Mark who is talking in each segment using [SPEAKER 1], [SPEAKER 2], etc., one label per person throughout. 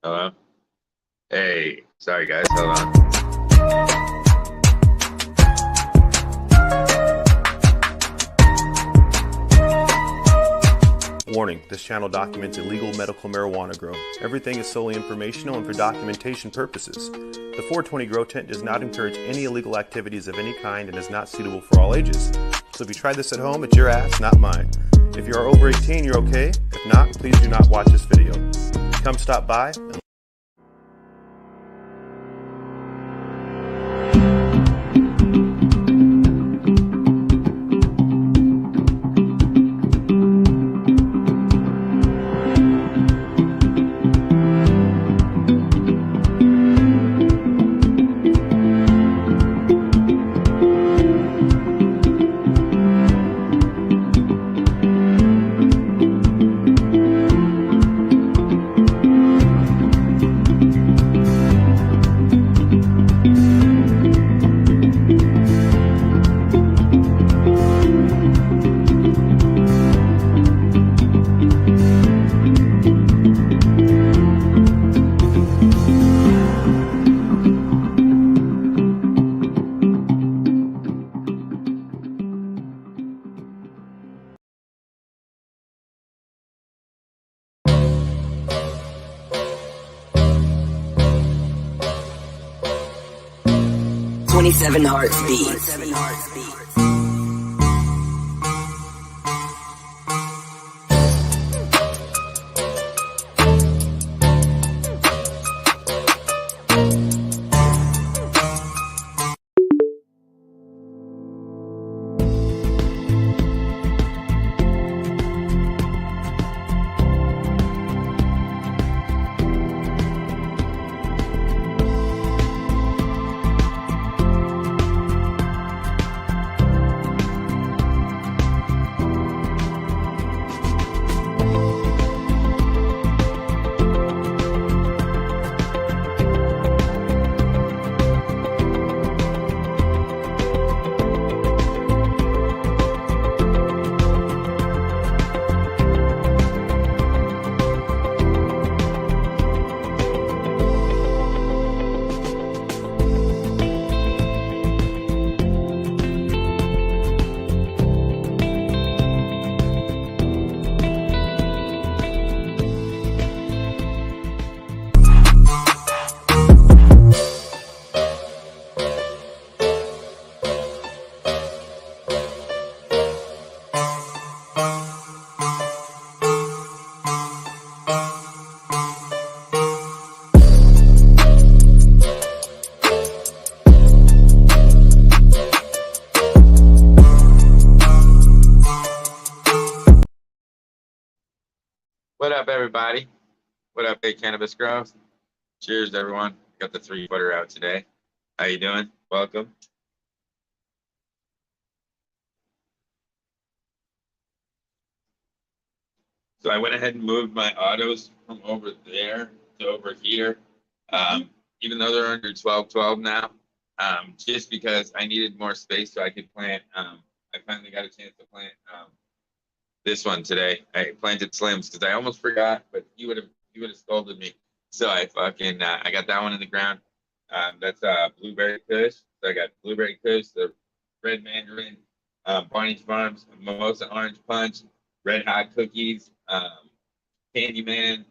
[SPEAKER 1] Hello? Hey, sorry guys, hold on.
[SPEAKER 2] Warning, this channel documents illegal medical marijuana grow. Everything is solely informational and for documentation purposes. The 420 Grow Tent does not encourage any illegal activities of any kind and is not suitable for all ages. So if you try this at home, it's your ass, not mine. If you are over 18, you're okay. If not, please do not watch this video. Come stop by.
[SPEAKER 3] 27 Hearts Beats.
[SPEAKER 1] What up, everybody? What up, Big Cannabis Grows? Cheers, everyone. Got the 3-footer out today. How you doing? Welcome. So I went ahead and moved my autos from over there to over here, even though they're under 1212 now, just because I needed more space so I could plant. I finally got a chance to plant this one today. I planted Slims because I almost forgot, but you would have scolded me. So I got that one in the ground. That's Blueberry Kush. So I got Blueberry Kush, the Red Mandarin, Barney's Farms, Mimosa Orange Punch, Red Hot Cookies, Candyman,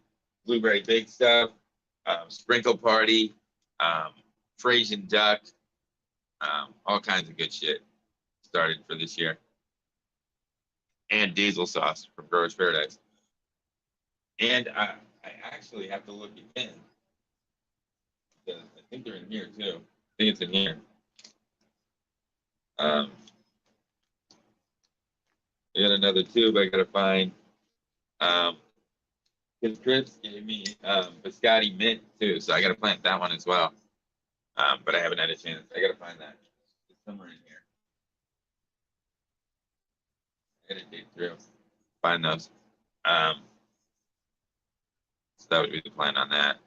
[SPEAKER 1] Blueberry Big Stuff, Sprinkle Party, Frasian Duck, all kinds of good shit started for this year. And Diesel Sauce from Growers Paradise. And I actually have to look again. I think they're in here too. I think it's in here. I got another tube I gotta find. Because Chris gave me Biscotti Mint too, so I gotta plant that one as well. But I haven't had a chance. I gotta find that. It's somewhere in here. I gotta dig through, find those. So that would be the plan on that.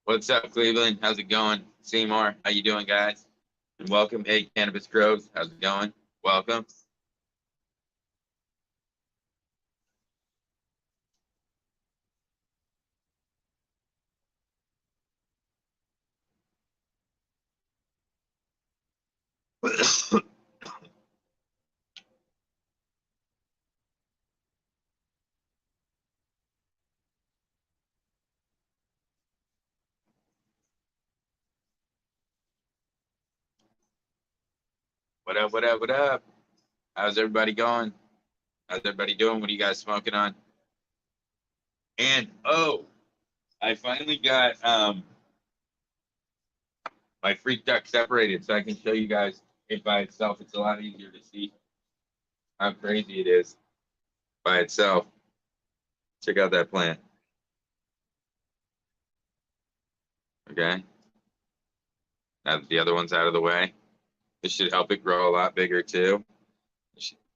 [SPEAKER 1] What's up, Cleveland? How's it going? Seymour, how you doing, guys? And welcome, hey, Cannabis Grows. How's it going? Welcome. What up, what up, what up? How's everybody going? How's everybody doing? What are you guys smoking on? And oh, I finally got my freak duck separated so I can show you guys it by itself. It's a lot easier to see how crazy it is by itself. Check out that plant. Okay. Now that the other one's out of the way, this should help it grow a lot bigger too.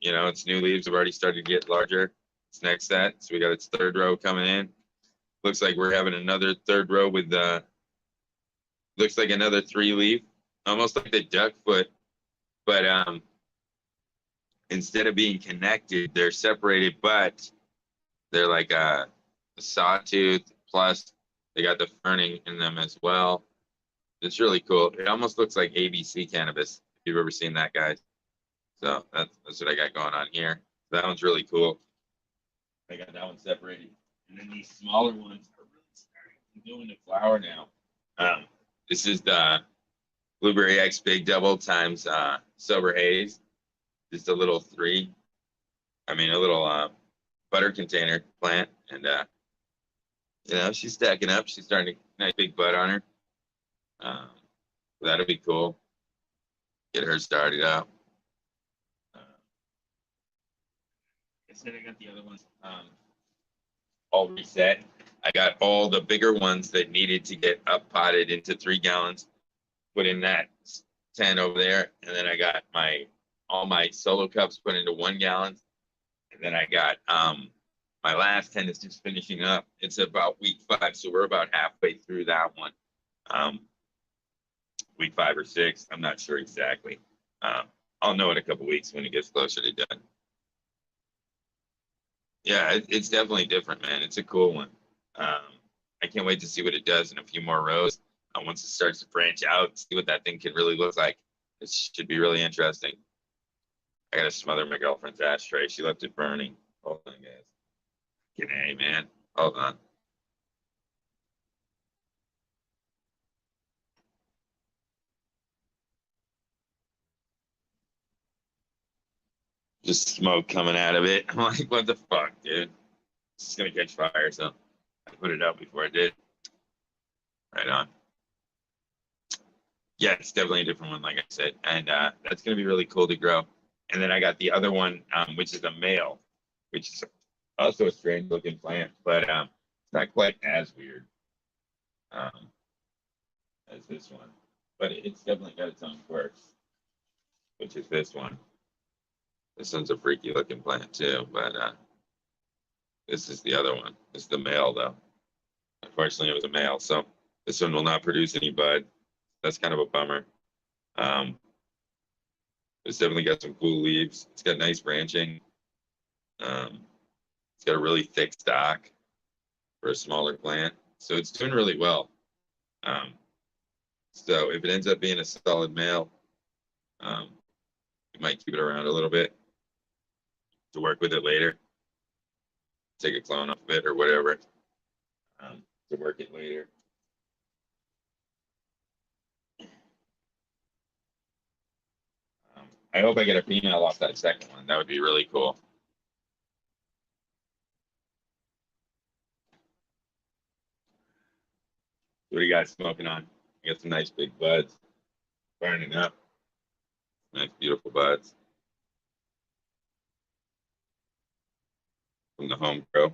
[SPEAKER 1] You know, its new leaves have already started to get larger. Its next set, so we got its third row coming in. Looks like we're having another third row with looks like another 3-leaf, almost like the duck foot, but instead of being connected, they're separated, but they're like a sawtooth, plus they got the ferning in them as well. It's really cool. It almost looks like ABC cannabis, if you've ever seen that, guys. So that's what I got going on here. That one's really cool. I got that one separated. And then these smaller ones are really starting to go into flower now. This is the Blueberry X Big Double times Sober Haze. Just a little a little butter container plant. And, you know, she's stacking up. She's starting to nice big bud on her. That'll be cool. Get her started out. Then I got the other ones all reset. I got all the bigger ones that needed to get up potted into 3 gallons, put in that 10 over there, and then I got all my solo cups put into 1 gallon, and then I got my last 10 is just finishing up. It's about week 5, so we're about halfway through that one. Week 5 or 6, I'm not sure exactly. I'll know in a couple weeks when it gets closer to done. Yeah, it's definitely different, man. It's a cool one. I can't wait to see what it does in a few more rows. Once it starts to branch out, see what that thing can really look like. It should be really interesting. I gotta smother my girlfriend's ashtray. She left it burning. Hold on, guys. Hey, man. Hold on. Just smoke coming out of it. I'm like, what the fuck, dude? It's gonna catch fire, so I put it out before I did. Right on. Yeah, it's definitely a different one, like I said, and that's gonna be really cool to grow. And then I got the other one, which is a male, which is also a strange looking plant, but it's not quite as weird as this one. But it's definitely got its own quirks, which is this one. This one's a freaky looking plant too, but this is the other one. This is the male though. Unfortunately, it was a male, so this one will not produce any bud. That's kind of a bummer. It's definitely got some cool leaves. It's got nice branching. It's got a really thick stalk for a smaller plant, so it's doing really well. So if it ends up being a solid male, you might keep it around a little bit to work with it later. Take a clone off of it or whatever to work it later. I hope I get a female off that second one. That would be really cool. What are you guys smoking on? I got some nice big buds burning up. Nice, beautiful buds from the home grow.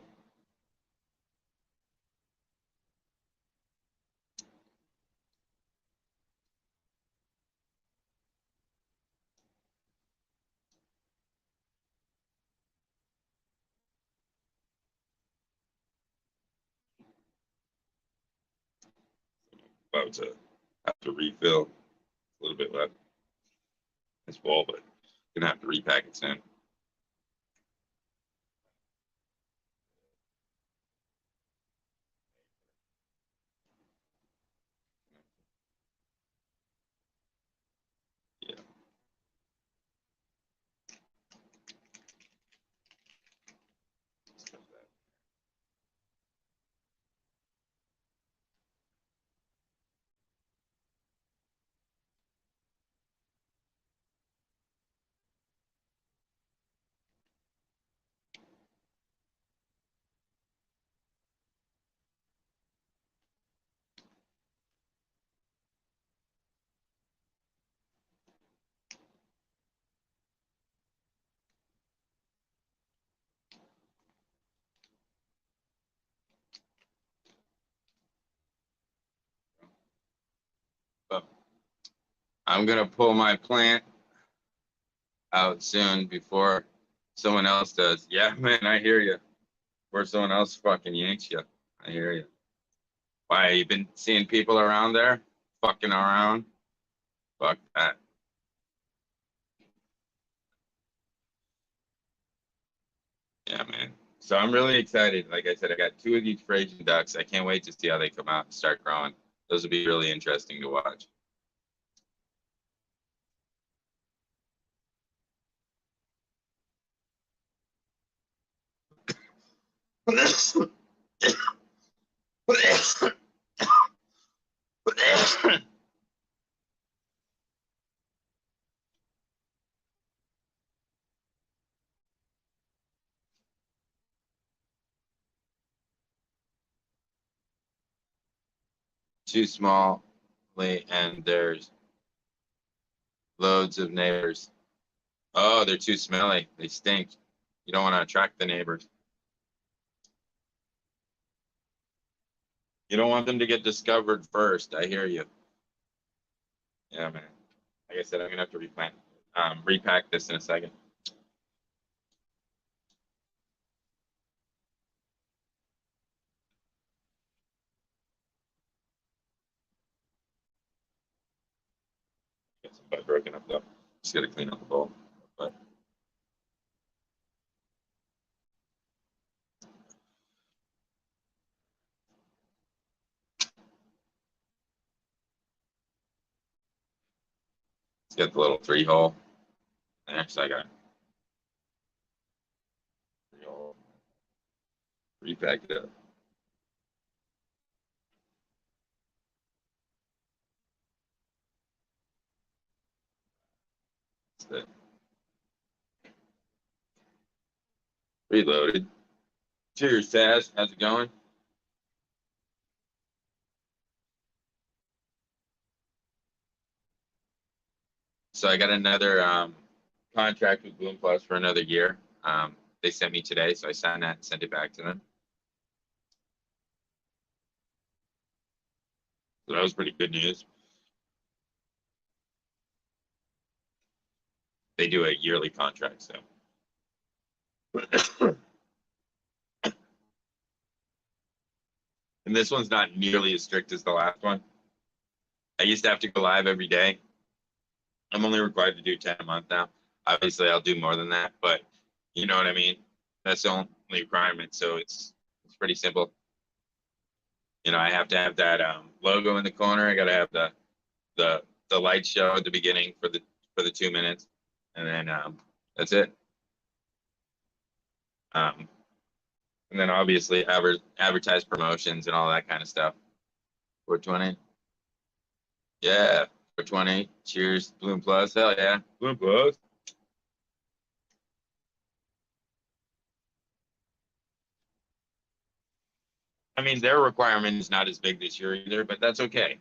[SPEAKER 1] About to have to refill a little bit left this fall, but gonna have to repack it soon. Yeah. I'm gonna pull my plant out soon before someone else does. Yeah, man, I hear you. Before someone else fucking yanks you. I hear you. Why, you been seeing people around there? Fucking around? Fuck that. Yeah, man. So I'm really excited. Like I said, I got 2 of these Frasian ducks. I can't wait to see how they come out and start growing. Those will be really interesting to watch. Too small, and there's loads of neighbors. Oh, they're too smelly. They stink. You don't want to attract the neighbors. You don't want them to get discovered first. I hear you. Yeah, man. Like I said, I'm gonna have to repack this in a second. Get some bud broken up though. Just gotta clean up the bowl. But it's got the little 3-hole there, so I got 3-hole. Repack it up. That's it. Reloaded. Cheers, Taz. How's it going? So I got another contract with Bloom Plus for another year. They sent me today, so I signed that and sent it back to them. So that was pretty good news. They do a yearly contract, so. And this one's not nearly as strict as the last one. I used to have to go live every day. I'm only required to do 10 a month now. Obviously, I'll do more than that, but you know what I mean? That's the only requirement, so it's pretty simple. You know, I have to have that logo in the corner. I got to have the light show at the beginning for the 2 minutes, and then that's it. And then obviously advertise promotions and all that kind of stuff. 420. Yeah, 420. Cheers, Bloom Plus. Hell yeah, Bloom Plus. I mean, their requirement is not as big this year either, but that's okay.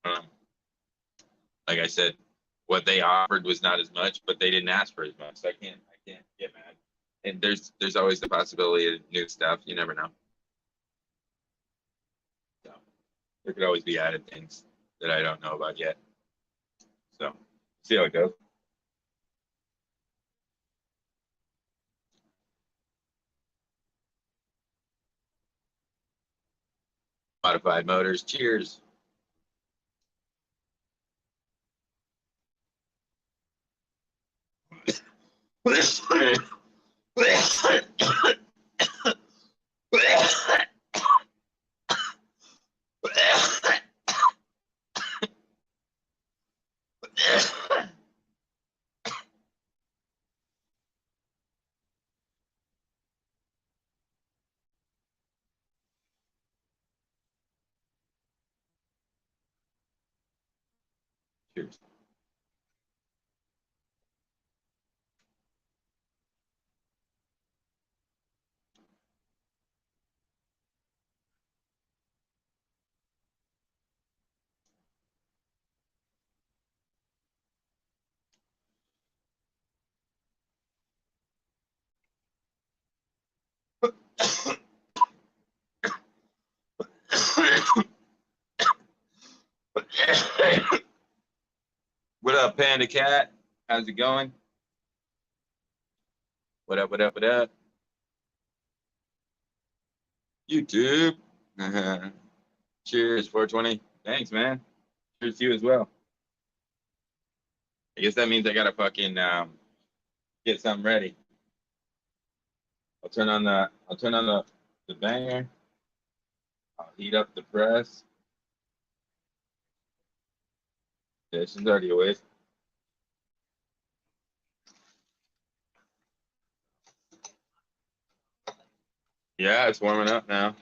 [SPEAKER 1] Like I said, what they offered was not as much, but they didn't ask for as much. So I can't get mad. And there's always the possibility of new stuff. You never know. So there could always be added things that I don't know about yet. So see how it goes. Modified motors. Cheers. Cheers. What up, Panda Cat? How's it going? What up, what up, what up? YouTube. Cheers, 420. Thanks, man. Cheers to you as well. I guess that means I gotta fucking get something ready. I'll turn on the banger. I'll heat up the press. Yeah, she's already awake. Yeah, it's warming up now.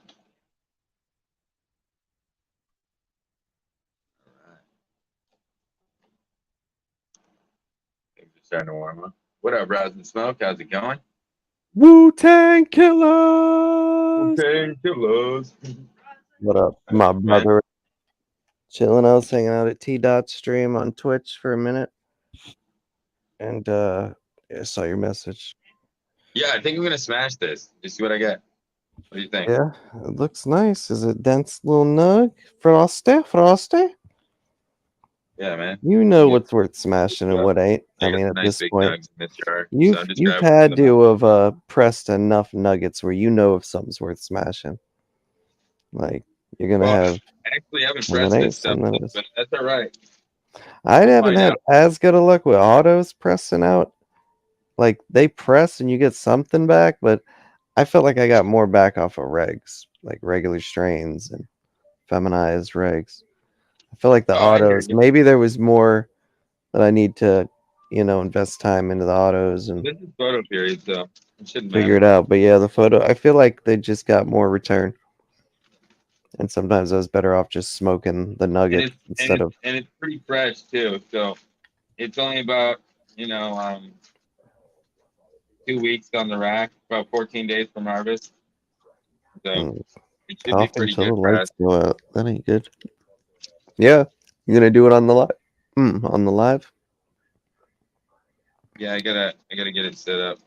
[SPEAKER 1] Things are starting to warm up. What up, Rise and Smoke? How's it going?
[SPEAKER 4] Wu-Tang Killers!
[SPEAKER 1] Okay, killers.
[SPEAKER 4] What up, my brother? Chilling. I was hanging out at T-Dot stream on Twitch for a minute. And yeah, I saw your message.
[SPEAKER 1] Yeah, I think I'm gonna smash this. Just see what I get. What do you think?
[SPEAKER 4] Yeah, it looks nice. Is it dense little nug? Frosty?
[SPEAKER 1] Yeah, man.
[SPEAKER 4] You know
[SPEAKER 1] Yeah.
[SPEAKER 4] what's worth smashing and what ain't. I
[SPEAKER 1] got
[SPEAKER 4] mean,
[SPEAKER 1] some
[SPEAKER 4] at
[SPEAKER 1] nice
[SPEAKER 4] this
[SPEAKER 1] big
[SPEAKER 4] point,
[SPEAKER 1] nugs in this jar, so
[SPEAKER 4] you've
[SPEAKER 1] I'm just
[SPEAKER 4] you've
[SPEAKER 1] grabbing
[SPEAKER 4] had
[SPEAKER 1] some
[SPEAKER 4] to have pressed enough nuggets where you know if something's worth smashing. Like you're gonna
[SPEAKER 1] Well,
[SPEAKER 4] have.
[SPEAKER 1] I actually haven't
[SPEAKER 4] Well, it
[SPEAKER 1] pressed
[SPEAKER 4] ain't
[SPEAKER 1] this stuff,
[SPEAKER 4] some
[SPEAKER 1] yet,
[SPEAKER 4] nuggets.
[SPEAKER 1] but that's all right.
[SPEAKER 4] I haven't
[SPEAKER 1] find
[SPEAKER 4] had
[SPEAKER 1] out.
[SPEAKER 4] as good a luck with autos pressing out. Like they press and you get something back, but I felt like I got more back off of regs, like regular strains and feminized regs. I feel like the
[SPEAKER 1] Oh, I hear
[SPEAKER 4] autos,
[SPEAKER 1] you.
[SPEAKER 4] maybe there was more that I need to, invest time into the autos and
[SPEAKER 1] This is photo period, so it shouldn't
[SPEAKER 4] figure
[SPEAKER 1] matter.
[SPEAKER 4] it out. But yeah, the photo, I feel like they just got more return. And sometimes I was better off just smoking the nugget instead of.
[SPEAKER 1] And it's pretty fresh too. So it's only about 2 weeks on the rack, about 14 days from harvest. So it should be
[SPEAKER 4] Cough
[SPEAKER 1] pretty
[SPEAKER 4] until
[SPEAKER 1] good
[SPEAKER 4] the
[SPEAKER 1] for us.
[SPEAKER 4] lights go out. That ain't good. Yeah, you gonna do it on the live? On the live?
[SPEAKER 1] Yeah, I gotta get it set up.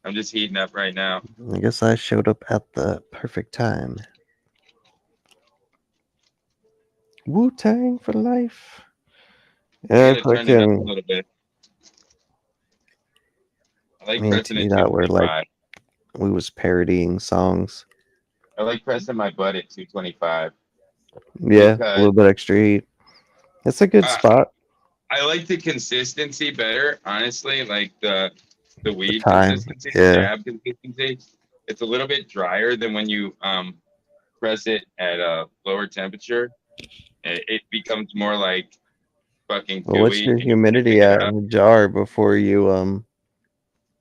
[SPEAKER 1] I'm just heating up right now.
[SPEAKER 4] I guess I showed up at the perfect time. Wu-Tang for life. Yeah,
[SPEAKER 1] I gotta turn it up a
[SPEAKER 4] fucking
[SPEAKER 1] little bit. I like
[SPEAKER 4] me and
[SPEAKER 1] pressing at
[SPEAKER 4] T-Dot were
[SPEAKER 1] 225.
[SPEAKER 4] like, we was parodying songs.
[SPEAKER 1] I like pressing my butt at 225.
[SPEAKER 4] Yeah,
[SPEAKER 1] Because,
[SPEAKER 4] a little bit extra heat. It's a good spot.
[SPEAKER 1] I like the consistency better, honestly. Like the weed
[SPEAKER 4] time,
[SPEAKER 1] consistency,
[SPEAKER 4] yeah.
[SPEAKER 1] jab consistency. It's a little bit drier than when you press it at a lower temperature. It becomes more like fucking gooey.
[SPEAKER 4] Well, what's your
[SPEAKER 1] and you can't
[SPEAKER 4] humidity
[SPEAKER 1] pick it
[SPEAKER 4] at
[SPEAKER 1] up.
[SPEAKER 4] in the jar before you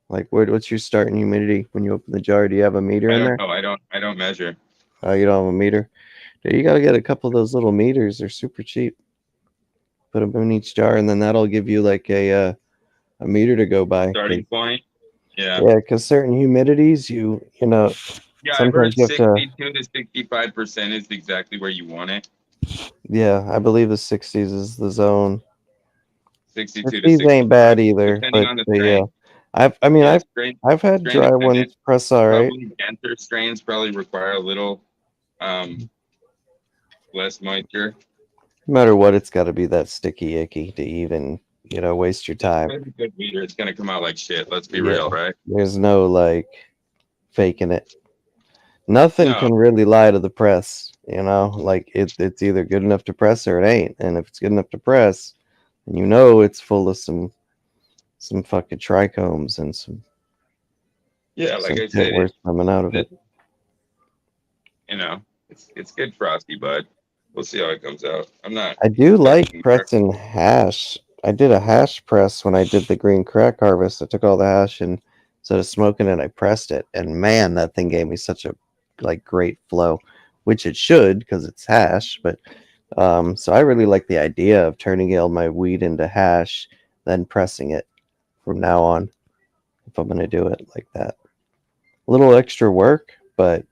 [SPEAKER 4] like what's your starting humidity when you open the jar? Do you have a meter in there?
[SPEAKER 1] No, I don't measure.
[SPEAKER 4] Oh, you don't have a meter? Dude, you gotta get a couple of those little meters. They're super cheap. Put them in each jar, and then that'll give you like a meter to go by.
[SPEAKER 1] Starting point. Yeah.
[SPEAKER 4] Yeah, because certain humidities,
[SPEAKER 1] Yeah, I've heard
[SPEAKER 4] sometimes you have to.
[SPEAKER 1] 62 to 65% is exactly where you want it.
[SPEAKER 4] Yeah, I believe the 60s is the zone.
[SPEAKER 1] 62 to
[SPEAKER 4] 50s
[SPEAKER 1] 65.
[SPEAKER 4] ain't bad either,
[SPEAKER 1] Depending
[SPEAKER 4] but
[SPEAKER 1] on the
[SPEAKER 4] yeah,
[SPEAKER 1] strain.
[SPEAKER 4] I've had
[SPEAKER 1] strain
[SPEAKER 4] dry
[SPEAKER 1] dependent.
[SPEAKER 4] ones press all right.
[SPEAKER 1] Probably denser strains probably require a little less moisture.
[SPEAKER 4] No matter what, it's got to be that sticky icky to even waste your time.
[SPEAKER 1] If it's a good weeder, it's gonna come out like shit. Let's be real, right?
[SPEAKER 4] There's no like faking it. Nothing can really lie to the press, like it's either good enough to press or it ain't. And if it's good enough to press, then it's full of some fucking trichomes and some
[SPEAKER 1] like I said,
[SPEAKER 4] worth coming out of it.
[SPEAKER 1] It's good frosty, bud. We'll see how it comes out.
[SPEAKER 4] I do like pressing hash. I did a hash press when I did the green crack harvest. I took all the hash and instead of smoking it, I pressed it, and man, that thing gave me such a great flow, which it should because it's hash. But so I really like the idea of turning all my weed into hash, then pressing it from now on. If I'm gonna do it like that, a little extra work, but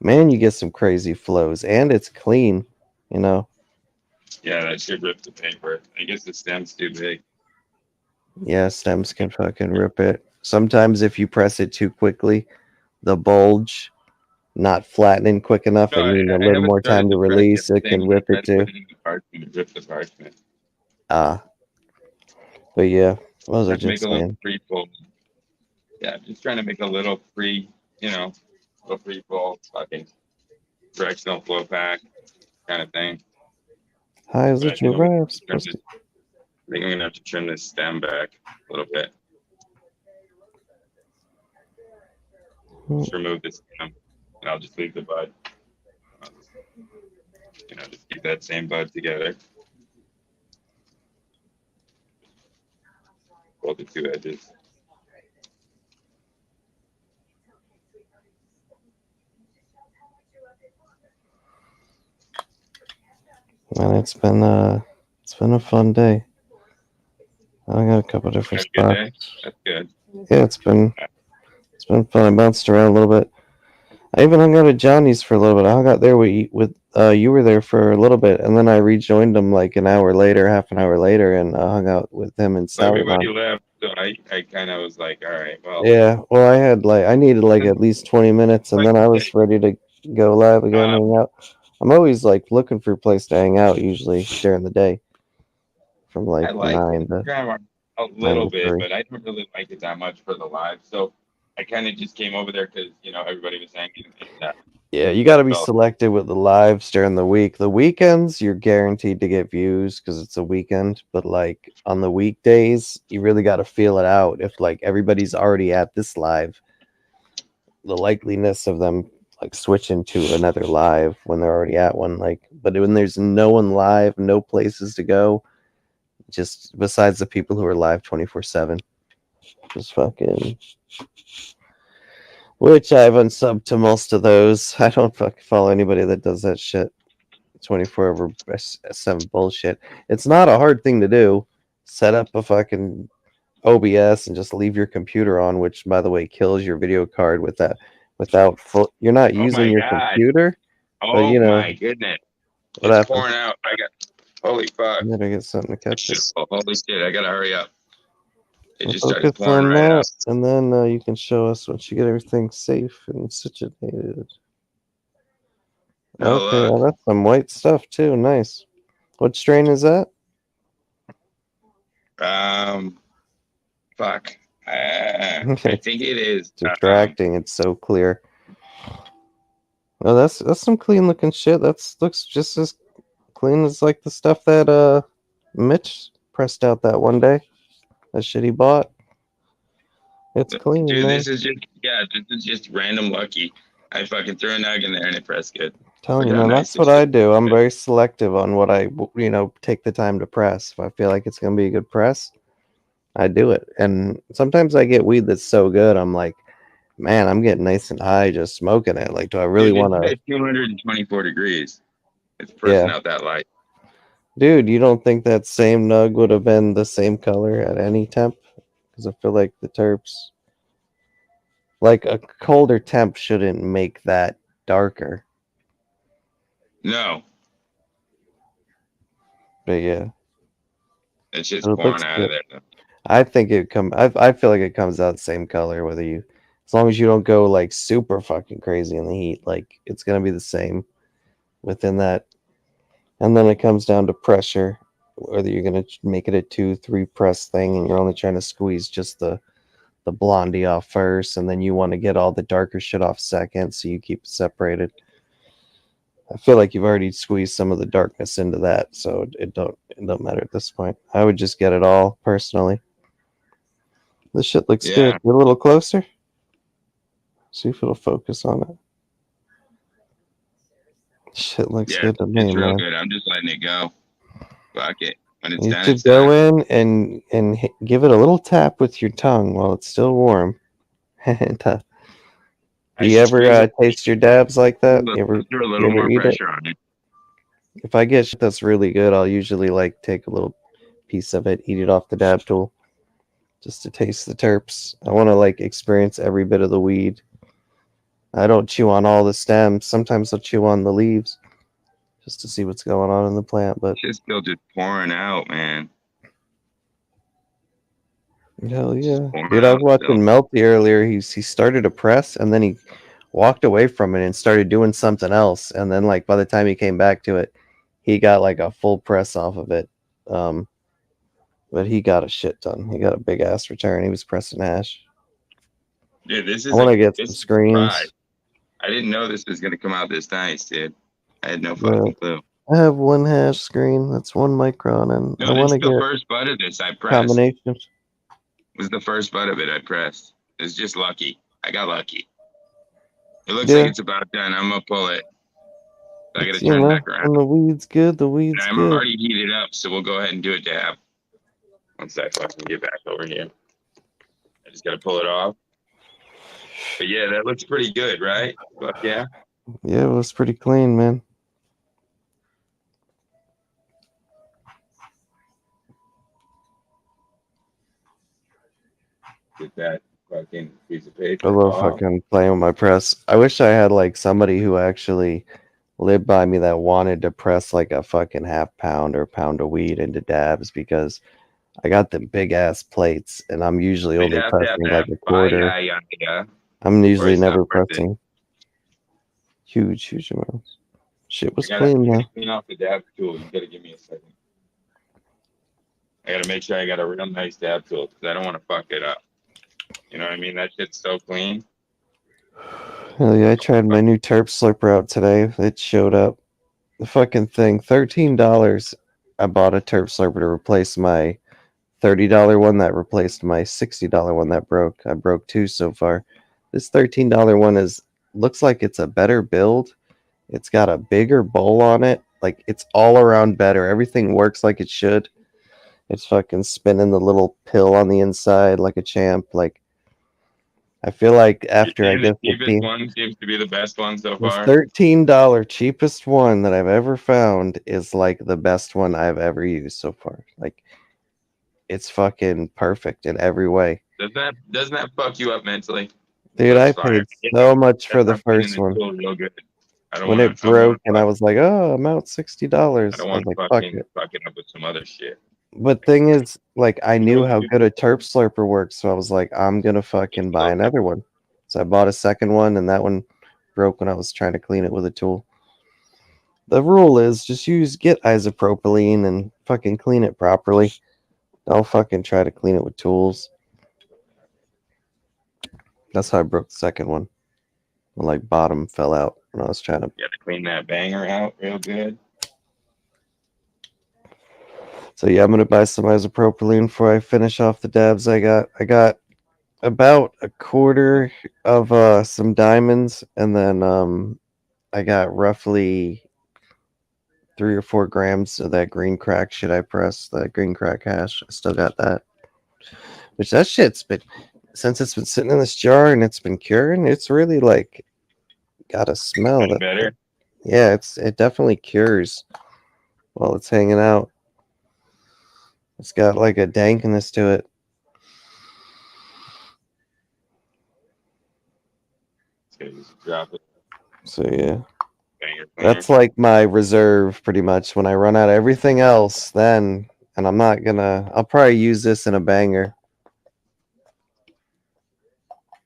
[SPEAKER 4] man, you get some crazy flows, and it's clean.
[SPEAKER 1] Yeah, that should rip the paper. I guess the stem's too big.
[SPEAKER 4] Yeah, stems can fucking rip it. Sometimes if you press it too quickly, the bulge not flattening quick enough and needing a little more time to release, it can rip it too.
[SPEAKER 1] Rip the parchment.
[SPEAKER 4] But yeah, what was I
[SPEAKER 1] Trying to make
[SPEAKER 4] just
[SPEAKER 1] a little
[SPEAKER 4] saying?
[SPEAKER 1] free fold. Yeah, just trying to make a little free, little free fold, fucking directional flow pack kind of thing.
[SPEAKER 4] Hi, is
[SPEAKER 1] But I
[SPEAKER 4] it
[SPEAKER 1] think
[SPEAKER 4] your
[SPEAKER 1] I'm gonna
[SPEAKER 4] vibe?
[SPEAKER 1] have to trim
[SPEAKER 4] Supposed
[SPEAKER 1] this.
[SPEAKER 4] to...
[SPEAKER 1] I think I'm gonna have to trim this stem back a little bit. Just remove this stem, and I'll just leave the bud. I'll just keep that same bud together. Hold the two edges.
[SPEAKER 4] Man, it's been a fun day. I got a couple different
[SPEAKER 1] Have a good day.
[SPEAKER 4] spots.
[SPEAKER 1] That's good.
[SPEAKER 4] Yeah, it's been fun. I bounced around a little bit. I even hung out at Johnny's for a little bit. I hung out there with you were there for a little bit, and then I rejoined him like an hour later, half an hour later, and hung out with him and
[SPEAKER 1] So everybody
[SPEAKER 4] Salaman.
[SPEAKER 1] left, so I kind of was like, all right, well,
[SPEAKER 4] Yeah, well, I needed like at least 20 minutes, and
[SPEAKER 1] like
[SPEAKER 4] then
[SPEAKER 1] you
[SPEAKER 4] I was
[SPEAKER 1] say,
[SPEAKER 4] ready to go live again,
[SPEAKER 1] um,
[SPEAKER 4] hang out. I'm always like looking for a place to hang out, usually during the day, from
[SPEAKER 1] I
[SPEAKER 4] like
[SPEAKER 1] like
[SPEAKER 4] 9 to
[SPEAKER 1] Instagram a
[SPEAKER 4] 9
[SPEAKER 1] little
[SPEAKER 4] to
[SPEAKER 1] bit,
[SPEAKER 4] 3.
[SPEAKER 1] but I don't really like it that much for the live. So I kind of just came over there because everybody was hanging. And,
[SPEAKER 4] Yeah, you got to be
[SPEAKER 1] so
[SPEAKER 4] selective with the lives during the week. The weekends, you're guaranteed to get views because it's a weekend. But like on the weekdays, you really got to feel it out. If like everybody's already at this live, the likeliness of them like switching to another live when they're already at one, like, but when there's no one live, no places to go, just besides the people who are live 24/7, just fucking. Which I've unsubbed to most of those. I don't fucking follow anybody that does that shit. 24/7 bullshit. It's not a hard thing to do. Set up a fucking OBS and just leave your computer on, which by the way kills your video card with that without full you're not
[SPEAKER 1] oh
[SPEAKER 4] using
[SPEAKER 1] my
[SPEAKER 4] your
[SPEAKER 1] God.
[SPEAKER 4] computer, but
[SPEAKER 1] Oh my goodness.
[SPEAKER 4] what
[SPEAKER 1] It's
[SPEAKER 4] happened?
[SPEAKER 1] pouring out. Holy fuck.
[SPEAKER 4] I gotta get something to catch it.
[SPEAKER 1] Oh, holy shit. I gotta hurry up. It
[SPEAKER 4] We'll
[SPEAKER 1] just started
[SPEAKER 4] focus
[SPEAKER 1] pouring
[SPEAKER 4] on
[SPEAKER 1] right out.
[SPEAKER 4] that, and then you can show us once you get everything safe and situated.
[SPEAKER 1] Oh,
[SPEAKER 4] Okay,
[SPEAKER 1] look.
[SPEAKER 4] well, that's some white stuff too. Nice. What strain is that?
[SPEAKER 1] Fuck. I think it is.
[SPEAKER 4] Distracting. It's so clear. Oh, that's some clean looking shit. Looks just as clean as like the stuff that Mitch pressed out that one day. That shit he bought. It's clean,
[SPEAKER 1] Dude,
[SPEAKER 4] man.
[SPEAKER 1] this is just random lucky. I fucking threw a nug in there and it pressed good.
[SPEAKER 4] Telling
[SPEAKER 1] Look
[SPEAKER 4] you,
[SPEAKER 1] how
[SPEAKER 4] man,
[SPEAKER 1] nice
[SPEAKER 4] that's what
[SPEAKER 1] this
[SPEAKER 4] I
[SPEAKER 1] is.
[SPEAKER 4] do. I'm very selective on what I take the time to press. If I feel like it's gonna be a good press, I do it. And sometimes I get weed that's so good, I'm like, man, I'm getting nice and high just smoking it. Like, do I really
[SPEAKER 1] Dude,
[SPEAKER 4] want
[SPEAKER 1] it's
[SPEAKER 4] to?
[SPEAKER 1] at 224 degrees. It's pressing
[SPEAKER 4] Yeah,
[SPEAKER 1] out that light.
[SPEAKER 4] dude, you don't think that same nug would have been the same color at any temp? Because I feel like the terps, like a colder temp, shouldn't make that darker.
[SPEAKER 1] No,
[SPEAKER 4] But yeah,
[SPEAKER 1] it's just
[SPEAKER 4] but it
[SPEAKER 1] pouring
[SPEAKER 4] looks
[SPEAKER 1] out of
[SPEAKER 4] good.
[SPEAKER 1] there.
[SPEAKER 4] I think it come. I feel like it comes out the same color whether you, as long as you don't go like super fucking crazy in the heat. Like it's gonna be the same within that. And then it comes down to pressure, whether you're gonna make it a 2-3 press thing, and you're only trying to squeeze just the blondie off first, and then you want to get all the darker shit off second, so you keep it separated. I feel like you've already squeezed some of the darkness into that, so it don't matter at this point. I would just get it all personally. This shit looks good.
[SPEAKER 1] Yeah,
[SPEAKER 4] Get a little closer. See if it'll focus on it. Shit looks
[SPEAKER 1] yeah,
[SPEAKER 4] good to me,
[SPEAKER 1] it's real
[SPEAKER 4] man.
[SPEAKER 1] good. I'm just letting it go. Fuck it. When it's
[SPEAKER 4] You
[SPEAKER 1] done,
[SPEAKER 4] should
[SPEAKER 1] it's
[SPEAKER 4] go
[SPEAKER 1] done.
[SPEAKER 4] in and give it a little tap with your tongue while it's still warm. Do
[SPEAKER 1] I
[SPEAKER 4] you
[SPEAKER 1] should
[SPEAKER 4] ever
[SPEAKER 1] squeeze it.
[SPEAKER 4] taste your dabs like that?
[SPEAKER 1] Throw a
[SPEAKER 4] You
[SPEAKER 1] little
[SPEAKER 4] ever
[SPEAKER 1] more
[SPEAKER 4] eat it?
[SPEAKER 1] pressure on it.
[SPEAKER 4] If I get shit that's really good, I'll usually like take a little piece of it, eat it off the dab tool, just to taste the terps. I want to like experience every bit of the weed. I don't chew on all the stems. Sometimes I'll chew on the leaves just to see what's going on in the plant. But
[SPEAKER 1] Shit's still just pouring out, man.
[SPEAKER 4] hell
[SPEAKER 1] It's just
[SPEAKER 4] yeah,
[SPEAKER 1] pouring
[SPEAKER 4] dude! I was
[SPEAKER 1] out still.
[SPEAKER 4] watching Melty earlier. He started to press and then he walked away from it and started doing something else. And then like by the time he came back to it, he got like a full press off of it. but he got a shit ton. He got a big ass return. He was pressing hash.
[SPEAKER 1] Dude, this
[SPEAKER 4] I
[SPEAKER 1] is
[SPEAKER 4] want to
[SPEAKER 1] a
[SPEAKER 4] get
[SPEAKER 1] this
[SPEAKER 4] some
[SPEAKER 1] is a surprise.
[SPEAKER 4] screens.
[SPEAKER 1] I didn't know this was gonna come out this nice, dude. I had no
[SPEAKER 4] Yeah.
[SPEAKER 1] fucking clue.
[SPEAKER 4] I have one hash screen. That's 1 micron, and
[SPEAKER 1] No,
[SPEAKER 4] I
[SPEAKER 1] this
[SPEAKER 4] want
[SPEAKER 1] is
[SPEAKER 4] to
[SPEAKER 1] the
[SPEAKER 4] get
[SPEAKER 1] first bud of this I pressed.
[SPEAKER 4] combinations.
[SPEAKER 1] Was the first bud of it I pressed. It's just lucky. I got lucky. It looks
[SPEAKER 4] Yeah.
[SPEAKER 1] like it's about done. I'm gonna pull it. I gotta
[SPEAKER 4] It's,
[SPEAKER 1] turn back around.
[SPEAKER 4] when the weed's good, the
[SPEAKER 1] And
[SPEAKER 4] weed's
[SPEAKER 1] I'm
[SPEAKER 4] good.
[SPEAKER 1] already heated up, so we'll go ahead and do a dab. Once I fucking get back over here. I just gotta pull it off. But yeah, that looks pretty good, right? Fuck yeah.
[SPEAKER 4] Yeah, it was pretty clean, man.
[SPEAKER 1] Get that fucking piece of paper.
[SPEAKER 4] I love
[SPEAKER 1] off.
[SPEAKER 4] fucking playing with my press. I wish I had like somebody who actually lived by me that wanted to press like a fucking half pound or pound of weed into dabs, because I got them big ass plates and I'm usually
[SPEAKER 1] We'd
[SPEAKER 4] only
[SPEAKER 1] have to have
[SPEAKER 4] pressing
[SPEAKER 1] that.
[SPEAKER 4] like a quarter.
[SPEAKER 1] Yeah.
[SPEAKER 4] I'm usually
[SPEAKER 1] it's not
[SPEAKER 4] never
[SPEAKER 1] worth it.
[SPEAKER 4] pressing huge amounts. Shit was
[SPEAKER 1] I gotta
[SPEAKER 4] clean though.
[SPEAKER 1] clean off the dab tool. You gotta give me a second. I gotta make sure I got a real nice dab tool because I don't want to fuck it up. You know what I mean? That shit's so clean.
[SPEAKER 4] Hell yeah, I tried my new Terp Slurper out today. It showed up. The fucking thing, $13. I bought a Terp Slurper to replace my $30 one that replaced my $60 one that broke. I broke two so far. This $13 one looks like it's a better build. It's got a bigger bowl on it. Like, it's all around better. Everything works like it should. It's fucking spinning the little pill on the inside like a champ. Like, I feel like after I
[SPEAKER 1] The
[SPEAKER 4] guess the
[SPEAKER 1] cheapest one seems to be the best one so
[SPEAKER 4] this
[SPEAKER 1] far.
[SPEAKER 4] $13 cheapest one that I've ever found is like the best one I've ever used so far. Like, it's fucking perfect in every way.
[SPEAKER 1] Doesn't that fuck you up mentally?
[SPEAKER 4] Dude, I
[SPEAKER 1] That's fire.
[SPEAKER 4] paid so much for
[SPEAKER 1] That's
[SPEAKER 4] the
[SPEAKER 1] not cleaning
[SPEAKER 4] first
[SPEAKER 1] the
[SPEAKER 4] one.
[SPEAKER 1] tool real good. I don't
[SPEAKER 4] When
[SPEAKER 1] want
[SPEAKER 4] it broke and I was like, oh, I'm out $60.
[SPEAKER 1] I don't
[SPEAKER 4] I was
[SPEAKER 1] want
[SPEAKER 4] like,
[SPEAKER 1] to
[SPEAKER 4] fuck
[SPEAKER 1] fucking
[SPEAKER 4] it.
[SPEAKER 1] fuck it up with some other shit.
[SPEAKER 4] But thing is, like, I knew how good a Terp Slurper works, so I was like, I'm gonna fucking buy another one. So I bought a second one, and that one broke when I was trying to clean it with a tool. The rule is just get isopropylene and fucking clean it properly. Don't fucking try to clean it with tools. That's how I broke the second one. The, like, bottom fell out when I was trying to.
[SPEAKER 1] You got to clean that banger out real good.
[SPEAKER 4] So yeah, I'm gonna buy some isopropylene before I finish off the dabs. I got about a quarter of some diamonds, and then I got roughly 3 or 4 grams of that green crack shit I pressed, that green crack hash. I still got that. Which that shit's been, since it's been sitting in this jar and it's been curing, it's really like got a smell that
[SPEAKER 1] Better.
[SPEAKER 4] Yeah, it definitely cures while it's hanging out. It's got like a dankness to it.
[SPEAKER 1] Drop it.
[SPEAKER 4] So yeah.
[SPEAKER 1] Banger.
[SPEAKER 4] That's like my reserve pretty much. When I run out of everything else, then, and I'll probably use this in a banger.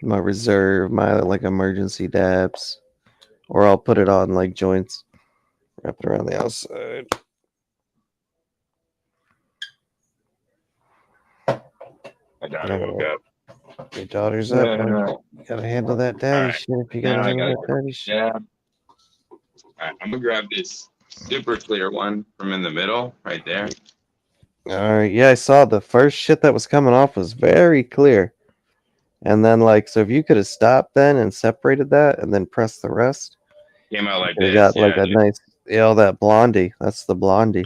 [SPEAKER 4] My reserve, my like emergency dabs. Or I'll put it on like joints. Wrap it around the outside.
[SPEAKER 1] My daughter woke up.
[SPEAKER 4] Your daughter's up. You gotta handle that daddy shit if you gotta handle that daddy shit.
[SPEAKER 1] Yeah. Alright, I'm gonna grab this super clear one from in the middle, right there.
[SPEAKER 4] Alright, yeah, I saw the first shit that was coming off was very clear. And then, like, so if you could have stopped then and separated that and then pressed the rest,
[SPEAKER 1] Came out like
[SPEAKER 4] you
[SPEAKER 1] this.
[SPEAKER 4] got like
[SPEAKER 1] yeah,
[SPEAKER 4] a nice, that blondie. That's the blondie.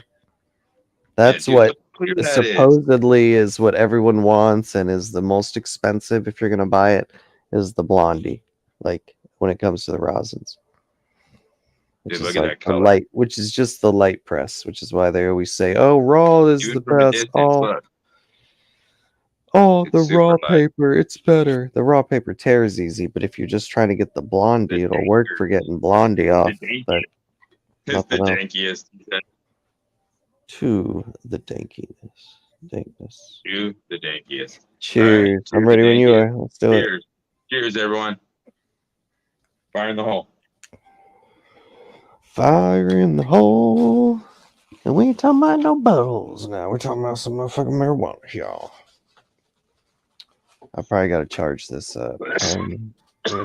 [SPEAKER 4] That's
[SPEAKER 1] dude,
[SPEAKER 4] what
[SPEAKER 1] look how clear that is.
[SPEAKER 4] supposedly is what everyone wants and is the most expensive if you're gonna buy it, is the blondie. Like when it comes to the rosins. Which
[SPEAKER 1] Dude,
[SPEAKER 4] is
[SPEAKER 1] look at
[SPEAKER 4] like
[SPEAKER 1] that
[SPEAKER 4] the
[SPEAKER 1] color.
[SPEAKER 4] light, which is just the light press, which is why they always say, "Oh, raw is
[SPEAKER 1] Even
[SPEAKER 4] the
[SPEAKER 1] from a
[SPEAKER 4] best."
[SPEAKER 1] distance, look.
[SPEAKER 4] Oh,
[SPEAKER 1] It's
[SPEAKER 4] the
[SPEAKER 1] super
[SPEAKER 4] raw
[SPEAKER 1] light.
[SPEAKER 4] paper, it's better. The raw paper tears easy, but if you're just trying to get the blondie, it'll work for getting blondie off. But
[SPEAKER 1] It's the
[SPEAKER 4] nothing else.
[SPEAKER 1] dankiest.
[SPEAKER 4] To the dankness.
[SPEAKER 1] To the dankiest.
[SPEAKER 4] Cheers.
[SPEAKER 1] All right,
[SPEAKER 4] I'm ready when you
[SPEAKER 1] dankest.
[SPEAKER 4] are. Let's do it.
[SPEAKER 1] Cheers. Cheers, everyone. Fire in the hole.
[SPEAKER 4] Fire in the hole. And we ain't talking about no buttholes now. We're talking about some motherfucking marijuana, y'all. I probably got to charge this up. Let me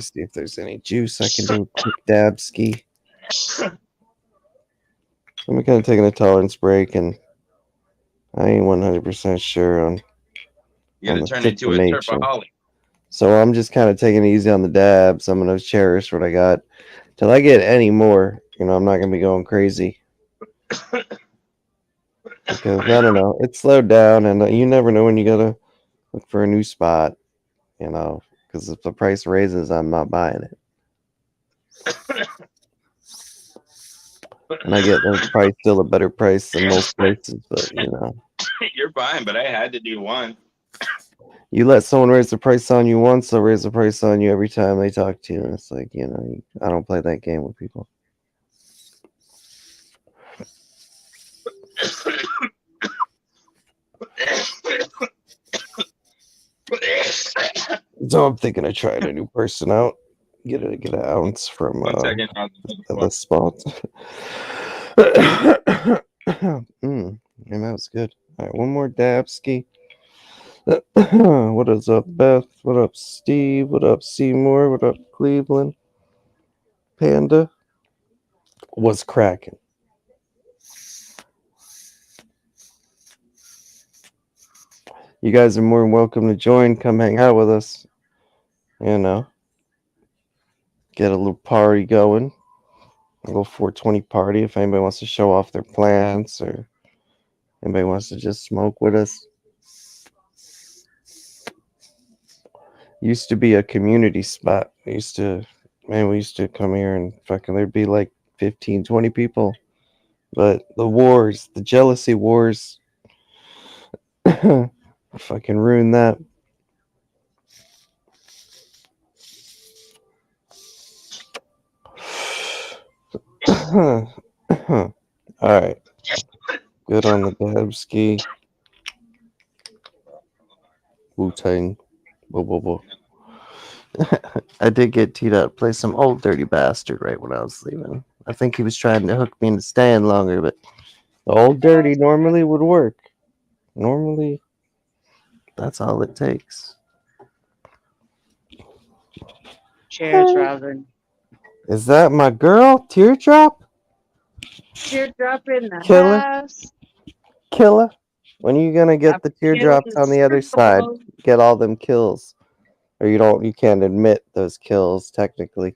[SPEAKER 4] see if there's any juice I can do a quick dab ski. I'm kind of taking a tolerance break, and I ain't 100% sure on
[SPEAKER 1] You gotta
[SPEAKER 4] the
[SPEAKER 1] turn into a
[SPEAKER 4] situation.
[SPEAKER 1] turpaholic.
[SPEAKER 4] So I'm just kind of taking it easy on the dabs. I'm going to cherish what I got. Till I get any more, I'm not going to be going crazy. Because, I don't know, it's slowed down, and you never know when you got to look for a new spot, because if the price raises, I'm not buying it. And I get the price still a better price than most places, but,
[SPEAKER 1] You're fine, but I had to do one.
[SPEAKER 4] You let someone raise the price on you once, they'll raise the price on you every time they talk to you. And it's like, I don't play that game with people. So I'm thinking of trying a new person out. Get an ounce from
[SPEAKER 1] 1 second.
[SPEAKER 4] the spot. And that was good. All right, one more dab ski. What is up, Beth? What up, Steve? What up, Seymour? What up, Cleveland? Panda? What's cracking? You guys are more than welcome to join. Come hang out with us. Get a little party going. A little 420 party if anybody wants to show off their plants or anybody wants to just smoke with us. Used to be a community spot. We used to come here and fucking there'd be like 15, 20 people. But the jealousy wars fucking ruined that. All right. Good on the dab ski. Wu-Tang. Whoa, whoa, whoa. I did get teed up. Play some Old Dirty Bastard right when I was leaving. I think he was trying to hook me into staying longer, but the Old Dirty normally would work. Normally, that's all it takes.
[SPEAKER 5] Cheers, Robin.
[SPEAKER 4] Is that my girl, Teardrop?
[SPEAKER 5] Teardrop in the
[SPEAKER 4] Killer?
[SPEAKER 5] house.
[SPEAKER 4] Killer? When are you gonna get the teardrops on the other side? Get all them kills. Or you can't admit those kills technically.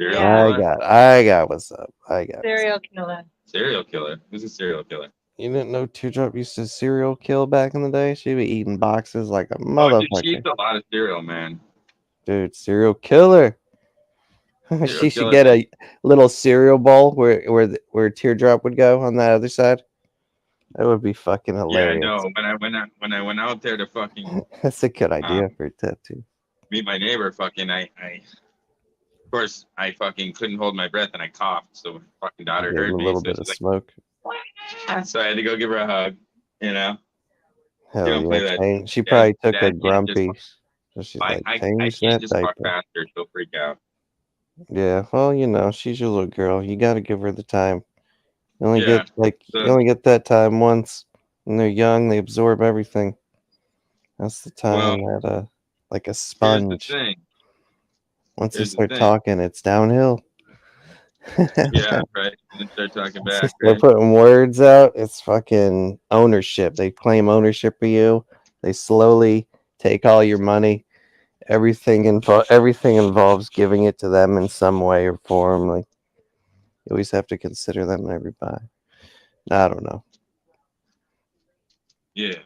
[SPEAKER 4] I got what's up.
[SPEAKER 5] Serial killer.
[SPEAKER 1] Serial killer. Who's a serial killer?
[SPEAKER 4] You didn't know Teardrop used to serial kill back in the day? She'd be eating boxes like a
[SPEAKER 1] Oh,
[SPEAKER 4] motherfucker.
[SPEAKER 1] dude, she eats a lot of cereal, man.
[SPEAKER 4] Dude, serial killer. She should get a little cereal bowl where Teardrop would go on the other side. That would be fucking hilarious.
[SPEAKER 1] Yeah, I know. When I went out there to fucking
[SPEAKER 4] That's a good idea for a tattoo.
[SPEAKER 1] meet my neighbor, fucking of course I fucking couldn't hold my breath and I coughed, so my fucking daughter heard me.
[SPEAKER 4] A little bit of smoke.
[SPEAKER 1] So I had to go give her a hug,
[SPEAKER 4] Hell
[SPEAKER 1] don't play
[SPEAKER 4] yeah.
[SPEAKER 1] that.
[SPEAKER 4] She probably took a grumpy. So she's
[SPEAKER 1] I
[SPEAKER 4] like,
[SPEAKER 1] can't
[SPEAKER 4] change
[SPEAKER 1] just
[SPEAKER 4] that
[SPEAKER 1] talk
[SPEAKER 4] diaper.
[SPEAKER 1] faster, she'll freak out.
[SPEAKER 4] Yeah, well, she's your little girl. You got to give her the time. You only get that time once. When they're young, they absorb everything. That's the time that like a sponge.
[SPEAKER 1] Here's the thing.
[SPEAKER 4] Once they start talking, it's downhill.
[SPEAKER 1] Yeah, right. And then start talking back.
[SPEAKER 4] They're
[SPEAKER 1] Right?
[SPEAKER 4] putting words out. It's fucking ownership. They claim ownership of you. They slowly take all your money. Everything involves giving it to them in some way or form. Like you always have to consider them in every buy. I don't know.
[SPEAKER 1] Yeah.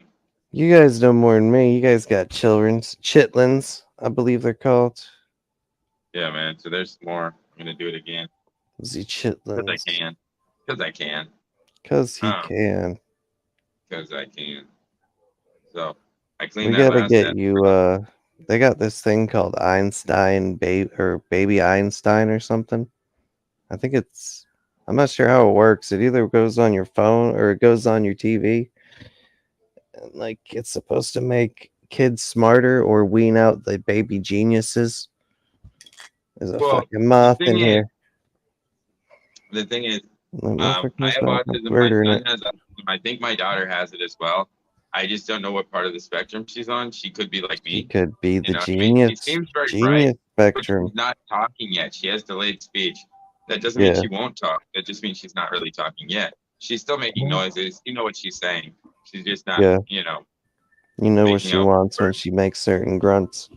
[SPEAKER 4] You guys know more than me. You guys got chitlins, I believe they're called.
[SPEAKER 1] Yeah, man. So there's more. I'm gonna do it again.
[SPEAKER 4] The chitlins.
[SPEAKER 1] Because I can.
[SPEAKER 4] Because he can.
[SPEAKER 1] Because I can. So I cleaned
[SPEAKER 4] We
[SPEAKER 1] that
[SPEAKER 4] gotta
[SPEAKER 1] last
[SPEAKER 4] get
[SPEAKER 1] set.
[SPEAKER 4] you. They got this thing called Einstein Baby Einstein or something. I think I'm not sure how it works. It either goes on your phone or it goes on your TV. And like it's supposed to make kids smarter or wean out the baby geniuses. There's a fucking moth in here.
[SPEAKER 1] The thing is, I have autism. My son has autism. I think my daughter has it as well. I just don't know what part of the spectrum she's on. She could be like
[SPEAKER 4] She
[SPEAKER 1] me.
[SPEAKER 4] could be the
[SPEAKER 1] You know what I mean?
[SPEAKER 4] genius,
[SPEAKER 1] She seems very
[SPEAKER 4] genius
[SPEAKER 1] bright, but
[SPEAKER 4] spectrum.
[SPEAKER 1] she's not talking yet. She has delayed speech. That doesn't
[SPEAKER 4] Yeah.
[SPEAKER 1] mean she won't talk. That just means she's not really talking yet. She's still making noises. You know what she's saying. She's just not,
[SPEAKER 4] Yeah.
[SPEAKER 1] you know.
[SPEAKER 4] You know what
[SPEAKER 1] Making
[SPEAKER 4] she
[SPEAKER 1] out
[SPEAKER 4] wants when
[SPEAKER 1] words.
[SPEAKER 4] she makes certain grunts.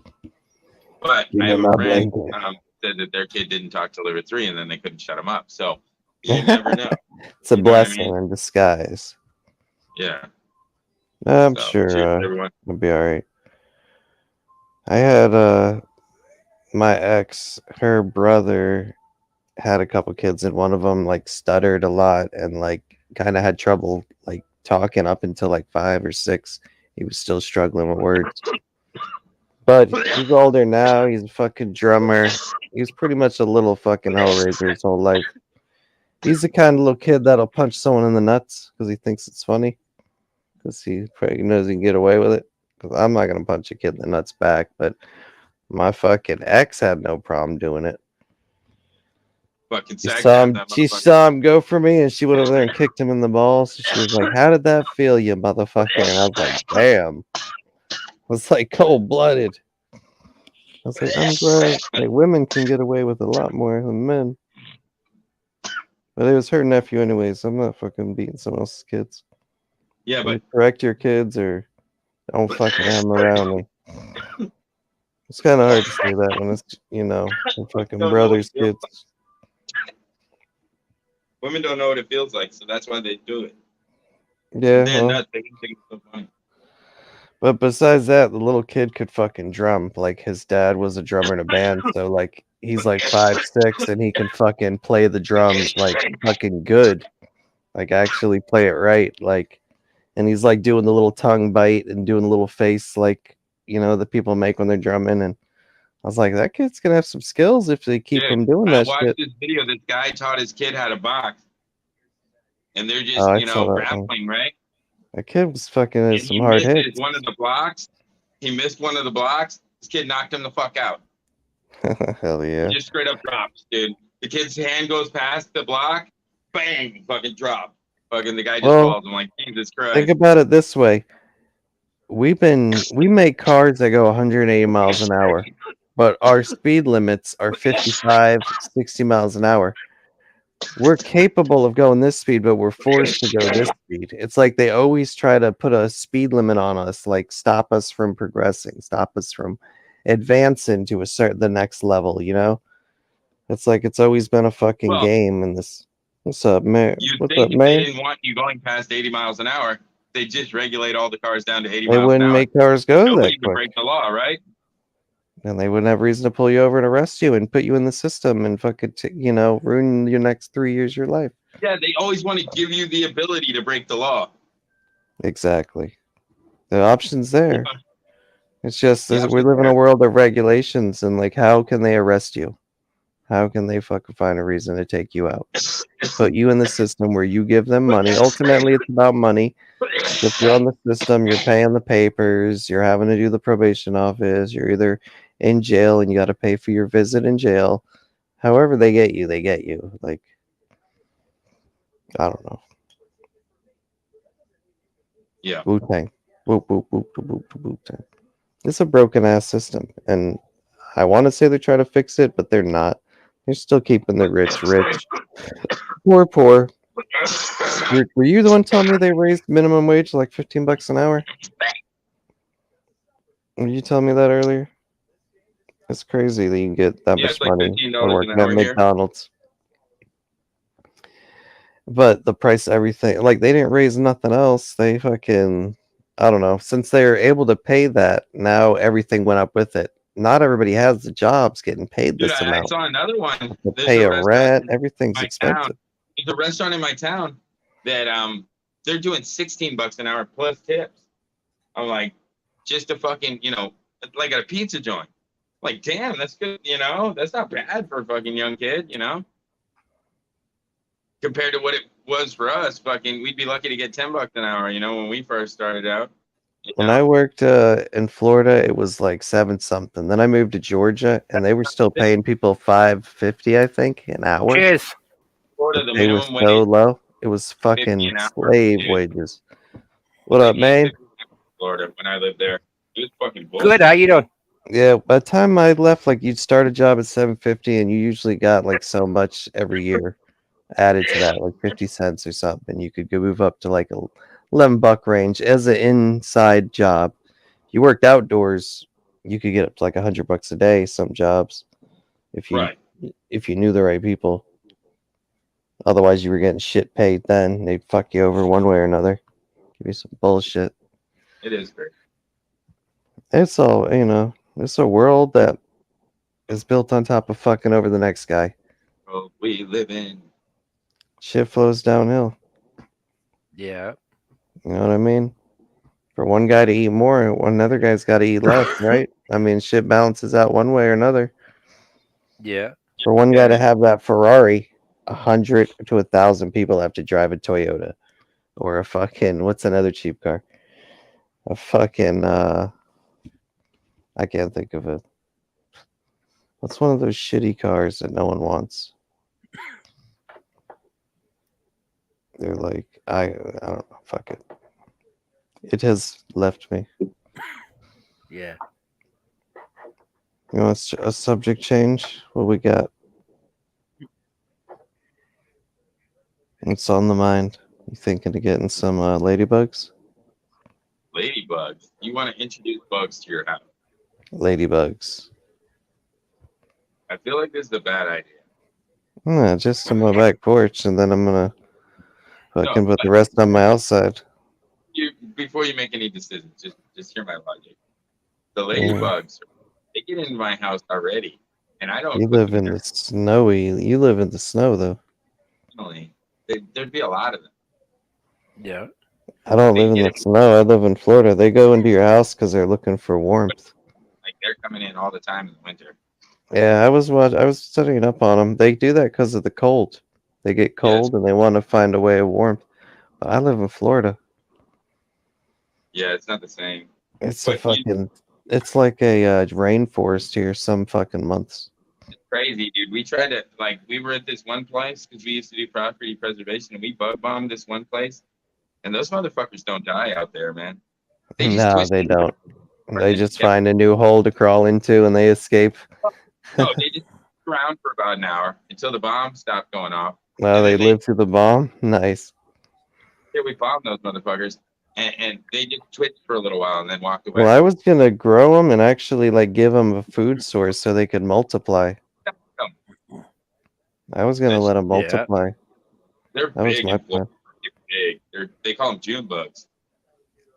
[SPEAKER 1] But
[SPEAKER 4] You
[SPEAKER 1] I
[SPEAKER 4] know
[SPEAKER 1] have
[SPEAKER 4] my
[SPEAKER 1] a friend
[SPEAKER 4] blanket.
[SPEAKER 1] said that their kid didn't talk till they were 3, and then they couldn't shut him up. So you never know.
[SPEAKER 4] It's a
[SPEAKER 1] You know what I
[SPEAKER 4] blessing
[SPEAKER 1] mean?
[SPEAKER 4] in disguise.
[SPEAKER 1] Yeah.
[SPEAKER 4] I'm
[SPEAKER 1] So,
[SPEAKER 4] sure
[SPEAKER 1] cheers, everyone.
[SPEAKER 4] it'll be all right. I had my ex, her brother had a couple kids, and one of them like stuttered a lot and like kind of had trouble like talking up until like 5 or 6. He was still struggling with words. But he's older now. He's a fucking drummer. He was pretty much a little fucking hellraiser his whole life. He's the kind of little kid that'll punch someone in the nuts because he thinks it's funny. Because he probably knows he can get away with it. Because I'm not going to punch a kid in the nuts back. But my fucking ex had no problem doing it.
[SPEAKER 1] Fucking
[SPEAKER 4] She
[SPEAKER 1] sag
[SPEAKER 4] saw
[SPEAKER 1] tap
[SPEAKER 4] him,
[SPEAKER 1] that
[SPEAKER 4] she
[SPEAKER 1] motherfucker.
[SPEAKER 4] saw him go for me, and she went over there and kicked him in the balls. She was like, "How did that feel, you motherfucker?" And I was like, "Damn." I was like cold-blooded. I was like, I'm glad like women can get away with a lot more than men. But it was her nephew anyways. I'm not fucking beating someone else's kids.
[SPEAKER 1] Yeah, but
[SPEAKER 4] Correct your kids or don't fucking have them around me. It's kind of hard to say that when it's, you know, your fucking
[SPEAKER 1] Don't know
[SPEAKER 4] brother's
[SPEAKER 1] what it
[SPEAKER 4] kids.
[SPEAKER 1] women don't know what it feels like, so that's why they do it.
[SPEAKER 4] Yeah,
[SPEAKER 1] They're
[SPEAKER 4] well,
[SPEAKER 1] nuts. They can think it's so funny.
[SPEAKER 4] but besides that, the little kid could fucking drum. Like his dad was a drummer in a band, so like he's like 5'6" and he can fucking play the drums like fucking good. Like actually play it right. Like, and he's like doing the little tongue bite and doing the little face like, you know, that people make when they're drumming. And I was like, that kid's gonna have some skills if they keep
[SPEAKER 1] Dude,
[SPEAKER 4] him doing
[SPEAKER 1] I
[SPEAKER 4] that
[SPEAKER 1] watched
[SPEAKER 4] shit.
[SPEAKER 1] this video. This guy taught his kid how to box, and they're just,
[SPEAKER 4] Oh, I
[SPEAKER 1] you
[SPEAKER 4] saw
[SPEAKER 1] know,
[SPEAKER 4] that one.
[SPEAKER 1] grappling, right?
[SPEAKER 4] That kid was fucking
[SPEAKER 1] And
[SPEAKER 4] at some
[SPEAKER 1] he
[SPEAKER 4] hard
[SPEAKER 1] missed
[SPEAKER 4] hits.
[SPEAKER 1] one of the blocks. He missed one of the blocks. This kid knocked him the fuck out.
[SPEAKER 4] Hell yeah.
[SPEAKER 1] He just straight up drops, dude. The kid's hand goes past the block, bang, fucking drop. Fucking the guy just
[SPEAKER 4] Well,
[SPEAKER 1] falls. I'm like, Jesus Christ.
[SPEAKER 4] Think about it this way. We make cars that go 180 miles an hour, but our speed limits are 55, 60 miles an hour. We're capable of going this speed, but we're forced to go this speed. It's like they always try to put a speed limit on us, like stop us from progressing, stop us from advancing to the next level, you know? It's like it's always been a fucking
[SPEAKER 1] Well,
[SPEAKER 4] game in this. What's up, man?
[SPEAKER 1] You'd
[SPEAKER 4] What's
[SPEAKER 1] think
[SPEAKER 4] up,
[SPEAKER 1] if they
[SPEAKER 4] man?
[SPEAKER 1] didn't want you going past 80 miles an hour, they just regulate all the cars down to 80
[SPEAKER 4] They
[SPEAKER 1] miles an
[SPEAKER 4] wouldn't
[SPEAKER 1] hour.
[SPEAKER 4] make cars go
[SPEAKER 1] Nobody
[SPEAKER 4] that
[SPEAKER 1] would
[SPEAKER 4] quick.
[SPEAKER 1] break the law, right?
[SPEAKER 4] And they wouldn't have reason to pull you over and arrest you and put you in the system and fucking, you know, ruin your next 3 years of your life.
[SPEAKER 1] Yeah, they always want to give you the ability to break the law.
[SPEAKER 4] Exactly. The option's there. It's just
[SPEAKER 1] The
[SPEAKER 4] we
[SPEAKER 1] option's
[SPEAKER 4] live in
[SPEAKER 1] there.
[SPEAKER 4] a world of regulations and like, how can they arrest you? How can they fucking find a reason to take you out? Put you in the system where you give them money. Ultimately, it's about money. If you're on the system, you're paying the papers, you're having to do the probation office, you're either in jail and you got to pay for your visit in jail. However they get you, they get you. Like, I don't know.
[SPEAKER 1] Yeah.
[SPEAKER 4] Wu-Tang. Whoop, whoop, whoop, whoop, whoop, Wu-Tang. It's a broken ass system. And I want to say they're trying to fix it, but they're not. They're still keeping the rich rich. Poor, poor. Were you the one telling me they raised minimum wage to like $15 an hour? Were you telling me that earlier? It's crazy that you can get that
[SPEAKER 1] Yeah,
[SPEAKER 4] much
[SPEAKER 1] it's like
[SPEAKER 4] money
[SPEAKER 1] $15
[SPEAKER 4] for
[SPEAKER 1] an
[SPEAKER 4] working at
[SPEAKER 1] hour here.
[SPEAKER 4] McDonald's. But the price of everything, like they didn't raise nothing else. They fucking, I don't know. Since they were able to pay that, now everything went up with it. Not everybody has the jobs getting paid
[SPEAKER 1] Dude,
[SPEAKER 4] this
[SPEAKER 1] I
[SPEAKER 4] amount.
[SPEAKER 1] saw another one.
[SPEAKER 4] To
[SPEAKER 1] There's
[SPEAKER 4] pay
[SPEAKER 1] a
[SPEAKER 4] a
[SPEAKER 1] restaurant
[SPEAKER 4] rent,
[SPEAKER 1] in
[SPEAKER 4] everything's
[SPEAKER 1] my
[SPEAKER 4] expensive.
[SPEAKER 1] town. There's a restaurant in my town that they're doing $16 an hour plus tips. I'm like, just to fucking, you know, like at a pizza joint. Like, damn, that's good, you know? That's not bad for a fucking young kid, you know? Compared to what it was for us, fucking, we'd be lucky to get $10 an hour, you know, when we first started out. You
[SPEAKER 4] When
[SPEAKER 1] know?
[SPEAKER 4] I worked in Florida, it was like 7 something. Then I moved to Georgia, and they were still paying people $5.50, I think, an hour.
[SPEAKER 6] Cheers.
[SPEAKER 1] Florida,
[SPEAKER 4] The
[SPEAKER 1] the
[SPEAKER 4] pay was
[SPEAKER 1] minimum
[SPEAKER 4] so
[SPEAKER 1] wage
[SPEAKER 4] low. It was
[SPEAKER 1] 50
[SPEAKER 4] fucking
[SPEAKER 1] an hour.
[SPEAKER 4] slave
[SPEAKER 1] Dude,
[SPEAKER 4] wages. What
[SPEAKER 1] like
[SPEAKER 4] up, man?
[SPEAKER 1] $8.50 in Florida when I lived there. It was fucking bullshit.
[SPEAKER 6] Good. How you doing?
[SPEAKER 4] Yeah, by the time I left, like you'd start a job at 750 and you usually got like so much every year added to that, like 50 cents or something. You could go move up to like a $11 range as an inside job. You worked outdoors, you could get up to like $100 a day, some jobs, if you
[SPEAKER 1] Right.
[SPEAKER 4] if you knew the right people. Otherwise you were getting shit paid then. They'd fuck you over one way or another. Give you some bullshit.
[SPEAKER 1] It is great.
[SPEAKER 4] It's all, it's a world that is built on top of fucking over the next guy.
[SPEAKER 1] Oh, we live in.
[SPEAKER 4] Shit flows downhill.
[SPEAKER 6] Yeah.
[SPEAKER 4] You know what I mean? For one guy to eat more, one other guy's got to eat less, right? I mean, shit balances out one way or another.
[SPEAKER 6] Yeah.
[SPEAKER 4] For one guy to have that Ferrari, 100 to 1,000 people have to drive a Toyota or a fucking, what's another cheap car? A fucking, I can't think of it. What's one of those shitty cars that no one wants? They're like, I don't know, fuck it. It has left me.
[SPEAKER 6] Yeah.
[SPEAKER 4] You want a subject change? What we got? What's on the mind? You thinking of getting some ladybugs?
[SPEAKER 1] Ladybugs. You want to introduce bugs to your house.
[SPEAKER 4] Ladybugs.
[SPEAKER 1] I feel like this is a bad idea.
[SPEAKER 4] Yeah, just on my back porch, and then I'm gonna fucking
[SPEAKER 1] No,
[SPEAKER 4] put the rest on my outside.
[SPEAKER 1] Before you make any decisions, just hear my logic. The
[SPEAKER 4] Yeah.
[SPEAKER 1] ladybugs, they get into my house already, and I don't.
[SPEAKER 4] You
[SPEAKER 1] put
[SPEAKER 4] live
[SPEAKER 1] them
[SPEAKER 4] in
[SPEAKER 1] there
[SPEAKER 4] the snowy. You live in the snow, though.
[SPEAKER 1] personally. There'd be a lot of them.
[SPEAKER 6] Yeah.
[SPEAKER 4] I don't
[SPEAKER 1] They
[SPEAKER 4] live in
[SPEAKER 1] get
[SPEAKER 4] the snow. I live in Florida. They go into your house because they're looking for warmth.
[SPEAKER 1] Like they're coming in all the time in the winter.
[SPEAKER 4] Yeah, I was studying up on them. They do that because of the cold. They get cold and they want to find a way of warmth. But I live in Florida.
[SPEAKER 1] Yeah, it's not the same.
[SPEAKER 4] It's
[SPEAKER 1] But
[SPEAKER 4] it's like a rainforest here some fucking months.
[SPEAKER 1] It's crazy, dude. We tried to we were at this one place because we used to do property preservation, and we bug bombed this one place, and those motherfuckers don't die out there, man.
[SPEAKER 4] No,
[SPEAKER 1] twist
[SPEAKER 4] they
[SPEAKER 1] it.
[SPEAKER 4] don't. They just
[SPEAKER 1] Yeah.
[SPEAKER 4] find a new hole to crawl into and they escape.
[SPEAKER 1] No, they just around for about an hour until the bomb stopped going off.
[SPEAKER 4] Well,
[SPEAKER 1] And
[SPEAKER 4] they
[SPEAKER 1] then
[SPEAKER 4] live through the bomb. Nice.
[SPEAKER 1] Yeah, we bombed those motherfuckers, and they just twitched for a little while and then walked away.
[SPEAKER 4] Well, I was gonna grow them and actually like give them a food source so they could multiply. I was gonna let them
[SPEAKER 6] Yeah.
[SPEAKER 4] multiply.
[SPEAKER 1] They're
[SPEAKER 4] That was
[SPEAKER 1] big
[SPEAKER 4] my
[SPEAKER 1] and
[SPEAKER 4] plan.
[SPEAKER 1] big. They call them June bugs.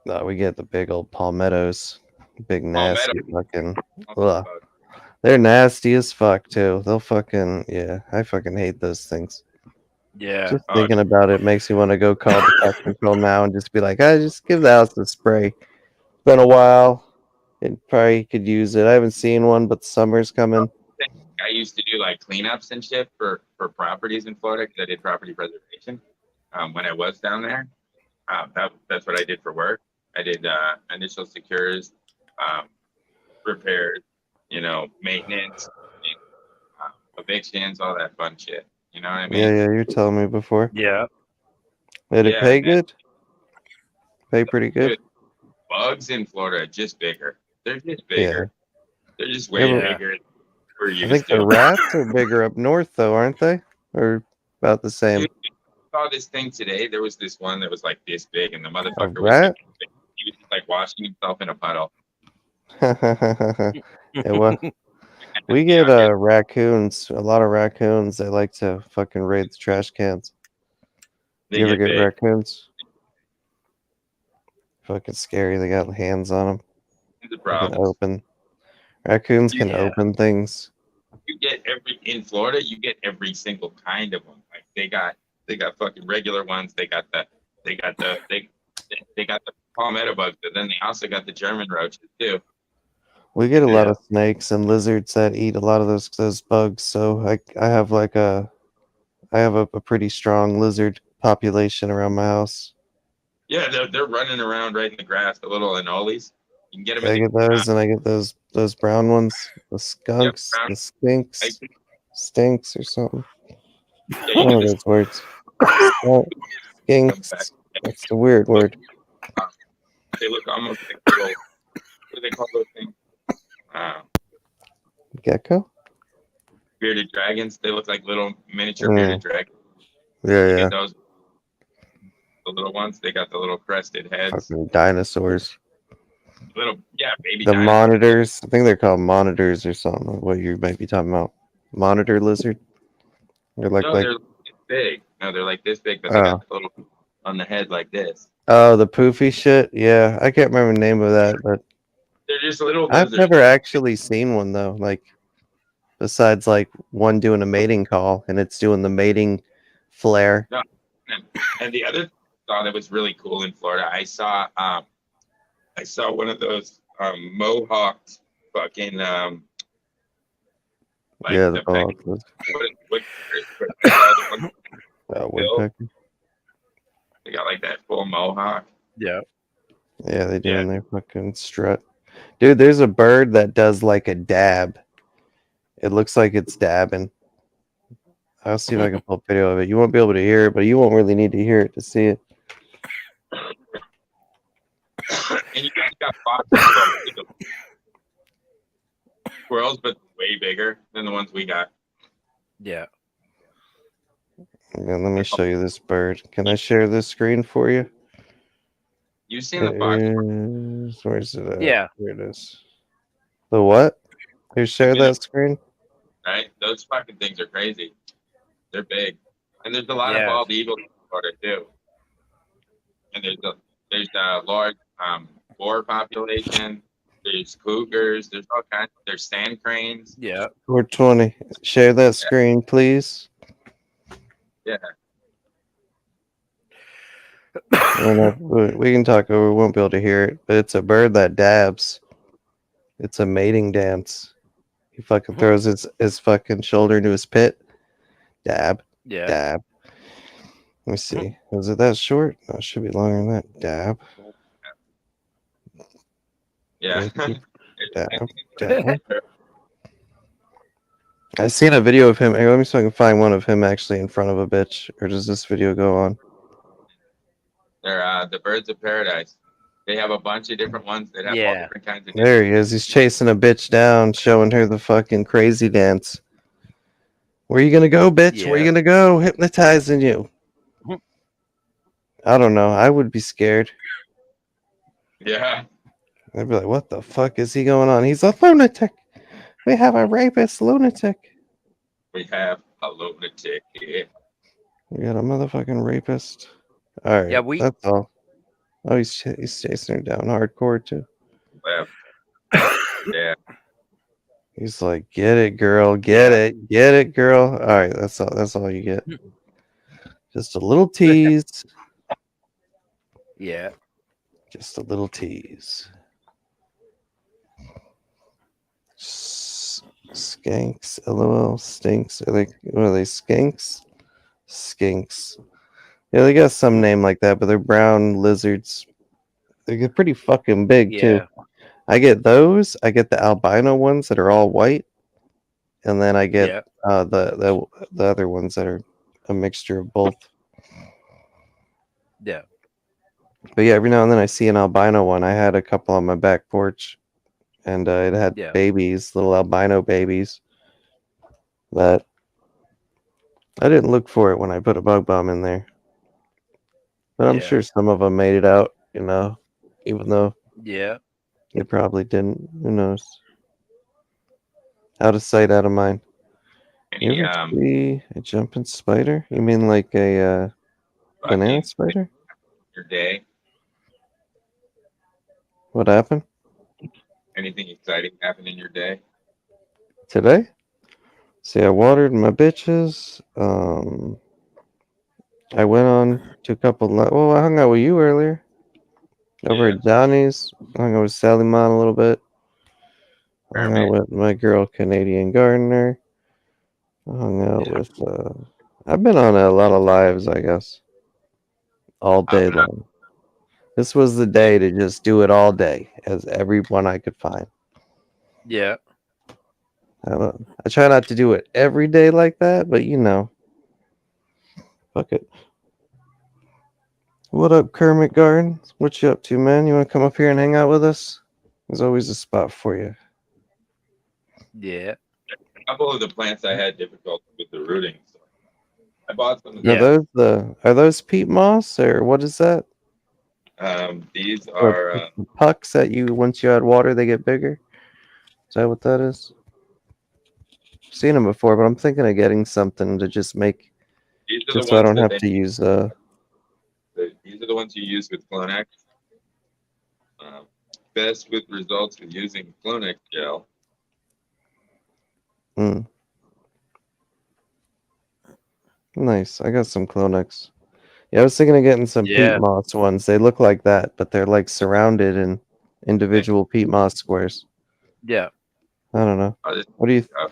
[SPEAKER 4] No, we get the big old palmettos, big nasty fucking. Ugh.
[SPEAKER 1] Bugs.
[SPEAKER 4] They're nasty as fuck too. They'll fucking I fucking hate those things.
[SPEAKER 6] Yeah.
[SPEAKER 4] Just thinking about it makes me want to go call the pest control now and just be like, I just give the house a spray. It's been a while. It probably could use it. I haven't seen one, but summer's coming.
[SPEAKER 1] I used to do like cleanups and shit for properties in Florida because I did property preservation when I was down there. That's what I did for work. I did initial secures, repairs, maintenance, evictions, all that fun shit. You know what I mean?
[SPEAKER 4] Yeah, you're telling me before.
[SPEAKER 6] Yeah.
[SPEAKER 4] Did it
[SPEAKER 1] Yeah,
[SPEAKER 4] pay
[SPEAKER 1] man.
[SPEAKER 4] good? Pay pretty good.
[SPEAKER 1] Dude, bugs in Florida are just bigger. They're just
[SPEAKER 4] Yeah.
[SPEAKER 1] bigger. They're just way
[SPEAKER 6] Yeah.
[SPEAKER 1] bigger than we're
[SPEAKER 4] I
[SPEAKER 1] used
[SPEAKER 4] think
[SPEAKER 1] to.
[SPEAKER 4] the rats are bigger up north, though, aren't they? Or about the same?
[SPEAKER 1] Dude, I saw this thing today. There was this one that was like this big, and the motherfucker was
[SPEAKER 4] rat?
[SPEAKER 1] he was just like washing himself in a puddle.
[SPEAKER 4] Yeah, well, we get raccoons. A lot of raccoons. They like to fucking raid the trash cans.
[SPEAKER 1] They
[SPEAKER 4] You ever get
[SPEAKER 1] big.
[SPEAKER 4] raccoons? Fucking scary. They got hands on them.
[SPEAKER 1] The
[SPEAKER 4] They can
[SPEAKER 1] problem.
[SPEAKER 4] open. Raccoons can
[SPEAKER 6] Yeah.
[SPEAKER 4] open things.
[SPEAKER 1] You get in Florida, you get every single kind of them. Like they got fucking regular ones. They got the palmetto bugs, but then they also got the German roaches too.
[SPEAKER 4] We get a lot
[SPEAKER 6] Yeah.
[SPEAKER 4] of snakes and lizards that eat a lot of those bugs. So I have like I have a pretty strong lizard population around my house.
[SPEAKER 1] Yeah, they're running around right in the grass, the little anoles. You can get them.
[SPEAKER 4] I get those, and I get those brown ones, the skunks,
[SPEAKER 1] brown.
[SPEAKER 4] the skinks, stinks or something.
[SPEAKER 1] Yeah, you
[SPEAKER 4] One
[SPEAKER 1] can
[SPEAKER 4] of
[SPEAKER 1] just
[SPEAKER 4] those words.
[SPEAKER 1] come back.
[SPEAKER 4] Skinks. That's the weird word.
[SPEAKER 1] They look almost like little, what do they call those things?
[SPEAKER 4] Gecko?
[SPEAKER 1] Bearded dragons. They look like little miniature
[SPEAKER 4] Mm.
[SPEAKER 1] bearded dragons.
[SPEAKER 4] Yeah,
[SPEAKER 1] You
[SPEAKER 4] yeah.
[SPEAKER 1] get those, the little ones. They got the little crested heads.
[SPEAKER 4] Fucking dinosaurs.
[SPEAKER 1] Little, yeah, baby
[SPEAKER 4] The
[SPEAKER 1] dinosaurs.
[SPEAKER 4] monitors. I think they're called monitors or something. What you might be talking about. Monitor lizard? They're like
[SPEAKER 1] No, they're this big. No, they're like this big, but they got the little on the head like this.
[SPEAKER 4] oh, the poofy shit. Yeah, I can't remember the name of that, but
[SPEAKER 1] They're just little
[SPEAKER 4] I've
[SPEAKER 1] lizards.
[SPEAKER 4] never actually seen one though. Like besides like one doing a mating call and it's doing the mating flare.
[SPEAKER 1] And the other thought that was really cool in Florida, I saw one of those mohawked fucking like
[SPEAKER 4] Yeah, the
[SPEAKER 1] peck-
[SPEAKER 4] ball.
[SPEAKER 1] what- I saw the one-
[SPEAKER 4] Woodpecker.
[SPEAKER 1] they got like that full mohawk.
[SPEAKER 6] Yeah.
[SPEAKER 4] Yeah, they do
[SPEAKER 1] Yeah.
[SPEAKER 4] in their fucking strut. Dude, there's a bird that does like a dab. It looks like it's dabbing. I'll see if I can pull a video of it. You won't be able to hear it, but you won't really need to hear it to see it.
[SPEAKER 1] And you guys got fox squirrels, but way bigger than the ones we got.
[SPEAKER 6] Yeah.
[SPEAKER 4] Yeah, let me show you this bird. Can I share this screen for you?
[SPEAKER 1] You've seen the fox.
[SPEAKER 4] Where's it at?
[SPEAKER 6] Yeah.
[SPEAKER 4] Here it is. The what? You share that screen?
[SPEAKER 1] Right? Those fucking things are crazy. They're big. And there's a lot
[SPEAKER 6] Yeah.
[SPEAKER 1] of bald eagles in Florida too. And there's a large boar population. There's cougars. There's all kinds. There's sand cranes.
[SPEAKER 6] Yeah.
[SPEAKER 4] 420. Share that screen, please.
[SPEAKER 1] Yeah.
[SPEAKER 4] We can talk over. We won't be able to hear it, but it's a bird that dabs. It's a mating dance. He fucking throws his fucking shoulder into his pit. Dab.
[SPEAKER 6] Yeah.
[SPEAKER 4] Dab. Let me see. Was it that short? No, it should be longer than that. Dab.
[SPEAKER 1] Yeah.
[SPEAKER 4] Dab. Dab. I seen a video of him. Hey, let me see if I can find one of him actually in front of a bitch. Or does this video go on?
[SPEAKER 1] They're the birds of paradise. They have a bunch of different ones that have all
[SPEAKER 6] Yeah.
[SPEAKER 1] different kinds of.
[SPEAKER 4] There he is. He's chasing a bitch down, showing her the fucking crazy dance. Where you gonna go, bitch? Where you
[SPEAKER 6] Yeah.
[SPEAKER 4] gonna go? Hypnotizing you. I don't know. I would be scared.
[SPEAKER 1] Yeah.
[SPEAKER 4] I'd be like, what the fuck is he going on? He's a lunatic. We have a rapist lunatic.
[SPEAKER 1] We have a lunatic here.
[SPEAKER 4] We got a motherfucking rapist. All right.
[SPEAKER 6] Yeah,
[SPEAKER 4] That's all. Oh, he's chasing her down hardcore too.
[SPEAKER 1] Yeah.
[SPEAKER 4] He's like, get it, girl. Get it, girl. All right. That's all. That's all you get. Just a little tease.
[SPEAKER 6] Yeah.
[SPEAKER 4] Just a little tease. Skanks, lol, stinks. What are they? Skanks? Skinks. Yeah, they got some name like that, but they're brown lizards. They get pretty fucking big too.
[SPEAKER 6] Yeah.
[SPEAKER 4] I get those. I get the albino ones that are all white, and then I get
[SPEAKER 6] Yeah.
[SPEAKER 4] the other ones that are a mixture of both.
[SPEAKER 6] Yeah.
[SPEAKER 4] But yeah, every now and then I see an albino one. I had a couple on my back porch, and it had
[SPEAKER 6] Yeah.
[SPEAKER 4] babies, little albino babies. But I didn't look for it when I put a bug bomb in there. But I'm
[SPEAKER 6] Yeah.
[SPEAKER 4] sure some of them made it out, even though
[SPEAKER 6] Yeah.
[SPEAKER 4] they probably didn't. Who knows? Out of sight, out of mind. You
[SPEAKER 1] Any
[SPEAKER 4] ever see a jumping spider? You mean like a banana
[SPEAKER 1] fucking
[SPEAKER 4] spider?
[SPEAKER 1] your day?
[SPEAKER 4] What happened
[SPEAKER 1] Anything exciting happen in your day?
[SPEAKER 4] today? See, I watered my bitches. I went on to a couple. I hung out with you earlier over
[SPEAKER 1] Yeah.
[SPEAKER 4] at Johnny's. I hung out with Sally Mon a little bit. I hung out with my girl Canadian Gardener. I hung out with. I've been on a lot of lives, I guess, all day long. This was the day to just do it all day, as everyone I could find.
[SPEAKER 6] Yeah.
[SPEAKER 4] I try not to do it every day like that, but Fuck it. What up, Kermit Garden? What you up to, man? You want to come up here and hang out with us? There's always a spot for you.
[SPEAKER 6] Yeah.
[SPEAKER 1] A couple of the plants I had difficulty with the rooting, so I bought some of
[SPEAKER 6] Yeah.
[SPEAKER 4] Are those peat moss or what is that?
[SPEAKER 1] These
[SPEAKER 4] Or
[SPEAKER 1] are
[SPEAKER 4] pucks that you once you add water they get bigger? Is that what that is? Seen them before, but I'm thinking of getting something to just make
[SPEAKER 1] these are
[SPEAKER 4] just
[SPEAKER 1] the
[SPEAKER 4] so I
[SPEAKER 1] ones
[SPEAKER 4] don't
[SPEAKER 1] that
[SPEAKER 4] have to use
[SPEAKER 1] these are the ones you use with Clonex. Best with results with using Clonex gel.
[SPEAKER 4] Nice. I got some Clonex. Yeah, I was thinking of getting some
[SPEAKER 6] Yeah.
[SPEAKER 4] peat moss ones. They look like that, but they're like surrounded in individual peat moss squares.
[SPEAKER 6] Yeah.
[SPEAKER 4] I don't know.
[SPEAKER 1] I just,
[SPEAKER 4] What do you?
[SPEAKER 1] uh,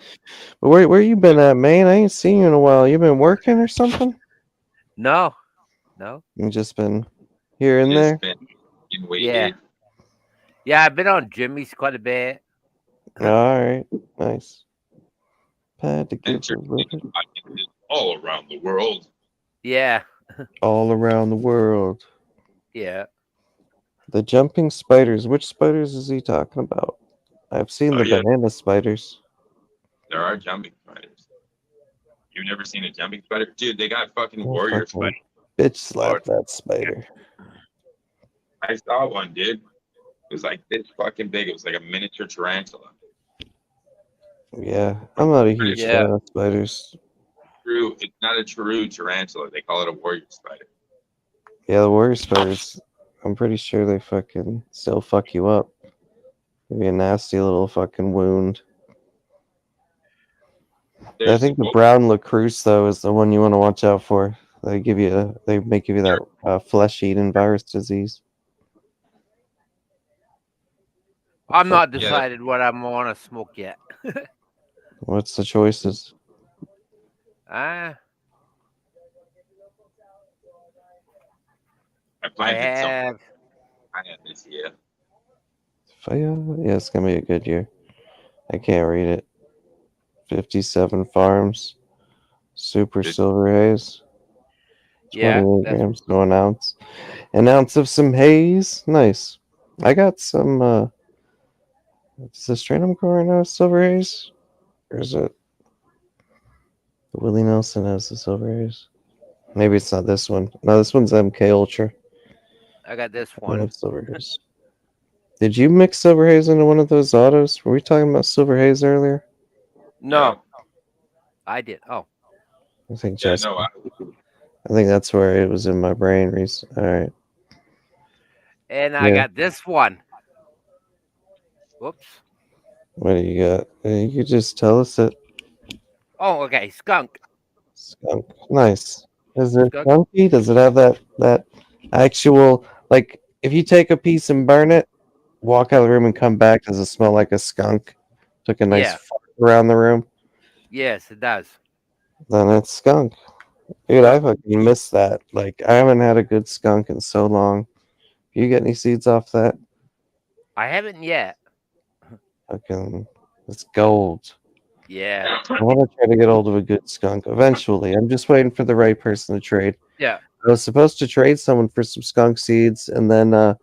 [SPEAKER 4] But where you been at, man? I ain't seen you in a while. You been working or something?
[SPEAKER 6] No. No.
[SPEAKER 4] You just been here and there.
[SPEAKER 1] just been in weight
[SPEAKER 6] Yeah.
[SPEAKER 1] aid.
[SPEAKER 6] Yeah, I've been on Jimmy's quite a bit.
[SPEAKER 4] All right, nice. Had to give
[SPEAKER 1] Venture
[SPEAKER 4] a little-
[SPEAKER 1] all around the world.
[SPEAKER 6] Yeah.
[SPEAKER 4] all around the world.
[SPEAKER 6] Yeah.
[SPEAKER 4] The jumping spiders. Which spiders is he talking about? I've seen
[SPEAKER 1] Oh,
[SPEAKER 4] the
[SPEAKER 1] yeah.
[SPEAKER 4] banana spiders.
[SPEAKER 1] There are jumping spiders. You've never seen a jumping spider? Dude, they got fucking
[SPEAKER 4] Oh,
[SPEAKER 1] warrior
[SPEAKER 4] fucking
[SPEAKER 1] spiders.
[SPEAKER 4] bitch slap that spider.
[SPEAKER 1] I saw one, dude. It was like this fucking big. It was like a miniature tarantula.
[SPEAKER 4] Yeah, I'm not a huge
[SPEAKER 6] Yeah.
[SPEAKER 4] fan of spiders.
[SPEAKER 1] True, it's not a true tarantula. They call it a warrior spider.
[SPEAKER 4] Yeah, the warrior spiders. I'm pretty sure they fucking still fuck you up. Give you a nasty little fucking wound. I think the brown lacrosse though is the one you want to watch out for. They give you, they make you that flesh-eating virus disease.
[SPEAKER 6] I'm not
[SPEAKER 1] Yeah.
[SPEAKER 6] decided what I'm gonna smoke yet.
[SPEAKER 4] What's the choices?
[SPEAKER 6] Ah,
[SPEAKER 1] I
[SPEAKER 6] I
[SPEAKER 1] planted some
[SPEAKER 6] have.
[SPEAKER 1] this year.
[SPEAKER 4] Fire? Yeah, it's gonna be a good year. I can't read it. 57 farms. Super
[SPEAKER 1] Good.
[SPEAKER 4] silver haze.
[SPEAKER 6] Yeah.
[SPEAKER 4] 28
[SPEAKER 6] That's,
[SPEAKER 4] grams, no an ounce. An ounce of some haze. Nice. I got some is the strain I'm growing now silver haze? Or is it Willie Nelson has the silver haze? Maybe it's not this one. No, this one's MK Ultra.
[SPEAKER 6] I got this
[SPEAKER 4] I
[SPEAKER 6] one.
[SPEAKER 4] love silver haze. Did you mix silver haze into one of those autos? Were we talking about silver haze earlier?
[SPEAKER 6] No, I did. Oh,
[SPEAKER 4] I think
[SPEAKER 1] Yeah,
[SPEAKER 4] Jessica.
[SPEAKER 1] no,
[SPEAKER 4] I think that's where it was in my brain. All right.
[SPEAKER 6] and I
[SPEAKER 4] Yeah.
[SPEAKER 6] got this one. Whoops.
[SPEAKER 4] What do you got? You could just tell us it.
[SPEAKER 6] Oh, okay. Skunk.
[SPEAKER 4] Skunk. Nice. Is it
[SPEAKER 6] Skunk.
[SPEAKER 4] skunky? Does it have that actual, like, if you take a piece and burn it, walk out of the room and come back, does it smell like a skunk? Took a nice
[SPEAKER 6] Yeah.
[SPEAKER 4] fart around the room?
[SPEAKER 6] Yes, it does.
[SPEAKER 4] Then it's skunk. Dude, I fucking miss that. Like, I haven't had a good skunk in so long. You get any seeds off that?
[SPEAKER 6] I haven't yet.
[SPEAKER 4] Fucking, it's gold.
[SPEAKER 6] Yeah.
[SPEAKER 4] I want to try to get hold of a good skunk eventually. I'm just waiting for the right person to trade.
[SPEAKER 6] Yeah.
[SPEAKER 4] I was supposed to trade someone for some skunk seeds, and then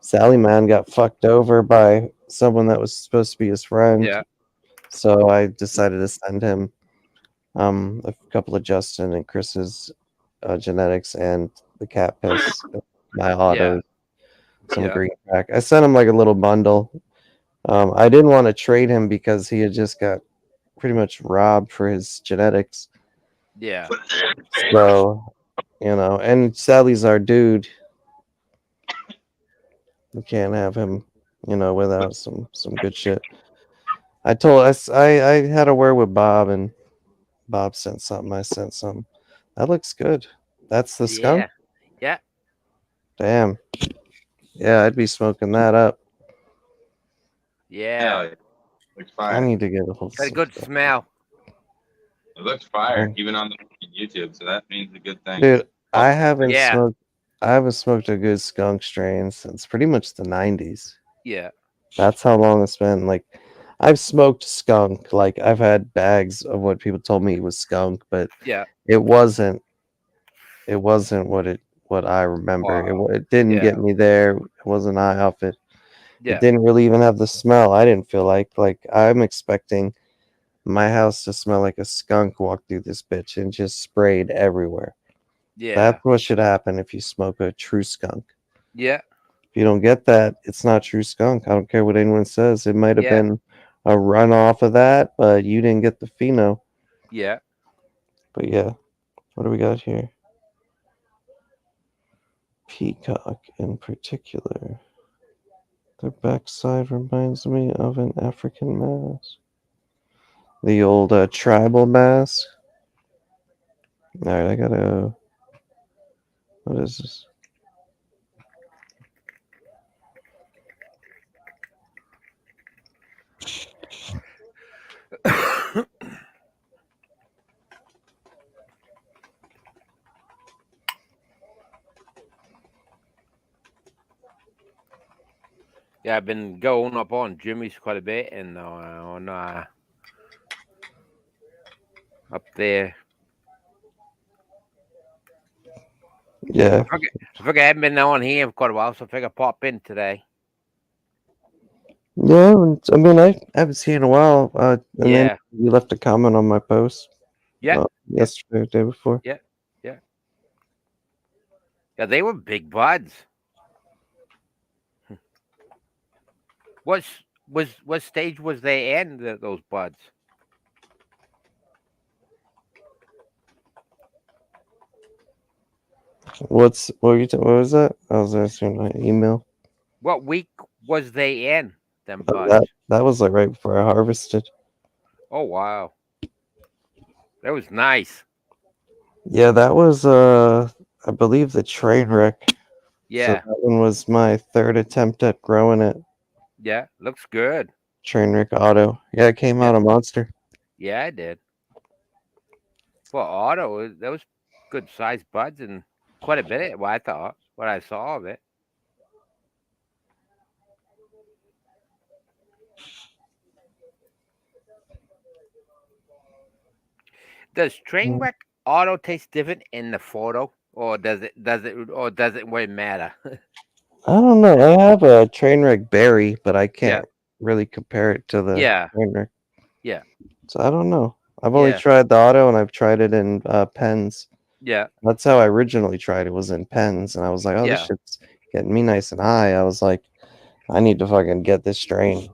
[SPEAKER 4] Sally Man got fucked over by someone that was supposed to be his friend.
[SPEAKER 6] Yeah.
[SPEAKER 4] So I decided to send him a couple of Justin and Chris's genetics and the cat piss, my auto, some
[SPEAKER 6] Yeah.
[SPEAKER 4] green crack. I sent him like a little bundle. I didn't want to trade him because he had just got pretty much robbed for his genetics.
[SPEAKER 6] Yeah.
[SPEAKER 4] So, and Sally's our dude. We can't have him, without some good shit. I had a word with Bob, and Bob sent something. I sent something. That looks good. That's the skunk?
[SPEAKER 6] Yeah.
[SPEAKER 4] Damn. Yeah, I'd be smoking that up.
[SPEAKER 6] Yeah.
[SPEAKER 1] it looks
[SPEAKER 4] I
[SPEAKER 1] fire.
[SPEAKER 4] need to get a whole
[SPEAKER 6] Got a good smell.
[SPEAKER 1] It looks fire, even on the YouTube, so that means a good thing.
[SPEAKER 4] Dude, I haven't
[SPEAKER 6] Yeah.
[SPEAKER 4] smoked a good skunk strain since pretty much the 90s.
[SPEAKER 6] Yeah.
[SPEAKER 4] That's how long it's been. Like, I've smoked skunk. Like, I've had bags of what people told me was skunk, but
[SPEAKER 6] Yeah.
[SPEAKER 4] it wasn't it wasn't what I remember.
[SPEAKER 6] Wow.
[SPEAKER 4] It didn't get
[SPEAKER 6] Yeah.
[SPEAKER 4] me there. It wasn't high off it.
[SPEAKER 6] Yeah.
[SPEAKER 4] It didn't really even have the smell. I didn't feel like I'm expecting my house to smell like a skunk walked through this bitch and just sprayed everywhere.
[SPEAKER 6] Yeah.
[SPEAKER 4] That's what should happen if you smoke a true skunk.
[SPEAKER 6] Yeah.
[SPEAKER 4] If you don't get that, it's not true skunk. I don't care what anyone says. It might have
[SPEAKER 6] Yeah.
[SPEAKER 4] been a runoff of that, but you didn't get the pheno.
[SPEAKER 6] Yeah.
[SPEAKER 4] But yeah, what do we got here? Peacock in particular. Their backside reminds me of an African mask. The old tribal mask. Alright, I gotta. What is this?
[SPEAKER 6] Yeah, I've been going up on Jimmy's quite a bit, and on up there.
[SPEAKER 4] Yeah,
[SPEAKER 6] I forget I haven't been on here for quite a while, so I figure pop in today.
[SPEAKER 4] yeah. I mean, I haven't seen in a while. And then
[SPEAKER 6] Yeah.
[SPEAKER 4] you left a comment on my post.
[SPEAKER 6] Yeah.
[SPEAKER 4] Yesterday, or the day before.
[SPEAKER 6] Yeah. Yeah. Yeah, they were big buds. What stage was they in, those buds?
[SPEAKER 4] What was that? I was answering my email.
[SPEAKER 6] What week was they in, them buds?
[SPEAKER 4] That was like right before I harvested.
[SPEAKER 6] Oh wow. That was nice.
[SPEAKER 4] Yeah, that was I believe the train wreck.
[SPEAKER 6] Yeah.
[SPEAKER 4] So that one was my third attempt at growing it.
[SPEAKER 6] Yeah. Looks good.
[SPEAKER 4] Train wreck auto. Yeah, it came out a monster.
[SPEAKER 6] Yeah, I did. Well, auto, that was good sized buds and quite a bit. What I thought, what I saw of it. Does train wreck auto taste different in the photo, or does it really matter?
[SPEAKER 4] I don't know. I have a train wreck berry, but I can't really compare it to the train wreck.
[SPEAKER 6] Yeah.
[SPEAKER 4] So I don't know. I've only
[SPEAKER 6] Yeah.
[SPEAKER 4] tried the auto and I've tried it in pens.
[SPEAKER 6] Yeah.
[SPEAKER 4] That's how I originally tried it, was in pens, and I was like, oh, this
[SPEAKER 6] Yeah.
[SPEAKER 4] shit's getting me nice and high. I was like, I need to fucking get this strain.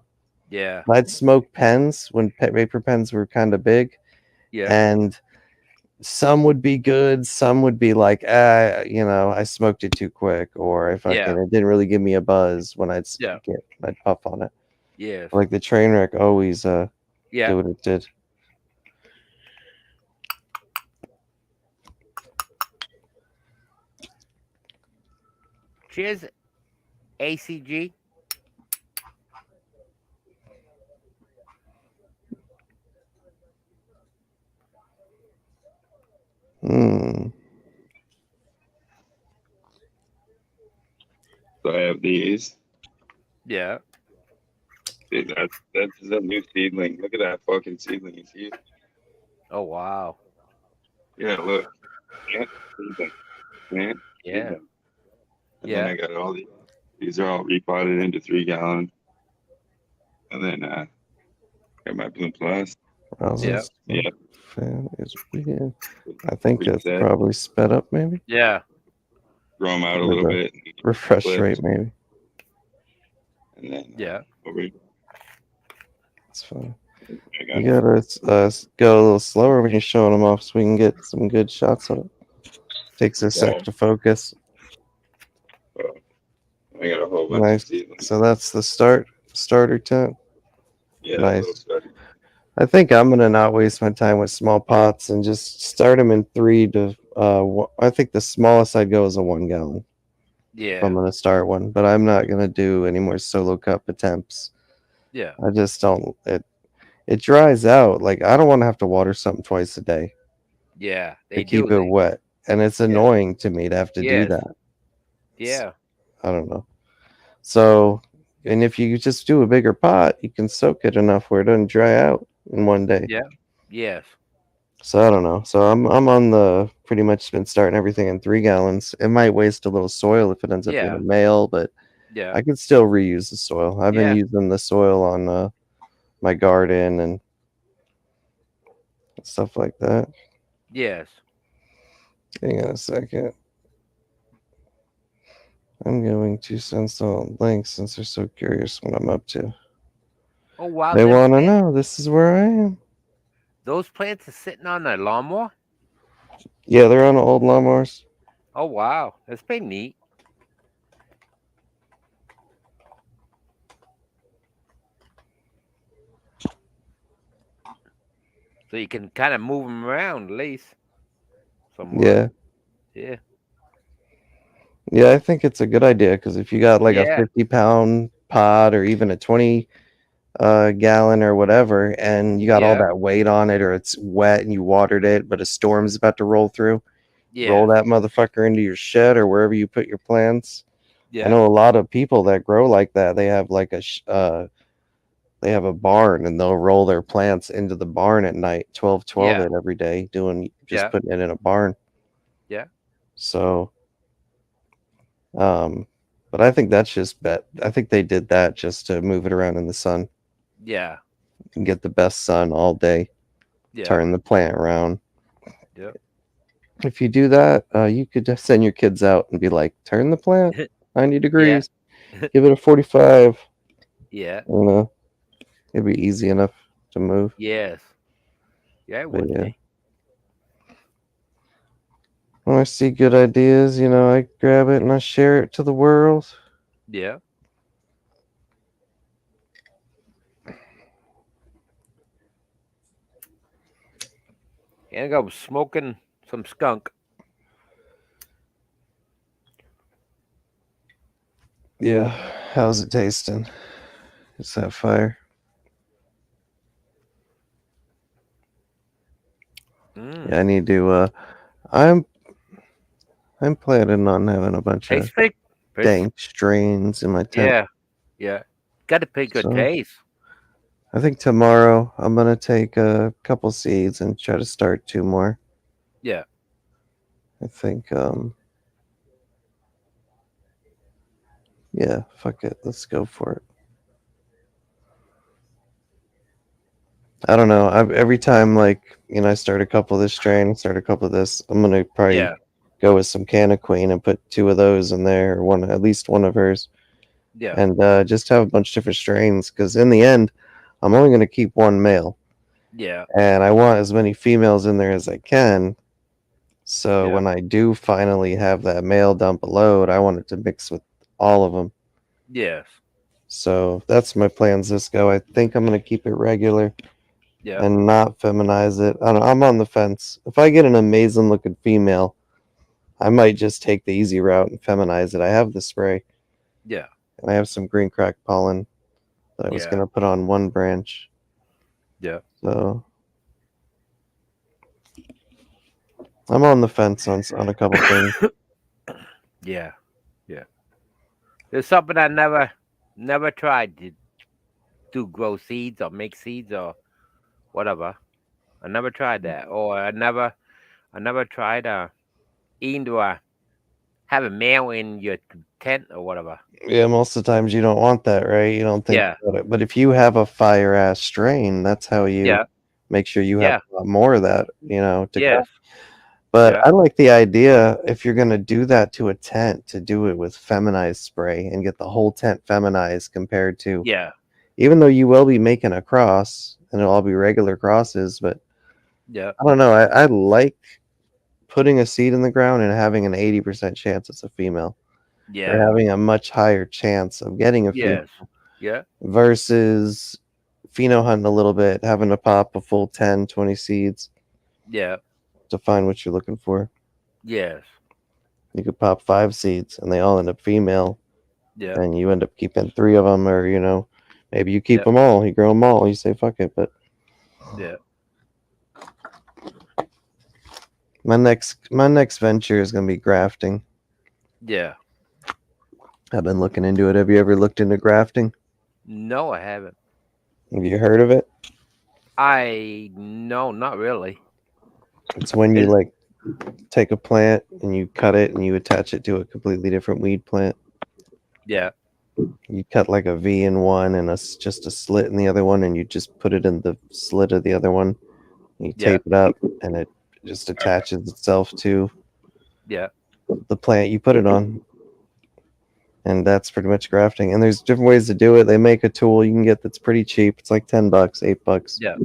[SPEAKER 6] Yeah.
[SPEAKER 4] I'd smoke pens when paper pens were kind of big,
[SPEAKER 6] Yeah.
[SPEAKER 4] and some would be good, some would be like, I smoked it too quick, or if it didn't really give me a buzz when I'd puff on it.
[SPEAKER 6] Yeah.
[SPEAKER 4] Like the train wreck always did what it did.
[SPEAKER 6] Cheers, ACG.
[SPEAKER 1] So I have these.
[SPEAKER 6] Yeah.
[SPEAKER 1] Dude, that's a new seedling. Look at that fucking seedling. You see it?
[SPEAKER 6] Oh wow.
[SPEAKER 1] Yeah, look. Yeah, seedling. Man,
[SPEAKER 6] Yeah.
[SPEAKER 1] seedling. And then I got all these are all repotted into 3 gallon. And then got my Bloom Plus.
[SPEAKER 4] Yeah. Fan is weird. I think that's probably sped up, maybe.
[SPEAKER 6] Yeah.
[SPEAKER 1] Grow them out a little bit.
[SPEAKER 4] Refresh rate, maybe.
[SPEAKER 1] And then over here.
[SPEAKER 4] That's fine. You gotta go a little slower when you're showing them off so we can get some good shots on it. Takes a sec to focus.
[SPEAKER 1] I got a whole bunch
[SPEAKER 4] Nice.
[SPEAKER 1] of seedlings.
[SPEAKER 4] So that's the starter tent.
[SPEAKER 1] Yeah,
[SPEAKER 4] nice. I think I'm gonna not waste my time with small pots and just start them in 3 to. I think the smallest I'd go is a 1 gallon.
[SPEAKER 6] Yeah.
[SPEAKER 4] If I'm gonna start one, but I'm not gonna do any more solo cup attempts.
[SPEAKER 6] Yeah.
[SPEAKER 4] I just don't. It dries out. Like I don't want to have to water something twice a day.
[SPEAKER 6] Yeah.
[SPEAKER 4] To keep it wet, and it's annoying to me to have to do that.
[SPEAKER 6] Yeah.
[SPEAKER 4] I don't know. So, and if you just do a bigger pot, you can soak it enough where it doesn't dry out in one day.
[SPEAKER 6] Yeah. Yes.
[SPEAKER 4] So I don't know. So I'm on the pretty much been starting everything in 3 gallons. It might waste a little soil if it ends up being
[SPEAKER 6] Yeah.
[SPEAKER 4] a male, but
[SPEAKER 6] Yeah.
[SPEAKER 4] I could still reuse the soil. I've been
[SPEAKER 6] Yeah.
[SPEAKER 4] using the soil on my garden and stuff like that.
[SPEAKER 6] Yes.
[SPEAKER 4] Hang on a second. I'm going to send some links since they're so curious what I'm up to.
[SPEAKER 6] Oh wow.
[SPEAKER 4] They
[SPEAKER 6] them
[SPEAKER 4] want to
[SPEAKER 6] plants-
[SPEAKER 4] know. This is where I am.
[SPEAKER 6] Those plants are sitting on the lawnmower.
[SPEAKER 4] Yeah, they're on old lawnmowers.
[SPEAKER 6] Oh wow, that's pretty neat. So you can kind of move them around at least. Somewhat.
[SPEAKER 4] Yeah.
[SPEAKER 6] Yeah.
[SPEAKER 4] Yeah, I think it's a good idea because if you got like a
[SPEAKER 6] Yeah.
[SPEAKER 4] 50-pound pot or even a 20 gallon or whatever, and you got all
[SPEAKER 6] Yeah.
[SPEAKER 4] that weight on it, or it's wet and you watered it, but a storm's about to roll through, roll
[SPEAKER 6] Yeah.
[SPEAKER 4] that motherfucker into your shed or wherever you put your plants.
[SPEAKER 6] Yeah.
[SPEAKER 4] I know a lot of people that grow like that. They have like they have a barn and they'll roll their plants into the barn at night, 12
[SPEAKER 6] Yeah.
[SPEAKER 4] it every day, just
[SPEAKER 6] Yeah.
[SPEAKER 4] putting it in a barn.
[SPEAKER 6] Yeah.
[SPEAKER 4] So, but I think that's just bet. I think they did that just to move it around in the sun
[SPEAKER 6] Yeah.
[SPEAKER 4] and get the best sun all day.
[SPEAKER 6] Yeah.
[SPEAKER 4] Turn the plant around.
[SPEAKER 6] Yeah.
[SPEAKER 4] If you do that, you could just send your kids out and be like, turn the plant 90 degrees, give it a 45.
[SPEAKER 6] Yeah.
[SPEAKER 4] You know, it'd be easy enough to move.
[SPEAKER 6] Yes. Yeah, it
[SPEAKER 4] But
[SPEAKER 6] would
[SPEAKER 4] yeah.
[SPEAKER 6] be.
[SPEAKER 4] When I see good ideas, I grab it and I share it to the world.
[SPEAKER 6] Yeah. And I go smoking some skunk.
[SPEAKER 4] Yeah. How's it tasting? Is that fire?
[SPEAKER 6] Mm.
[SPEAKER 4] Yeah, I need to I'm planning on having a bunch
[SPEAKER 6] Tastes
[SPEAKER 4] of
[SPEAKER 6] pretty.
[SPEAKER 4] dank strains in my tent.
[SPEAKER 6] Yeah. Yeah. Got a pretty good
[SPEAKER 4] So-
[SPEAKER 6] taste.
[SPEAKER 4] I think tomorrow I'm gonna take a couple seeds and try to start 2 more.
[SPEAKER 6] Yeah.
[SPEAKER 4] I think yeah, fuck it. Let's go for it. I don't know. Every time I start a couple of this strain, start a couple of this, I'm gonna probably
[SPEAKER 6] Yeah.
[SPEAKER 4] go with some Canna Queen and put 2 of those in there, or at least one of hers,
[SPEAKER 6] Yeah.
[SPEAKER 4] and just have a bunch of different strains. Because in the end, I'm only gonna keep 1 male,
[SPEAKER 6] Yeah.
[SPEAKER 4] and I want as many females in there as I can. So
[SPEAKER 6] Yeah.
[SPEAKER 4] when I do finally have that male dump a load, I want it to mix with all of them.
[SPEAKER 6] Yes.
[SPEAKER 4] So that's my plans this go. I think I'm gonna keep it regular
[SPEAKER 6] Yeah.
[SPEAKER 4] and not feminize it. I don't know, I'm on the fence. If I get an amazing looking female, I might just take the easy route and feminize it. I have the spray
[SPEAKER 6] Yeah.
[SPEAKER 4] and I have some green crack pollen that I was
[SPEAKER 6] Yeah.
[SPEAKER 4] gonna put on one branch.
[SPEAKER 6] Yeah.
[SPEAKER 4] So I'm on the fence on a couple things.
[SPEAKER 6] Yeah. Yeah. There's something I never tried to do, grow seeds or make seeds or whatever. I never tried that. Or I never tried even to have a male in your tent or whatever.
[SPEAKER 4] Yeah, most of the times you don't want that, right? You don't think
[SPEAKER 6] Yeah.
[SPEAKER 4] about it. But if you have a fire ass strain, that's how you
[SPEAKER 6] Yeah.
[SPEAKER 4] make sure you
[SPEAKER 6] Yeah.
[SPEAKER 4] have a lot more of that, to go.
[SPEAKER 6] Yes.
[SPEAKER 4] But
[SPEAKER 6] Yeah.
[SPEAKER 4] I like the idea, if you're gonna do that to a tent, to do it with feminized spray and get the whole tent feminized compared to,
[SPEAKER 6] Yeah.
[SPEAKER 4] even though you will be making a cross and it'll all be regular crosses, but
[SPEAKER 6] Yeah.
[SPEAKER 4] I don't know. I like putting a seed in the ground and having an 80% chance it's a female. Or
[SPEAKER 6] Yeah.
[SPEAKER 4] having a much higher chance of getting a female
[SPEAKER 6] Yes. Yeah.
[SPEAKER 4] versus pheno hunting a little bit, having to pop a full 10, 20 seeds
[SPEAKER 6] Yeah.
[SPEAKER 4] to find what you're looking for.
[SPEAKER 6] Yes.
[SPEAKER 4] You could pop 5 seeds and they all end up female,
[SPEAKER 6] Yeah.
[SPEAKER 4] and you end up keeping 3 of them, or maybe you keep
[SPEAKER 6] Yeah.
[SPEAKER 4] them all, you grow them all, you say fuck it. But
[SPEAKER 6] Yeah.
[SPEAKER 4] my next venture is gonna be grafting.
[SPEAKER 6] Yeah.
[SPEAKER 4] I've been looking into it. Have you ever looked into grafting?
[SPEAKER 6] No, I haven't.
[SPEAKER 4] Have you heard of it?
[SPEAKER 6] No, not really.
[SPEAKER 4] It's when you like take a plant and you cut it and you attach it to a completely different weed plant.
[SPEAKER 6] Yeah.
[SPEAKER 4] You cut like a V in one and just a slit in the other one, and you just put it in the slit of the other one. You
[SPEAKER 6] Yeah.
[SPEAKER 4] tape it up, and it just attaches itself to
[SPEAKER 6] Yeah.
[SPEAKER 4] the plant you put it on. And that's pretty much grafting. And there's different ways to do it. They make a tool you can get that's pretty cheap. It's like $10, $8.
[SPEAKER 6] Yeah.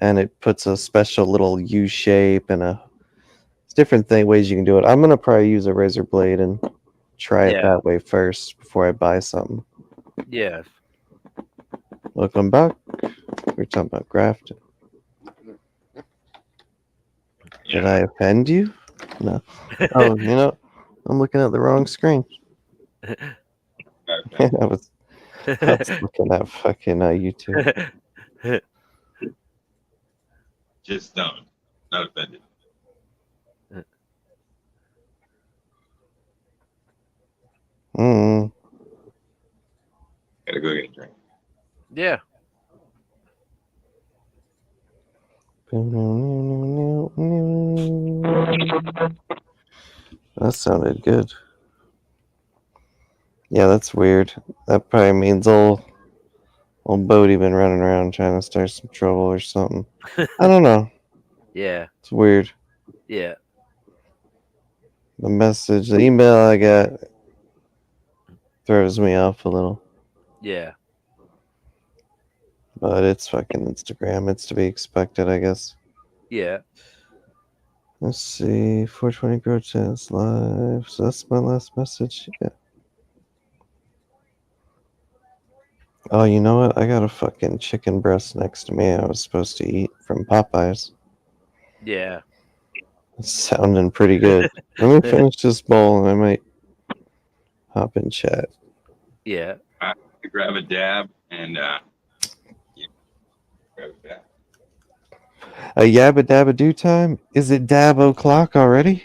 [SPEAKER 4] And it puts a special little U shape and it's different ways you can do it. I'm gonna probably use a razor blade and try it
[SPEAKER 6] Yeah.
[SPEAKER 4] that way first before I buy something.
[SPEAKER 6] Yes.
[SPEAKER 4] Welcome back. We're talking about grafting. Did I offend you? No. Oh, I'm looking at the wrong screen.
[SPEAKER 1] Okay.
[SPEAKER 4] I was looking at fucking YouTube.
[SPEAKER 1] Just don't. Not offended.
[SPEAKER 4] Mm.
[SPEAKER 1] Gotta go get a drink.
[SPEAKER 6] Yeah.
[SPEAKER 4] That sounded good. Yeah, that's weird. That probably means old Bodie been running around trying to start some trouble or something. I don't know.
[SPEAKER 6] Yeah.
[SPEAKER 4] It's weird.
[SPEAKER 6] Yeah.
[SPEAKER 4] The email I got throws me off a little.
[SPEAKER 6] Yeah.
[SPEAKER 4] But it's fucking Instagram. It's to be expected, I guess.
[SPEAKER 6] Yeah.
[SPEAKER 4] Let's see. 420 Grow Chance Live. So that's my last message. Yeah. Oh, you know what? I got a fucking chicken breast next to me I was supposed to eat from Popeyes.
[SPEAKER 6] Yeah.
[SPEAKER 4] It's sounding pretty good. Let me finish this bowl and I might hop in chat.
[SPEAKER 6] Yeah.
[SPEAKER 1] Grab a dab and grab a dab.
[SPEAKER 4] A yabba dabba do time? Is it dab o'clock already?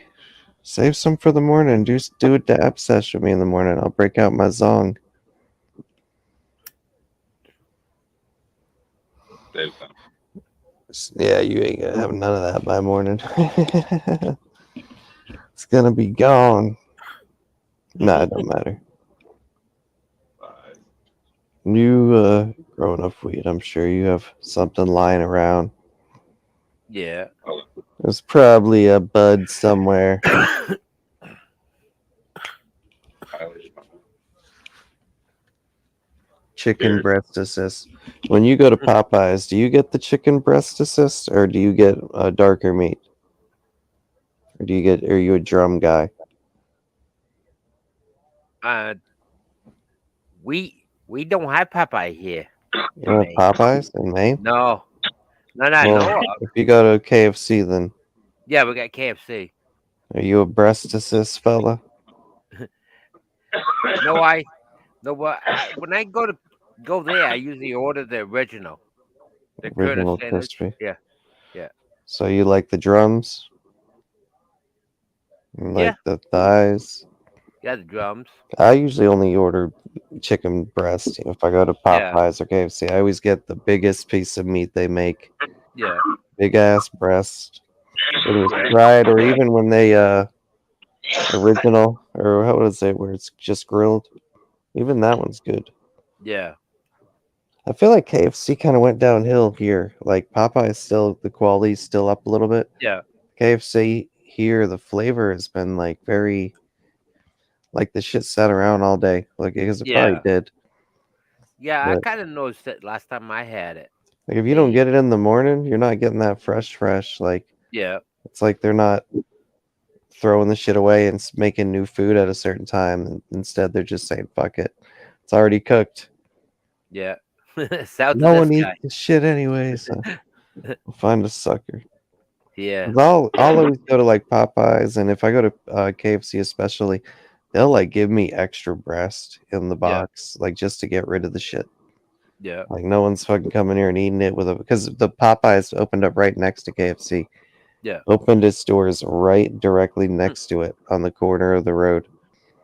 [SPEAKER 4] Save some for the morning. Just do a dab session with me in the morning. I'll break out my zong.
[SPEAKER 1] Save some.
[SPEAKER 4] Yeah, you ain't gonna have none of that by morning. It's gonna be gone. Nah, it don't matter. You grow enough weed, I'm sure you have something lying around.
[SPEAKER 6] Yeah.
[SPEAKER 4] There's probably a bud somewhere. Chicken breast assist. When you go to Popeyes, do you get the chicken breast assist or do you get a darker meat? Or are you a drum guy?
[SPEAKER 6] We don't have Popeye here.
[SPEAKER 4] You know Popeyes in Maine?
[SPEAKER 6] No. Not I know of.
[SPEAKER 4] If you go to KFC, then
[SPEAKER 6] Yeah, we got KFC.
[SPEAKER 4] are you a breast assist fella?
[SPEAKER 6] No, when I go there, I usually order the original. The
[SPEAKER 4] Original
[SPEAKER 6] Curtis sandwich.
[SPEAKER 4] crispy.
[SPEAKER 6] Yeah. Yeah.
[SPEAKER 4] So you like the drums? You like the thighs?
[SPEAKER 6] Yeah, the drums.
[SPEAKER 4] I usually only order chicken breast. If I go to Popeyes or KFC, I always get the biggest piece of meat they make.
[SPEAKER 6] Yeah.
[SPEAKER 4] Big ass breast. It was fried, or even when they original, or how would I say it, where it's just grilled. Even that one's good.
[SPEAKER 6] Yeah.
[SPEAKER 4] I feel like KFC kind of went downhill here. Like Popeye still, the quality's still up a little bit.
[SPEAKER 6] Yeah.
[SPEAKER 4] KFC here, the flavor has been like very, like the shit sat around all day. Like because it probably did.
[SPEAKER 6] Yeah, I
[SPEAKER 4] But-
[SPEAKER 6] kind of noticed it last time I had it.
[SPEAKER 4] Like if you don't get it in the morning, you're not getting that fresh. Like
[SPEAKER 6] Yeah.
[SPEAKER 4] it's like they're not throwing the shit away and making new food at a certain time. And instead, they're just saying, "Fuck it, it's already cooked."
[SPEAKER 6] Yeah. South
[SPEAKER 4] No
[SPEAKER 6] of
[SPEAKER 4] one
[SPEAKER 6] this
[SPEAKER 4] eats
[SPEAKER 6] guy.
[SPEAKER 4] the shit anyway, so we'll find a sucker.
[SPEAKER 6] Yeah.
[SPEAKER 4] 'Cause I'll always go to like Popeyes, and if I go to KFC especially, they'll like give me extra breast in the box, like just to get rid of the shit.
[SPEAKER 6] Yeah.
[SPEAKER 4] Like no one's fucking coming here and eating it because the Popeyes opened up right next to KFC.
[SPEAKER 6] Yeah.
[SPEAKER 4] Opened its doors right directly next to it on the corner of the road.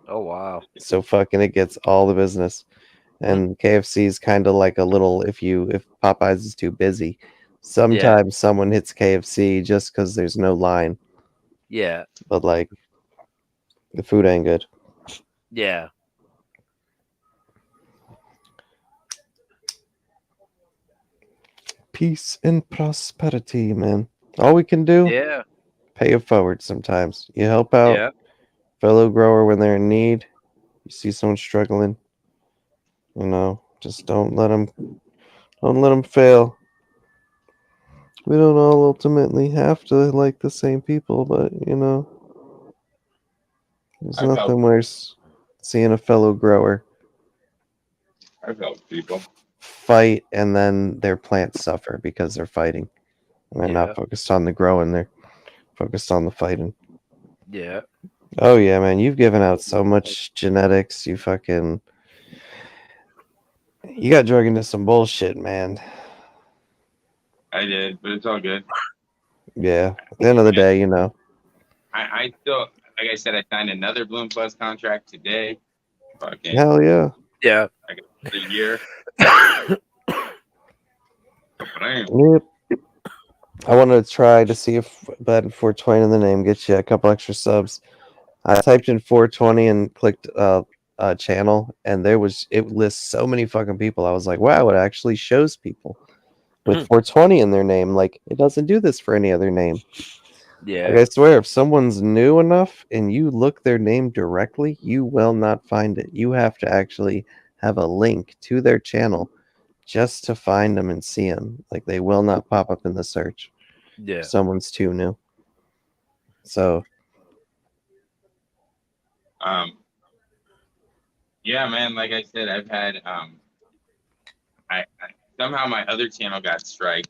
[SPEAKER 6] Oh wow.
[SPEAKER 4] So fucking it gets all the business. And KFC is kind of like a little if Popeyes is too busy, Sometimes someone hits KFC just because there's no line,
[SPEAKER 6] Yeah.
[SPEAKER 4] but like the food ain't good.
[SPEAKER 6] Yeah.
[SPEAKER 4] Peace and prosperity, man. All we can do,
[SPEAKER 6] Yeah.
[SPEAKER 4] pay it forward sometimes. You help out
[SPEAKER 6] Yeah.
[SPEAKER 4] fellow grower when they're in need. You see someone struggling, just don't let them fail. We don't all ultimately have to like the same people, but there's
[SPEAKER 1] I've helped.
[SPEAKER 4] nothing worse seeing a fellow grower
[SPEAKER 1] I've helped people.
[SPEAKER 4] fight and then their plants suffer because they're fighting. And they're
[SPEAKER 6] Yeah.
[SPEAKER 4] not focused on the growing, they're focused on the fighting.
[SPEAKER 6] Yeah.
[SPEAKER 4] Oh yeah, man, you've given out so much genetics, you got drug into some bullshit, man.
[SPEAKER 1] I did, but it's all good.
[SPEAKER 4] Yeah. At the end of the day,
[SPEAKER 1] I still, like I said, I signed another Bloom Plus contract today. Fucking
[SPEAKER 4] hell yeah.
[SPEAKER 6] Yeah.
[SPEAKER 1] a year.
[SPEAKER 4] Yep. I wanted to try to see if Bad 420 in the name gets you a couple extra subs. I typed in 420 and clicked channel, and it lists so many fucking people. I was like, wow, it actually shows people with 420 in their name. Like, it doesn't do this for any other name.
[SPEAKER 6] Yeah.
[SPEAKER 4] Like, I swear, if someone's new enough and you look their name directly, you will not find it. You have to actually have a link to their channel just to find them and see them. Like, they will not pop up in the search.
[SPEAKER 6] Yeah.
[SPEAKER 4] If someone's too new. So,
[SPEAKER 1] yeah, man, like I said, I've had I somehow my other channel got striked.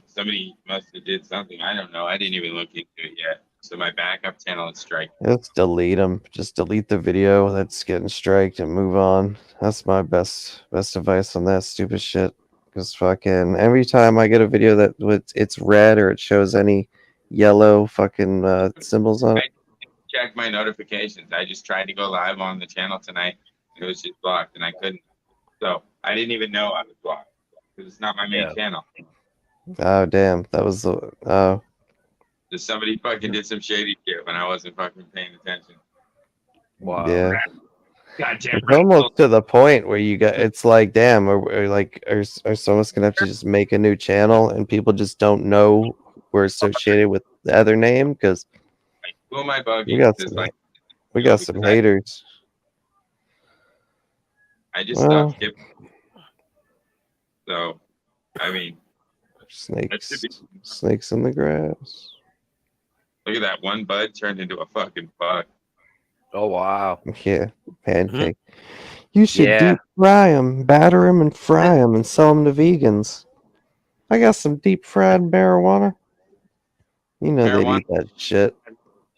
[SPEAKER 1] Somebody must have did something. I don't know. I didn't even look into it yet. So my backup channel is striked.
[SPEAKER 4] just delete them. Just delete the video that's getting striked and move on. That's my best advice on that stupid shit. Because fucking every time I get a video that it's red or it shows any yellow fucking symbols on it.
[SPEAKER 1] Check my notifications. I just tried to go live on the channel tonight. It was just blocked and I couldn't. So I didn't even know I was blocked because it's not my main channel.
[SPEAKER 4] Oh damn, that was the
[SPEAKER 1] Just somebody fucking did some shady shit when I wasn't fucking paying attention.
[SPEAKER 6] Wow.
[SPEAKER 4] yeah.
[SPEAKER 1] Goddamn.
[SPEAKER 4] It's almost to the point where it's like, damn, are someone's gonna have to just make a new channel and people just don't know we're associated with the other name because
[SPEAKER 1] Like, who am I bugging?
[SPEAKER 4] we got some haters.
[SPEAKER 1] I just
[SPEAKER 4] Well.
[SPEAKER 1] stopped skipping. So, I mean,
[SPEAKER 4] Snakes in the grass.
[SPEAKER 1] look at that one bud turned into a fucking bug.
[SPEAKER 6] Oh wow.
[SPEAKER 4] Yeah, pancake. You should
[SPEAKER 6] Yeah.
[SPEAKER 4] deep fry them, batter them, and fry them, and sell them to vegans. I got some deep fried marijuana. You know they'd eat that shit.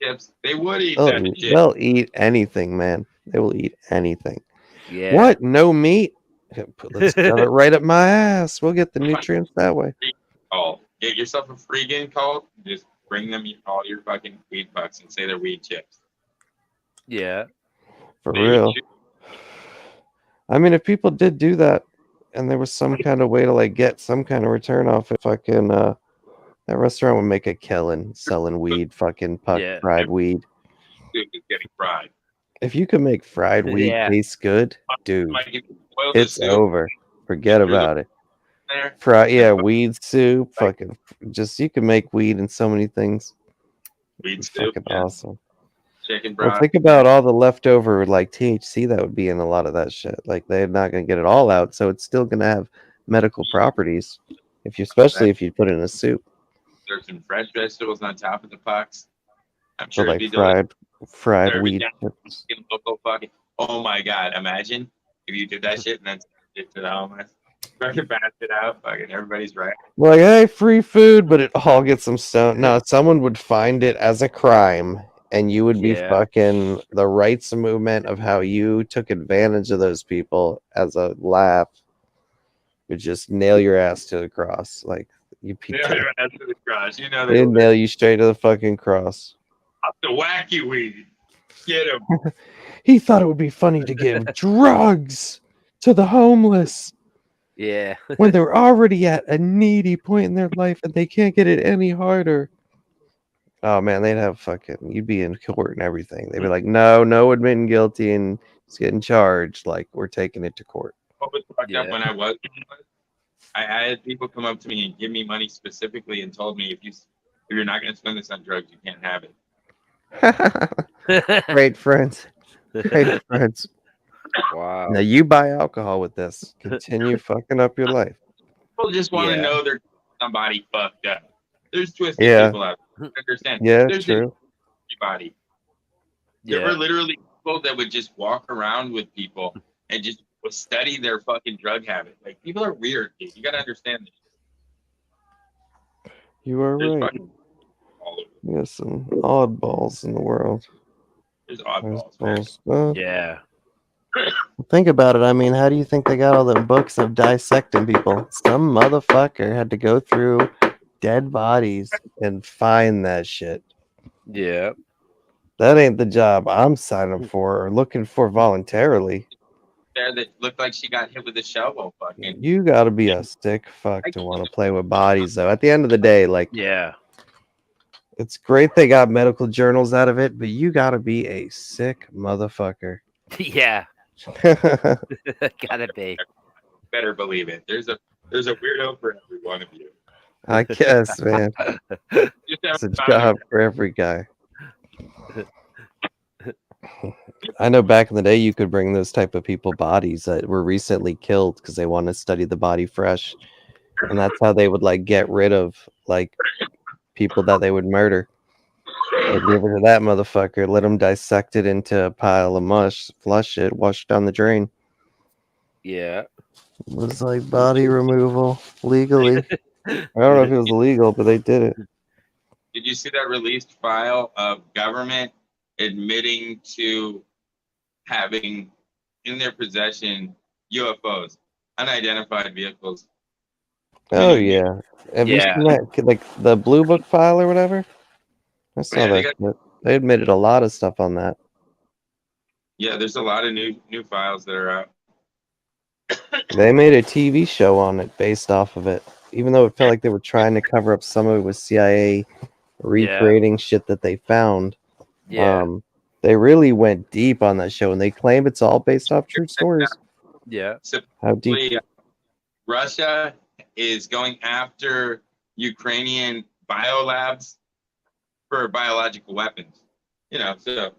[SPEAKER 1] Chips, they would eat that shit.
[SPEAKER 4] They'll eat anything, man. They will eat anything.
[SPEAKER 6] Yeah.
[SPEAKER 4] What? No meat? Let's shove it right up my ass. We'll get the nutrients that way.
[SPEAKER 1] Call. Get yourself a free game call. Just bring them all your fucking weed bucks and say they're weed chips.
[SPEAKER 6] Yeah.
[SPEAKER 4] For
[SPEAKER 1] They
[SPEAKER 4] real.
[SPEAKER 1] should-
[SPEAKER 4] I mean, if people did do that, and there was some kind of way to like get some kind of return off it, fucking that restaurant would make a killing selling weed, fucking
[SPEAKER 6] Yeah.
[SPEAKER 4] fried weed.
[SPEAKER 1] Dude, it's getting fried.
[SPEAKER 4] If you could make fried weed
[SPEAKER 6] Yeah.
[SPEAKER 4] taste good, dude,
[SPEAKER 1] Like, if you boil the
[SPEAKER 4] it's
[SPEAKER 1] soup
[SPEAKER 4] over. Forget
[SPEAKER 1] Here's a-
[SPEAKER 4] about it.
[SPEAKER 1] there,
[SPEAKER 4] Weed soup, fucking just you can make weed in so many things.
[SPEAKER 1] weed soup,
[SPEAKER 4] Fucking
[SPEAKER 1] yeah,
[SPEAKER 4] awesome.
[SPEAKER 1] chicken
[SPEAKER 4] Well,
[SPEAKER 1] broth.
[SPEAKER 4] think about all the leftover like THC that would be in a lot of that shit. Like they're not gonna get it all out, so it's still gonna have medical properties. Especially if you put it in a soup.
[SPEAKER 1] There's some fresh vegetables on top of the pucks. I'm
[SPEAKER 4] So
[SPEAKER 1] sure it'd
[SPEAKER 4] like
[SPEAKER 1] be delicious.
[SPEAKER 4] fried
[SPEAKER 1] Serve it
[SPEAKER 4] weed
[SPEAKER 1] down.
[SPEAKER 4] chips.
[SPEAKER 1] Fucking local fucking. Oh my god! Imagine if you did that shit and then sent it to the homeless. Fucking pass it out. Fucking everybody's right.
[SPEAKER 4] Like, hey, free food, but it all gets some stone. No, someone would find it as a crime, and you would be
[SPEAKER 6] Yeah.
[SPEAKER 4] fucking the rights movement of how you took advantage of those people as a laugh. Would just nail your ass to the cross, like you people.
[SPEAKER 1] Yeah, that's to the cross. You know
[SPEAKER 4] They'd
[SPEAKER 1] they
[SPEAKER 4] nail you straight to the fucking cross.
[SPEAKER 1] the wacky weed. Get him.
[SPEAKER 4] He thought it would be funny to give drugs to the homeless.
[SPEAKER 6] Yeah.
[SPEAKER 4] when they're already at a needy point in their life and they can't get it any harder. Oh man, they'd have fucking, you'd be in court and everything. They'd be like, no admitting guilty and he's getting charged. Like, we're taking it to court.
[SPEAKER 1] What was fucked up
[SPEAKER 6] Yeah.
[SPEAKER 1] when I had people come up to me and give me money specifically and told me if you're not going to spend this on drugs, you can't have it.
[SPEAKER 4] Great friends. Great friends.
[SPEAKER 6] Wow.
[SPEAKER 4] Now you buy alcohol with this. Continue fucking up your life.
[SPEAKER 1] People just want to
[SPEAKER 6] Yeah.
[SPEAKER 1] know they're somebody fucked up. There's twisted
[SPEAKER 4] Yeah.
[SPEAKER 1] people out there. Understand?
[SPEAKER 4] Yeah,
[SPEAKER 1] There's
[SPEAKER 4] true.
[SPEAKER 1] everybody. There were
[SPEAKER 6] Yeah.
[SPEAKER 1] literally people that would just walk around with people and just would study their fucking drug habit. Like, people are weird, dude. You gotta understand this.
[SPEAKER 4] You are
[SPEAKER 1] There's
[SPEAKER 4] right.
[SPEAKER 1] fucking all over.
[SPEAKER 4] You got some oddballs in the world.
[SPEAKER 1] There's oddballs, man.
[SPEAKER 4] Oddballs. Well,
[SPEAKER 6] Yeah.
[SPEAKER 4] think about it. I mean, how do you think they got all the books of dissecting people? Some motherfucker had to go through dead bodies and find that shit.
[SPEAKER 6] Yeah.
[SPEAKER 4] That ain't the job I'm signing for or looking for voluntarily.
[SPEAKER 1] There that looked like she got hit with a shovel. Fucking.
[SPEAKER 4] You gotta be a sick fuck to want to play with bodies, though. At the end of the day, like,
[SPEAKER 6] Yeah.
[SPEAKER 4] it's great they got medical journals out of it, but you gotta be a sick motherfucker.
[SPEAKER 6] Yeah. Gotta be.
[SPEAKER 1] Better believe it. There's a weirdo for every one of you.
[SPEAKER 4] I guess, man.
[SPEAKER 1] Just
[SPEAKER 4] It's a
[SPEAKER 1] have fun.
[SPEAKER 4] job for every guy. I know back in the day you could bring those type of people bodies that were recently killed because they want to study the body fresh. And that's how they would like get rid of like people that they would murder. They'd give it to that motherfucker, let him dissect it into a pile of mush, flush it, wash it down the drain.
[SPEAKER 6] Yeah.
[SPEAKER 4] It was like body removal legally. I don't know if it was illegal, but they did it.
[SPEAKER 1] Did you see that released file of government admitting to having in their possession UFOs, unidentified vehicles?
[SPEAKER 4] Oh yeah. Have you
[SPEAKER 6] Yeah.
[SPEAKER 4] seen that? Like the Blue Book file or whatever? I saw
[SPEAKER 1] Yeah, they
[SPEAKER 4] that. Shit. They admitted a lot of stuff on that.
[SPEAKER 1] Yeah, there's a lot of new files that are out.
[SPEAKER 4] They made a TV show on it based off of it, even though it felt like they were trying to cover up some of it with CIA recreating shit that they found.
[SPEAKER 6] Yeah.
[SPEAKER 4] They really went deep on that show, and they claim it's all based off true stories.
[SPEAKER 6] Yeah.
[SPEAKER 4] How deep?
[SPEAKER 1] Supposedly, Russia is going after Ukrainian biolabs for biological weapons. So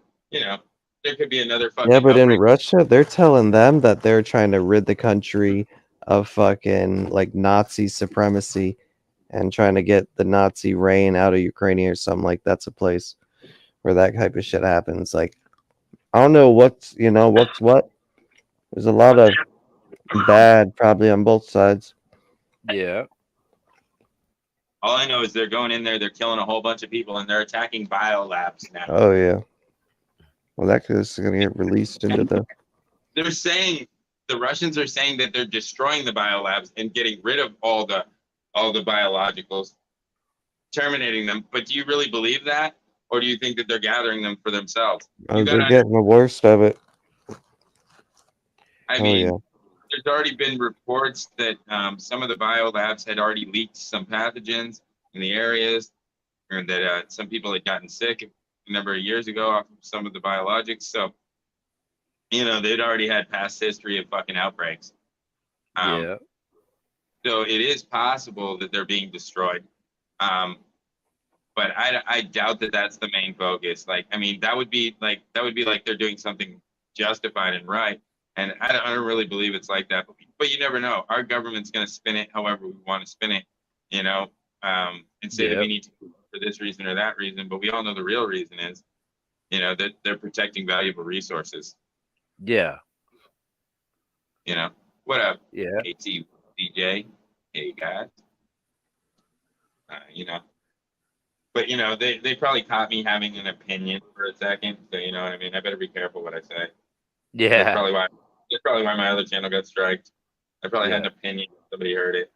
[SPEAKER 1] there could be another fucking.
[SPEAKER 4] Yeah, but in
[SPEAKER 1] outbreak.
[SPEAKER 4] Russia, they're telling them that they're trying to rid the country of fucking like Nazi supremacy and trying to get the Nazi reign out of Ukraine or something. Like that's a place where that type of shit happens. Like I don't know what's what. There's a lot of bad probably on both sides.
[SPEAKER 6] Yeah.
[SPEAKER 1] All I know is they're going in there, they're killing a whole bunch of people, and they're attacking biolabs now.
[SPEAKER 4] Oh yeah. Well, that is going to get released into the.
[SPEAKER 1] They're saying the Russians are saying that they're destroying the biolabs and getting rid of all the biologicals, terminating them. But do you really believe that, or do you think that they're gathering them for themselves?
[SPEAKER 4] Oh, they're getting the worst of it.
[SPEAKER 1] I
[SPEAKER 4] Oh
[SPEAKER 1] mean,
[SPEAKER 4] yeah.
[SPEAKER 1] there's already been reports that some of the biolabs had already leaked some pathogens in the areas, or that some people had gotten sick a number of years ago off of some of the biologics. So, they'd already had past history of fucking outbreaks.
[SPEAKER 6] Yeah.
[SPEAKER 1] So it is possible that they're being destroyed. But I doubt that that's the main focus. Like, I mean, that would be like they're doing something justified and right. And I don't really believe it's like that. But you never know. Our government's going to spin it however we want to spin it, and say that we need to for this reason or that reason. But we all know the real reason is, that they're protecting valuable resources.
[SPEAKER 6] Yeah.
[SPEAKER 1] What up,
[SPEAKER 6] Yeah.
[SPEAKER 1] AT DJ? Hey guys. But they probably caught me having an opinion for a second. So you know what I mean? I better be careful what I say. That's
[SPEAKER 6] Yeah.
[SPEAKER 1] probably why my other channel got striked. I probably had an opinion. Somebody heard it.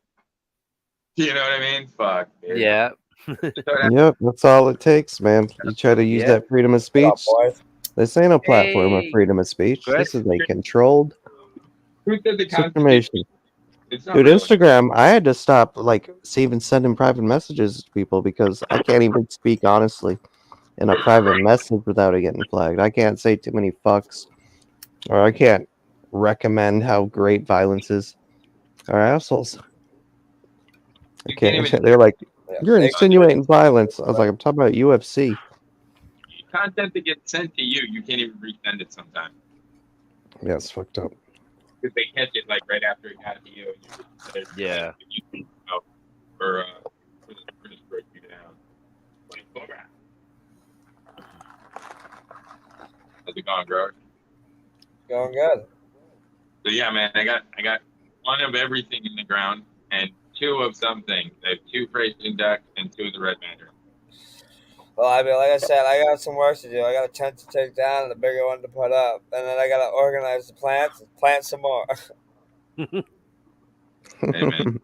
[SPEAKER 1] You know what I mean? Fuck. Dude.
[SPEAKER 6] Yeah.
[SPEAKER 4] Yep, that's all it takes, man. You try to use
[SPEAKER 6] Yeah.
[SPEAKER 4] that freedom of speech. This ain't a platform of
[SPEAKER 6] Hey,
[SPEAKER 4] freedom of speech.
[SPEAKER 6] Chris.
[SPEAKER 4] This is a controlled
[SPEAKER 1] Who said the
[SPEAKER 4] information.
[SPEAKER 1] It's not
[SPEAKER 4] Dude,
[SPEAKER 1] really.
[SPEAKER 4] Instagram, I had to stop like even sending private messages to people because I can't even speak honestly in a private message without it getting flagged. I can't say too many fucks, or I can't recommend how great violence is. Or assholes.
[SPEAKER 1] You can't
[SPEAKER 4] Okay,
[SPEAKER 1] even
[SPEAKER 4] they're like,
[SPEAKER 7] Yeah.
[SPEAKER 4] you're
[SPEAKER 7] They-
[SPEAKER 4] insinuating violence. I was like, I'm talking about UFC.
[SPEAKER 1] content that gets sent to you. You can't even resend it sometimes
[SPEAKER 4] Yeah, it's fucked up.
[SPEAKER 1] because they catch it like right after it got to you. And
[SPEAKER 6] Yeah.
[SPEAKER 1] You know, for just break you down. Like, Cobra. How's it going, bro?
[SPEAKER 7] Going good.
[SPEAKER 1] So yeah, man, I got one of everything in the ground and two of something. I have two Frisian ducks and two of the red mandarin.
[SPEAKER 7] Well, I mean, like I said, I got some work to do. I got a tent to take down and a bigger one to put up, and then I got to organize the plants and plant some more.
[SPEAKER 1] Hey, man.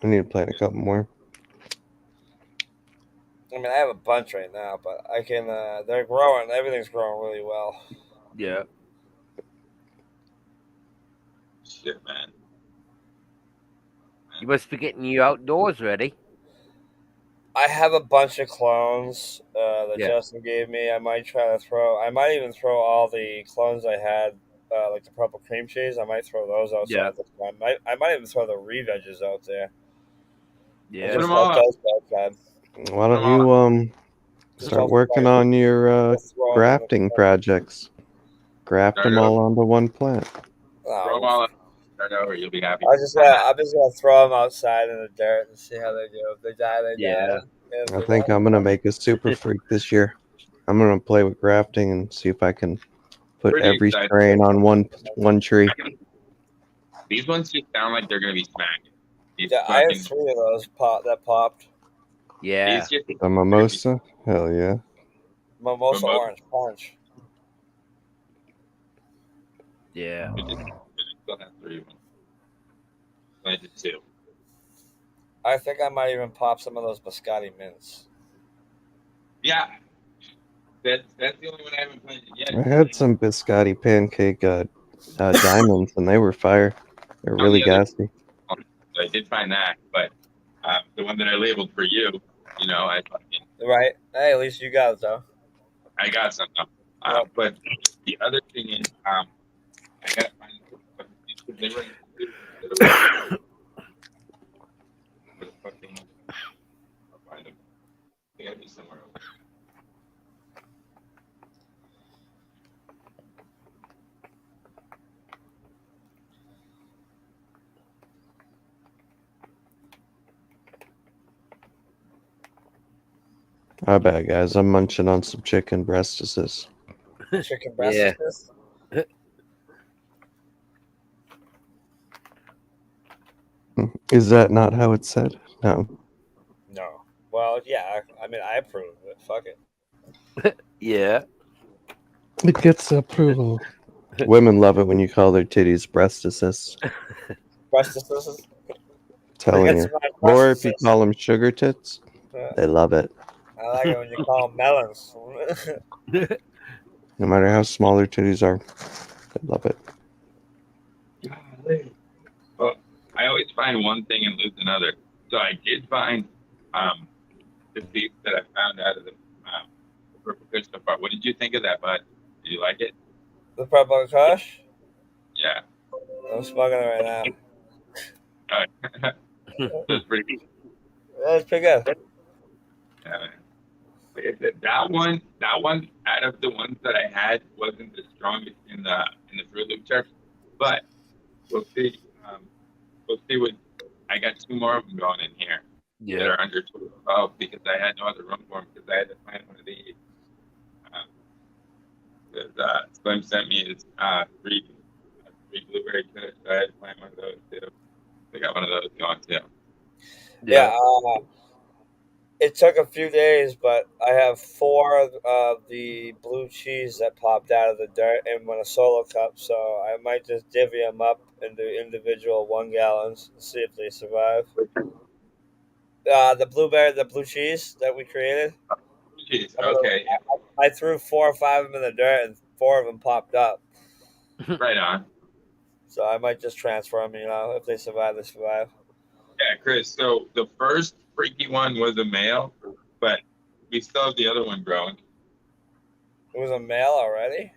[SPEAKER 4] I need to plant a couple more.
[SPEAKER 7] I mean, I have a bunch right now, but I can. They're growing. Everything's growing really well.
[SPEAKER 6] Yeah.
[SPEAKER 1] Shit, man.
[SPEAKER 6] You must be getting your outdoors ready.
[SPEAKER 7] I have a bunch of clones that
[SPEAKER 6] Yeah.
[SPEAKER 7] Justin gave me. I might try to throw. I might even throw all the clones I had, like the purple cream cheese. I might throw those outside.
[SPEAKER 6] Yeah.
[SPEAKER 7] This time. I might even throw the re-veggies out there. And
[SPEAKER 6] Yeah.
[SPEAKER 1] Put
[SPEAKER 7] just
[SPEAKER 1] 'em all
[SPEAKER 7] let
[SPEAKER 1] out.
[SPEAKER 7] those go outside.
[SPEAKER 4] Why don't
[SPEAKER 1] Come on.
[SPEAKER 4] you start working on your grafting projects? Graft them all onto one plant.
[SPEAKER 1] Throw 'em all out. Start over. You'll be happy.
[SPEAKER 7] I'm just gonna throw them outside in the dirt and see how they do. If they die, they
[SPEAKER 6] Yeah.
[SPEAKER 7] die. And if
[SPEAKER 4] I
[SPEAKER 7] they
[SPEAKER 4] think
[SPEAKER 7] don't,
[SPEAKER 4] I'm gonna make a super freak this year. I'm gonna play with grafting and see if I can put
[SPEAKER 1] Pretty
[SPEAKER 4] every
[SPEAKER 1] excited.
[SPEAKER 4] strain on one tree.
[SPEAKER 1] These ones just sound like they're gonna be smacking. These
[SPEAKER 7] yeah, I have
[SPEAKER 1] fucking-
[SPEAKER 7] 3 of those that popped.
[SPEAKER 6] Yeah.
[SPEAKER 1] These just
[SPEAKER 4] A mimosa? Hell yeah.
[SPEAKER 7] Mimosa
[SPEAKER 1] Mimosa.
[SPEAKER 7] orange punch.
[SPEAKER 6] Yeah.
[SPEAKER 1] I still have 3 of them. Planted 2.
[SPEAKER 7] I think I might even pop some of those biscotti mints.
[SPEAKER 1] Yeah. That's the only one I haven't planted yet.
[SPEAKER 4] I had some biscotti pancake diamonds and they were fire. They're
[SPEAKER 1] On
[SPEAKER 4] really
[SPEAKER 1] the other-
[SPEAKER 4] gassy.
[SPEAKER 1] I did find that, but the one that I labeled for you,
[SPEAKER 7] Right? Hey, at least you got it though.
[SPEAKER 1] I got some.
[SPEAKER 7] Yep.
[SPEAKER 1] But the other thing is, I gotta find they were I'll find them. They gotta be somewhere else.
[SPEAKER 4] I bet, guys. I'm munching on some chicken breastises.
[SPEAKER 7] Chicken breast.
[SPEAKER 6] Yeah.
[SPEAKER 4] Is that not how it's said? No.
[SPEAKER 7] No. Well, yeah. I mean, I approve of it. Fuck it.
[SPEAKER 6] Yeah.
[SPEAKER 4] It gets approval. Women love it when you call their titties breastises.
[SPEAKER 7] Breastises.
[SPEAKER 4] Telling you. Or if you call them sugar tits,
[SPEAKER 7] Yeah.
[SPEAKER 4] they love it.
[SPEAKER 7] I like it when you call them melons.
[SPEAKER 4] No matter how small their titties are, they love it.
[SPEAKER 1] Golly. Well, I always find one thing and lose another. So I did find the beef that I found out of the Purple Kush so far. What did you think of that, bud? Did you like it?
[SPEAKER 7] The purple kush.
[SPEAKER 1] Yeah.
[SPEAKER 7] I'm smoking it right now.
[SPEAKER 1] That's pretty good.
[SPEAKER 7] That's pretty good.
[SPEAKER 1] Yeah, man. Like I said, that one out of the ones that I had wasn't the strongest in the Fruit Loop chart, but we'll see. We'll see what I got 2 more of them going in here that
[SPEAKER 6] Yeah.
[SPEAKER 1] are under 12 because I had no other room for them because I had to find one of these. Slim sent me his 3 blueberry kush, so I had to find one of those too. I got one of those going too.
[SPEAKER 7] Yeah. It took a few days, but I have 4 of the blue cheese that popped out of the dirt in one of solo cup, so I might just divvy them up into individual 1 gallons and see if they survive. The blue cheese that we created.
[SPEAKER 1] Jeez, okay,
[SPEAKER 7] I threw 4 or 5 of them in the dirt, and 4 of them popped up.
[SPEAKER 1] right on.
[SPEAKER 7] So I might just transfer them. If they survive, they survive.
[SPEAKER 1] Yeah, Chris. So the first freaky one was a male, but we still have the other one growing.
[SPEAKER 7] It was a male already.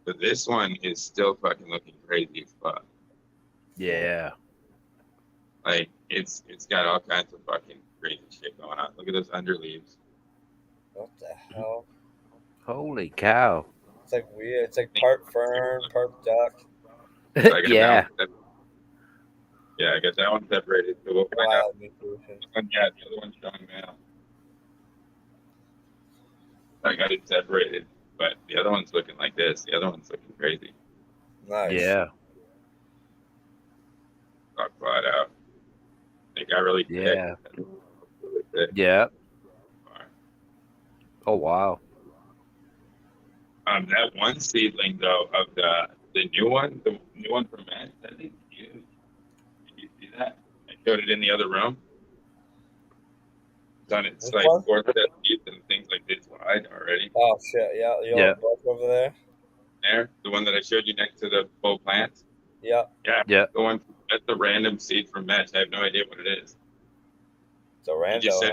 [SPEAKER 1] But this one is still fucking looking crazy as fuck.
[SPEAKER 6] Yeah.
[SPEAKER 1] Like it's got all kinds of fucking crazy shit going on. Look at those underleaves.
[SPEAKER 7] What the hell?
[SPEAKER 6] Holy cow.
[SPEAKER 7] It's like weird. It's like part fern, part duck.
[SPEAKER 1] So I got
[SPEAKER 6] Yeah.
[SPEAKER 1] Yeah, I got that one separated. So we'll find out.
[SPEAKER 7] Wild mutation.
[SPEAKER 1] Yeah, the other one's showing male. I got it separated, but the other one's looking like this. The other one's looking crazy.
[SPEAKER 7] Nice.
[SPEAKER 6] Yeah.
[SPEAKER 1] Got flat out. They got really thick.
[SPEAKER 6] Yeah.
[SPEAKER 1] Really thick.
[SPEAKER 6] Yeah. Oh wow.
[SPEAKER 1] That one seedling though of the new one from Matt, that thing's huge. Did you see that? I showed it in the other room. It's on its
[SPEAKER 7] This
[SPEAKER 1] like
[SPEAKER 7] one?
[SPEAKER 1] fourth set teeth and things like this wide already.
[SPEAKER 7] Oh shit! Yeah, the
[SPEAKER 6] Yeah.
[SPEAKER 7] old book over there.
[SPEAKER 1] There, the one that I showed you next to the full plants.
[SPEAKER 7] Yeah,
[SPEAKER 1] Yeah,
[SPEAKER 6] Yeah.
[SPEAKER 1] the one that's the random seed from Matt. I have no idea what it is.
[SPEAKER 7] it's a rando,
[SPEAKER 1] just said-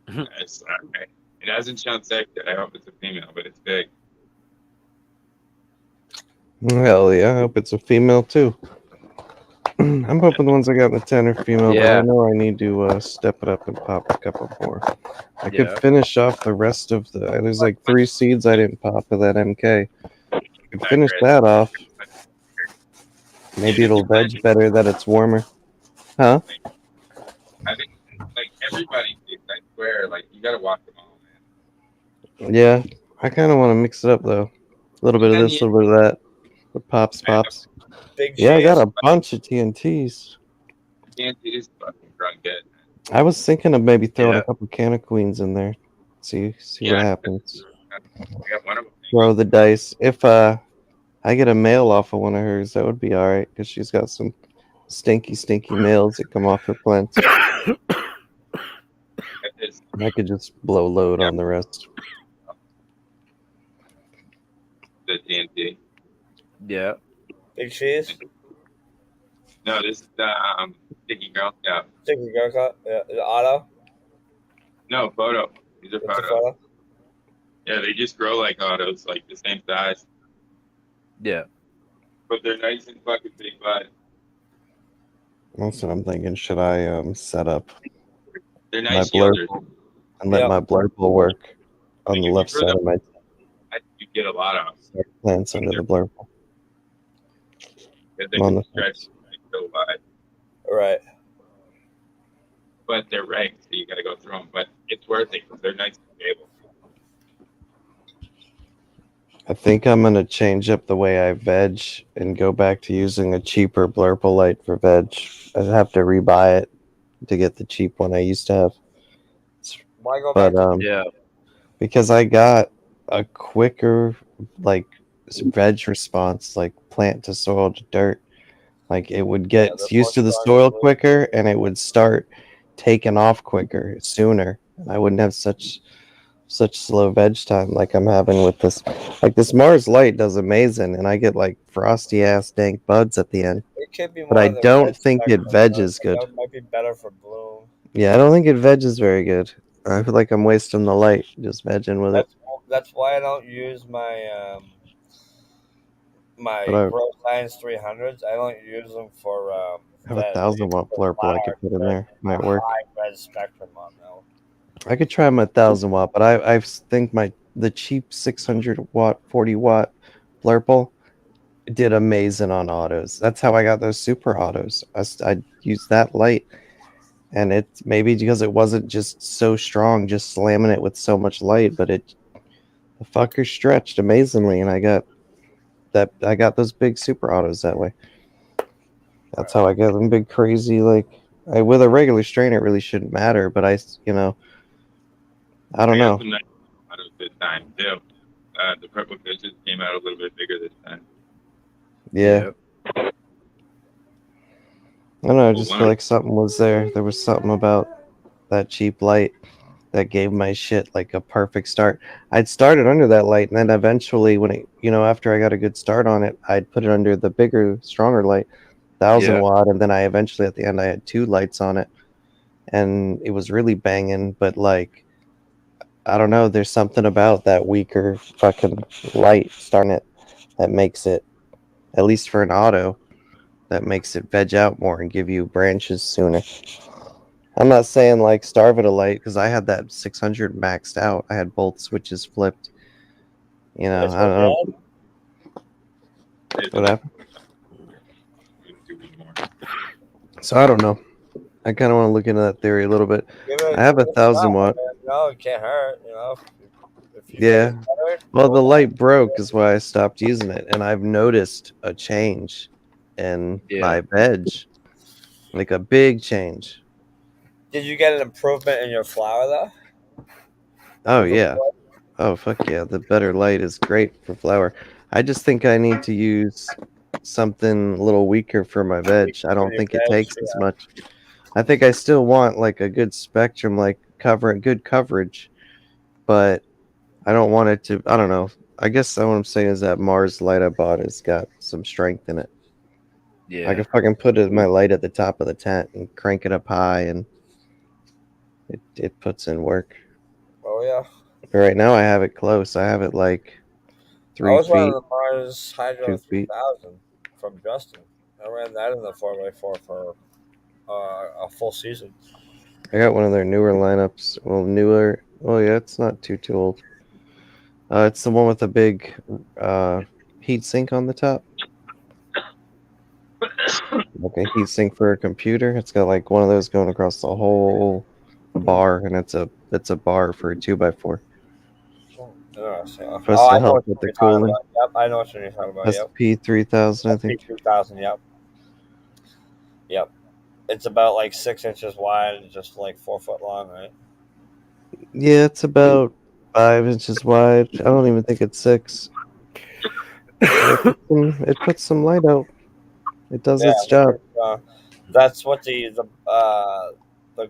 [SPEAKER 7] huh?
[SPEAKER 1] It's, okay. It hasn't shown sex yet. I hope it's a female, but it's big.
[SPEAKER 4] Hell yeah, I hope it's a female too. I'm hoping the ones I got in the 10 are female, but
[SPEAKER 6] Yeah.
[SPEAKER 4] I know I need to step it up and pop a couple more. I
[SPEAKER 6] Yeah.
[SPEAKER 4] could finish off the rest of there's like 3 seeds I didn't pop of that MK. I could finish that off. Maybe it'll veg better that it's warmer. Huh?
[SPEAKER 1] I think like everybody, I swear, like you gotta watch them all, man.
[SPEAKER 4] Yeah. I kind of want to mix it up though. A little bit of this, a little bit of that. What pops.
[SPEAKER 7] Big
[SPEAKER 4] Yeah, I got
[SPEAKER 7] cheese.
[SPEAKER 4] a bunch of TNTs.
[SPEAKER 1] Can't do this fucking drunk good.
[SPEAKER 4] I was thinking of maybe throwing
[SPEAKER 6] Yeah.
[SPEAKER 4] a couple can of queens in there. See what
[SPEAKER 1] Yeah.
[SPEAKER 4] happens.
[SPEAKER 1] I got one of them.
[SPEAKER 4] Throw the dice. If I get a male off of one of hers, that would be all right because she's got some stinky males that come off her plants.
[SPEAKER 1] Got this.
[SPEAKER 4] And I could just blow load on the rest.
[SPEAKER 1] The TNT.
[SPEAKER 6] Yeah.
[SPEAKER 7] Big cheese.
[SPEAKER 1] No, this is the Sticky Girl Scout.
[SPEAKER 7] Sticky Girl Cut. Yeah, the auto.
[SPEAKER 1] No, photo. These are
[SPEAKER 7] It's a
[SPEAKER 1] photos.
[SPEAKER 7] photo.
[SPEAKER 1] Yeah, they just grow like autos, like the same size,
[SPEAKER 6] Yeah.
[SPEAKER 1] but they're nice and fucking big bud.
[SPEAKER 4] That's what I'm thinking. Should I set up
[SPEAKER 1] They're
[SPEAKER 4] My
[SPEAKER 1] nice
[SPEAKER 4] blur-
[SPEAKER 1] yielders.
[SPEAKER 4] and let
[SPEAKER 7] Yeah.
[SPEAKER 4] my blurple work on the left side of my
[SPEAKER 1] You get a lot of them.
[SPEAKER 4] plants under the blurple?
[SPEAKER 1] Because they
[SPEAKER 4] On
[SPEAKER 1] can
[SPEAKER 4] the
[SPEAKER 1] stretch like, so wide.
[SPEAKER 7] Right.
[SPEAKER 1] But they're ranked, so you gotta go through them. But it's worth it because they're nice and stable.
[SPEAKER 4] I think I'm gonna change up the way I veg and go back to using a cheaper blurple light for veg. I'd have to rebuy it to get the cheap one I used to have.
[SPEAKER 7] Why go back?
[SPEAKER 4] But
[SPEAKER 6] Yeah.
[SPEAKER 4] because I got a quicker like veg response, like plant to soil to dirt. Like it would get
[SPEAKER 7] they're
[SPEAKER 4] used to
[SPEAKER 7] more
[SPEAKER 4] the
[SPEAKER 7] strong
[SPEAKER 4] soil
[SPEAKER 7] than those.
[SPEAKER 4] quicker and it would start taking off quicker sooner. And I wouldn't have such slow veg time like I'm having with this. Like this Mars light does amazing and I get like frosty ass dank buds at the end.
[SPEAKER 7] It could be more.
[SPEAKER 4] But I
[SPEAKER 7] than
[SPEAKER 4] don't
[SPEAKER 7] red
[SPEAKER 4] think it
[SPEAKER 7] spectrum,
[SPEAKER 4] veg
[SPEAKER 7] though.
[SPEAKER 4] is good.
[SPEAKER 7] That might be better for bloom.
[SPEAKER 4] Yeah, I don't think it veg is very good. I feel like I'm wasting the light just vegging with it.
[SPEAKER 7] That's why I don't use my my
[SPEAKER 4] But I-
[SPEAKER 7] Grow Science 300s. I don't use them for
[SPEAKER 4] I have
[SPEAKER 7] veg.
[SPEAKER 4] 1,000 watt blurple I could put in there. Might work.
[SPEAKER 7] High red spectrum on though.
[SPEAKER 4] I could try my 1,000 watt, but I think the cheap 600 watt, 40 watt blurple did amazing on autos. That's how I got those super autos. I used that light, and it's maybe because it wasn't just so strong, just slamming it with so much light, but the fucker stretched amazingly, and I got those big super autos that way. That's how I got them big crazy with a regular strain it really shouldn't matter, but I don't
[SPEAKER 1] I got
[SPEAKER 4] know.
[SPEAKER 1] some nice autos this time too. The purple fishes came out a little bit bigger this time.
[SPEAKER 4] Yeah. I don't know, I just
[SPEAKER 1] Wow.
[SPEAKER 4] feel like something was there. There was something about that cheap light. that gave my shit like a perfect start. I'd started under that light, and then eventually, when it, after I got a good start on it, I'd put it under the bigger, stronger light, 1,000 watt, and then I eventually at the end I had 2 lights on it, and it was really banging. But like, I don't know, there's something about that weaker fucking light starting it that makes it, at least for an auto, that makes it veg out more and give you branches sooner. I'm not saying like starve it a light, because I had that 600 maxed out. I had both switches flipped. I don't know. What happened? So I don't know. I kind of want to look into that theory a little bit. I have 1,000 watt.
[SPEAKER 7] No, it can't hurt.
[SPEAKER 4] Yeah. Well, the light broke is why I stopped using it, and I've noticed a change in my veg, like a big change.
[SPEAKER 7] Did you get an improvement in your flower though?
[SPEAKER 4] Oh yeah. Oh fuck yeah. The better light is great for flower. I just think I need to use something a little weaker for my veg. I don't think it takes as much. I think I still want like a good spectrum, like good coverage, but I don't want it to, I don't know. I guess what I'm saying is that Mars light I bought has got some strength in it.
[SPEAKER 6] Yeah.
[SPEAKER 4] I can fucking put my light at the top of the tent and crank it up high, and it puts in work.
[SPEAKER 7] Oh yeah.
[SPEAKER 4] But right now I have it close. I have it like 3
[SPEAKER 7] I was
[SPEAKER 4] feet.
[SPEAKER 7] running the Mars Hydro
[SPEAKER 4] 2 feet.
[SPEAKER 7] 3000 from Justin. I ran that in the 4x4 for a full season.
[SPEAKER 4] I got one of their newer lineups. Well, newer. Oh yeah, it's not too old. It's the one with the big heat sink on the top. Okay, heat sink for a computer. It's got like one of those going across the whole bar, and it's a bar for a 2x4.
[SPEAKER 7] Interesting.
[SPEAKER 4] Supposed to help with the cooling.
[SPEAKER 7] Yep, I know what you're talking about. Yep.
[SPEAKER 4] SP3000, I think.
[SPEAKER 7] SP3000. Yep. Yep. It's about like 6 inches wide and just like 4 foot long, right?
[SPEAKER 4] Yeah, it's about 5 inches wide. I don't even think it's 6. It puts some light out. It does its job.
[SPEAKER 7] That's what the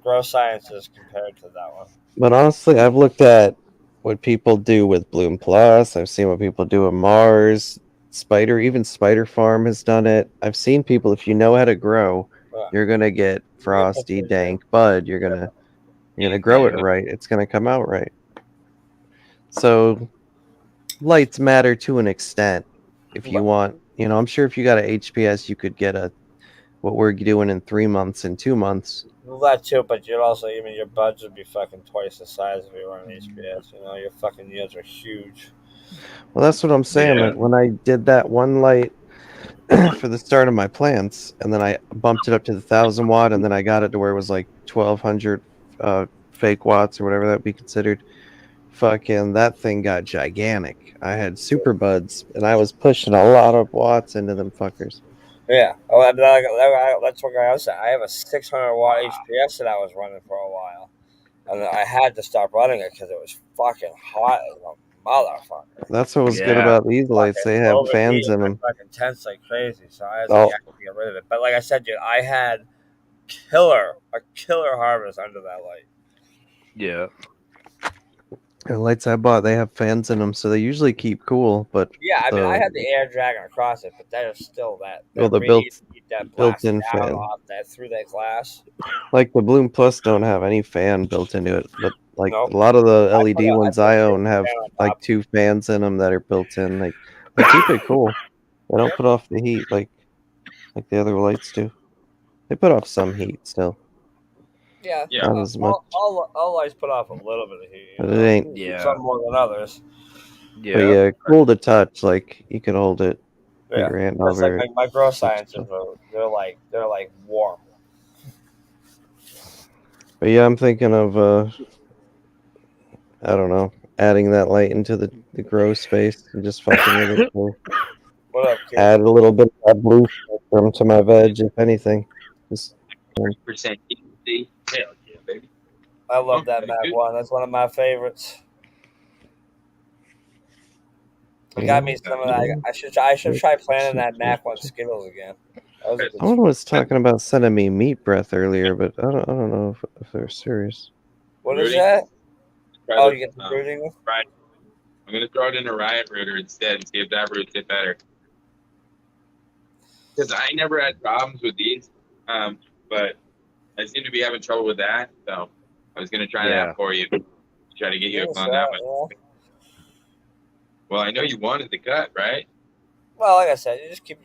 [SPEAKER 7] Grow Science is compared to that one.
[SPEAKER 4] But honestly, I've looked at what people do with Bloom Plus. I've seen what people do with Mars, Spider. Even Spider Farm has done it. I've seen people. If you know how to grow, you're gonna get frosty, dank bud. You're gonna grow it right. It's gonna come out right. So lights matter to an extent. If you want, I'm sure if you got a HPS, you could get what we're doing in 3 months and 2 months.
[SPEAKER 7] Well, that too, but you'd also, your buds would be fucking twice the size if you were on HPS. Your fucking yields are huge.
[SPEAKER 4] Well, that's what I'm saying. Like when I did that one light for the start of my plants, and then I bumped it up to the 1,000 watt, and then I got it to where it was like 1,200 fake watts or whatever that would be considered. Fucking that thing got gigantic. I had super buds, and I was pushing a lot of watts into them fuckers.
[SPEAKER 7] Yeah, that's what I was saying. I have a 600 watt HPS that I was running for a while, and I had to stop running it because it was fucking hot as a motherfucker.
[SPEAKER 4] That's what was good about these lights. They have fans in them.
[SPEAKER 7] Fucking tense like crazy, so I was like, I have to get rid of it. But like I said, dude, I had a killer harvest under that light.
[SPEAKER 6] Yeah.
[SPEAKER 4] The lights I bought, they have fans in them, so they usually keep cool. But
[SPEAKER 7] yeah, I mean, I had the air dragging across it, but that is still that.
[SPEAKER 4] Well, the built-in fan
[SPEAKER 7] off that through that glass.
[SPEAKER 4] Like the Bloom Plus don't have any fan built into it, but like a lot of the LED ones I own have like 2 fans in them that are built in. Like they keep it cool. They don't put off the heat like the other lights do. They put off some heat still.
[SPEAKER 7] Yeah,
[SPEAKER 4] not as much.
[SPEAKER 7] All lights put off a little bit of heat.
[SPEAKER 4] But it ain't.
[SPEAKER 7] Some more than others.
[SPEAKER 4] Yeah. But yeah, cool to touch. Like you could hold it.
[SPEAKER 7] Yeah.
[SPEAKER 4] Your hand over
[SPEAKER 7] like my Grow Sciences, they're like warm.
[SPEAKER 4] But yeah, I'm thinking of I don't know, adding that light into the grow space and just fucking with it.
[SPEAKER 7] What up, kid?
[SPEAKER 4] Add a little bit of that blue spectrum to my veg, if anything. Just
[SPEAKER 1] 100% EC. Hell yeah, baby.
[SPEAKER 7] I love that Mac 1. That's one of my favorites. It got me some of that. I should try planting that Mac 1 Skittles again.
[SPEAKER 4] Someone was talking about sending me meat breath earlier, but I don't know if they're serious.
[SPEAKER 7] What is that? Oh, you get the rooting?
[SPEAKER 1] Right. I'm gonna throw it in a riot rooter instead and see if that roots it better. Because I never had problems with these, but I seem to be having trouble with that. So I was gonna try
[SPEAKER 6] Yeah.
[SPEAKER 1] that for you. Try to get you a
[SPEAKER 7] Give it a
[SPEAKER 1] clone that
[SPEAKER 7] shot,
[SPEAKER 1] one.
[SPEAKER 7] yeah.
[SPEAKER 1] Well, I know you wanted the cut, right?
[SPEAKER 7] Well, like I said, you just keep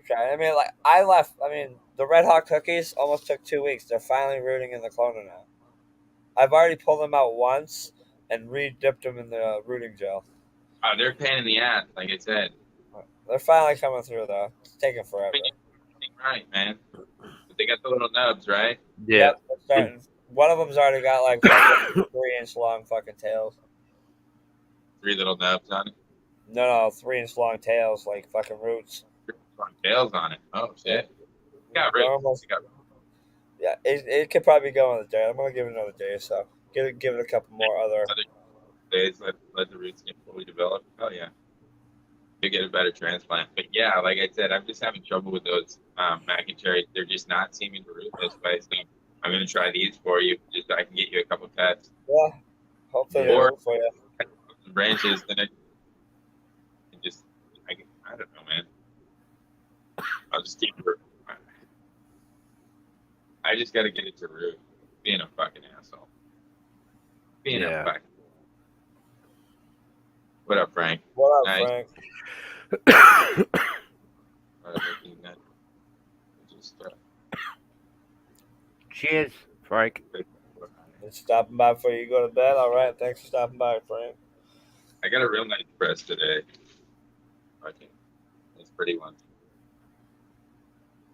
[SPEAKER 7] trying. I mean, like I left. I mean, the Red Hot cookies almost took 2 weeks. They're finally rooting in the cloner now. I've already pulled them out once and re-dipped them in the rooting gel.
[SPEAKER 1] Oh, they're a pain in the ass, like I said.
[SPEAKER 7] They're finally coming through though. It's taking forever.
[SPEAKER 1] Right, man. But they got the little nubs, right?
[SPEAKER 6] Yeah.
[SPEAKER 7] Yep, they're starting. One of them's already got like 3-inch long fucking tails.
[SPEAKER 1] 3 little nubs on it.
[SPEAKER 7] No, 3-inch long tails like fucking roots.
[SPEAKER 1] Long tails on it. Oh shit. You got
[SPEAKER 7] They're
[SPEAKER 1] roots.
[SPEAKER 7] almost-
[SPEAKER 1] You got
[SPEAKER 7] Yeah, it could probably go on the day. I'm gonna give it another day or so. Give it a couple more other.
[SPEAKER 1] days. Let the roots get fully developed. Oh yeah. You get a better transplant. But yeah, like I said, I'm just having trouble with those mac and cherries. They're just not seeming to root this way. So I'm gonna try these for you, just so I can get you a couple cuts.
[SPEAKER 7] Yeah, hopefully
[SPEAKER 1] Or-
[SPEAKER 7] they'll work for you.
[SPEAKER 1] Some branches, then I don't know, man. I'll just keep it. I just got to get it to root. Being a fucking asshole. Being
[SPEAKER 6] Yeah.
[SPEAKER 1] a fucking. What up, Frank?
[SPEAKER 7] What up,
[SPEAKER 1] Nice.
[SPEAKER 7] Frank?
[SPEAKER 1] Just,
[SPEAKER 6] Cheers, Frank.
[SPEAKER 7] Just stopping by before you go to bed. All right, thanks for stopping by, Frank.
[SPEAKER 1] I got a real nice press today. Okay. It's a pretty one.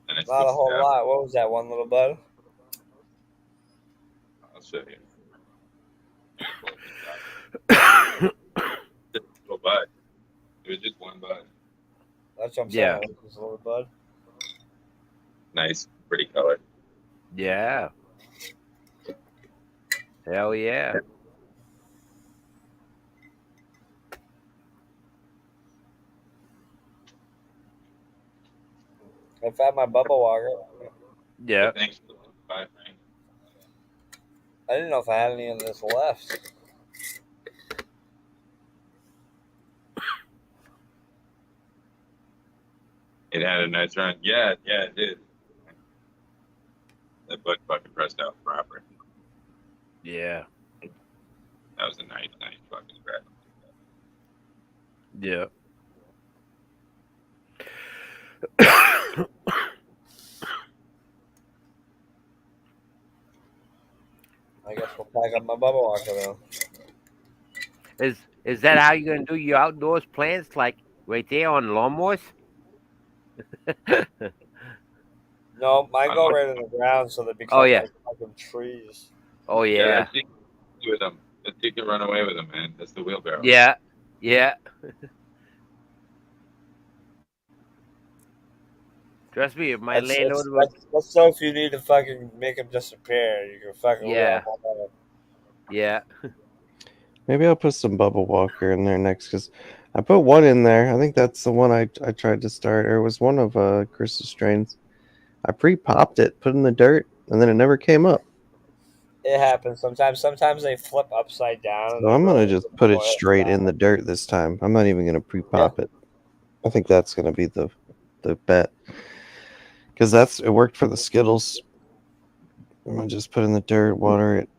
[SPEAKER 1] And I
[SPEAKER 7] Not a whole
[SPEAKER 1] switched it up.
[SPEAKER 7] lot. What was that, one little bud?
[SPEAKER 1] I'll show you. Just a little bud. It was just one bud.
[SPEAKER 7] That's what I'm
[SPEAKER 6] Yeah.
[SPEAKER 7] saying. Just a little bud.
[SPEAKER 1] Nice, pretty color.
[SPEAKER 6] Yeah. Hell yeah.
[SPEAKER 7] I've had my bubble walker.
[SPEAKER 6] Yeah.
[SPEAKER 1] Thanks for the 5, Frank.
[SPEAKER 7] I didn't know if I had any of this left.
[SPEAKER 1] It had a nice run. Yeah, it did. That bud fucking pressed out proper.
[SPEAKER 6] Yeah.
[SPEAKER 1] That was a nice fucking grab.
[SPEAKER 6] Yeah.
[SPEAKER 7] I guess we'll pack up my bubble walker then.
[SPEAKER 6] Is that how you're gonna do your outdoors plants, like right there on lawnmowers?
[SPEAKER 7] No, mine go right in the ground so they become
[SPEAKER 6] Oh, yeah.
[SPEAKER 7] like fucking trees.
[SPEAKER 6] Oh yeah.
[SPEAKER 1] That's you can do with them. That's you can run away with them, man. That's the wheelbarrow.
[SPEAKER 6] Yeah. Yeah. Trust me, if my landlord was
[SPEAKER 7] Let's know if you need to fucking make them disappear. You can fucking
[SPEAKER 6] Yeah.
[SPEAKER 7] wheel 'em all.
[SPEAKER 6] yeah.
[SPEAKER 4] Maybe I'll put some Bubble Walker in there next because I put one in there. I think that's the one I tried to start, or it was one of Chris's strains. I pre-popped it, put it in the dirt, and then it never came up.
[SPEAKER 7] It happens sometimes. Sometimes they flip upside down.
[SPEAKER 4] So I'm gonna just put it straight in the dirt this time. I'm not even gonna pre-pop it. I think that's gonna be the bet because it worked for the Skittles. I'm gonna just put it in the dirt, water it,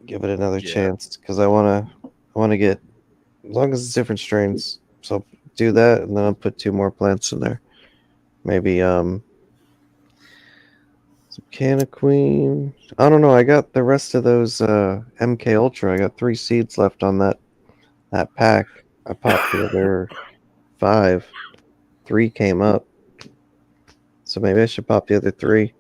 [SPEAKER 4] give it another
[SPEAKER 6] Yeah.
[SPEAKER 4] chance because I wanna get, as long as it's different strains. So I'll do that, and then I'll put 2 more plants in there. Maybe some Canna Queen. I don't know. I got the rest of those MK Ultra. I got 3 seeds left on that pack. I popped the other 5. 3 came up. So maybe I should pop the other 3.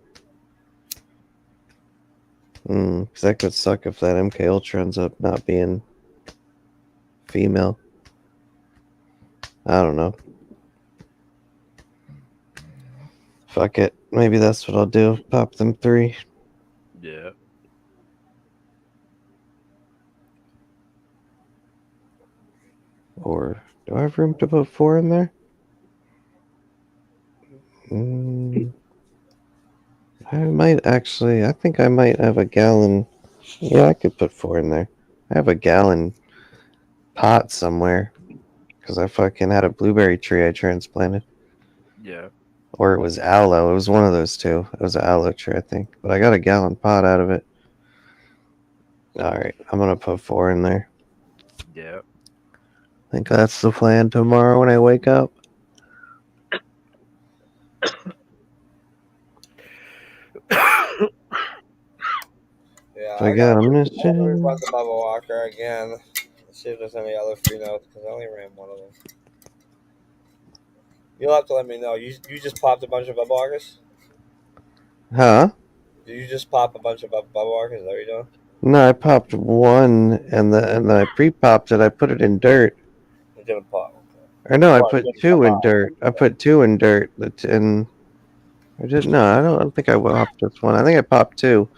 [SPEAKER 4] Because that could suck if that MK Ultra ends up not being female. I don't know. Fuck it. Maybe that's what I'll do. Pop them 3.
[SPEAKER 6] Yeah.
[SPEAKER 4] Or do I have room to put 4 in there? I might actually. I think I might have a gallon. Yeah, I could put 4 in there. I have a gallon pot somewhere because I fucking had a blueberry tree I transplanted.
[SPEAKER 6] Yeah.
[SPEAKER 4] Or it was aloe. It was one of those two. It was an aloe tree, I think. But I got a gallon pot out of it. All right, I'm gonna put 4 in there.
[SPEAKER 6] Yeah.
[SPEAKER 4] I think that's the plan tomorrow when I wake up.
[SPEAKER 7] Yeah,
[SPEAKER 4] I got a mission.
[SPEAKER 7] run the Bubba Walker again. Let's see if there's any other free notes because I only ran one of them. You'll have to let me know. You just popped a bunch of Bubba Walkers?
[SPEAKER 4] Huh?
[SPEAKER 7] Did you just pop a bunch of Bubba Walkers? Is that what you're doing?
[SPEAKER 4] No, I popped one, and then I pre-popped it. I put it in dirt.
[SPEAKER 7] You didn't pop.
[SPEAKER 4] Or no, I
[SPEAKER 7] Well, it
[SPEAKER 4] put
[SPEAKER 7] didn't
[SPEAKER 4] 2
[SPEAKER 7] come
[SPEAKER 4] in
[SPEAKER 7] out.
[SPEAKER 4] dirt. I put 2 in dirt. And I didn't. No, I don't think I popped just one. I think I popped 2,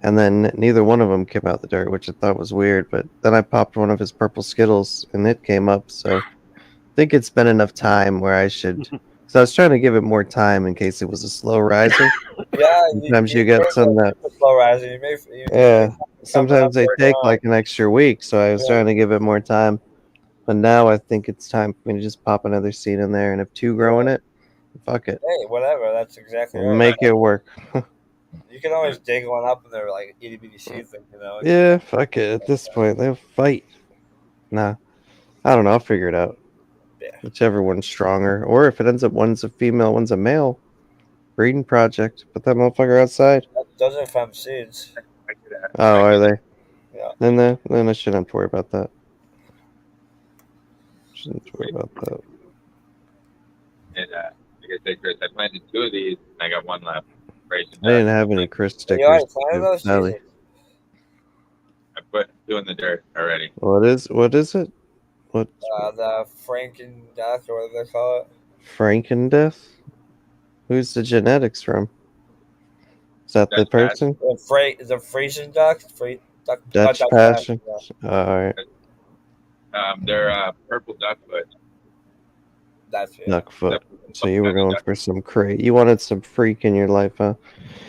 [SPEAKER 4] and then neither one of them came out the dirt, which I thought was weird. But then I popped one of his purple Skittles, and it came up. So I think it's been enough time where I should. So I was trying to give it more time in case it was a slow riser.
[SPEAKER 7] Yeah,
[SPEAKER 4] Sometimes you get some that.
[SPEAKER 7] slow rising.
[SPEAKER 4] Yeah. Sometimes they
[SPEAKER 7] up
[SPEAKER 4] take
[SPEAKER 7] later on.
[SPEAKER 4] like an extra week, so I was
[SPEAKER 7] Yeah.
[SPEAKER 4] trying to give it more time. But now I think it's time for me to just pop another seed in there, and if 2 grow in it, fuck it,
[SPEAKER 7] Hey, whatever. That's exactly
[SPEAKER 4] we'll
[SPEAKER 7] right.
[SPEAKER 4] make it work.
[SPEAKER 7] You can always dig one up and they're like itty bitty seed thing, you know.
[SPEAKER 4] Yeah, fuck it. At this point, they'll fight. Nah, I don't know. I'll figure it out.
[SPEAKER 7] Yeah.
[SPEAKER 4] Whichever one's stronger, or if it ends up one's a female, one's a male, breeding project. Put that motherfucker outside.
[SPEAKER 7] Those are fem seeds.
[SPEAKER 4] Oh, are they?
[SPEAKER 7] Yeah.
[SPEAKER 4] Then I shouldn't have to worry about that. Shouldn't have to worry about that.
[SPEAKER 1] And like I said, Chris, I planted 2 of these, and I got 1 left.
[SPEAKER 4] I didn't have any Chris
[SPEAKER 7] You
[SPEAKER 4] stickers.
[SPEAKER 7] already
[SPEAKER 4] to
[SPEAKER 7] planted
[SPEAKER 4] give
[SPEAKER 7] those
[SPEAKER 4] Sally.
[SPEAKER 7] seeds?
[SPEAKER 1] I put 2 in the dirt already.
[SPEAKER 4] What is it? What
[SPEAKER 7] The Franken Death, or what do they call it?
[SPEAKER 4] Frankendeath? Who's the genetics from? Is that the
[SPEAKER 1] Dutch
[SPEAKER 4] person?
[SPEAKER 7] The Frisian duck?
[SPEAKER 4] Dutch Passion. All right,
[SPEAKER 1] They're purple duckfoot.
[SPEAKER 7] That's it.
[SPEAKER 4] Duckfoot. So you were going for some you wanted some freak in your life, huh?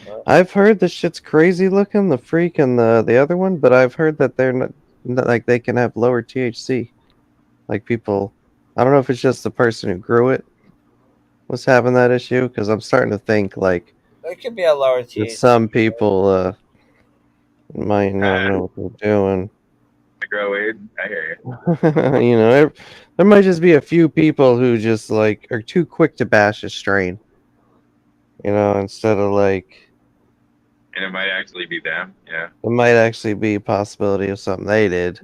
[SPEAKER 7] Right.
[SPEAKER 4] I've heard this shit's crazy looking, the freak and the other one, but I've heard that they're not like they can have lower THC. Like people, I don't know if it's just the person who grew it was having that issue, because I'm starting to think like
[SPEAKER 7] It could be a lower
[SPEAKER 4] that
[SPEAKER 7] THC.
[SPEAKER 4] some people might not know what they're doing.
[SPEAKER 1] I grow weed. I hear you.
[SPEAKER 4] You know, there might just be a few people who just like are too quick to bash a strain. You know, instead of like,
[SPEAKER 1] And it might actually be them. Yeah.
[SPEAKER 4] it might actually be a possibility of something they did.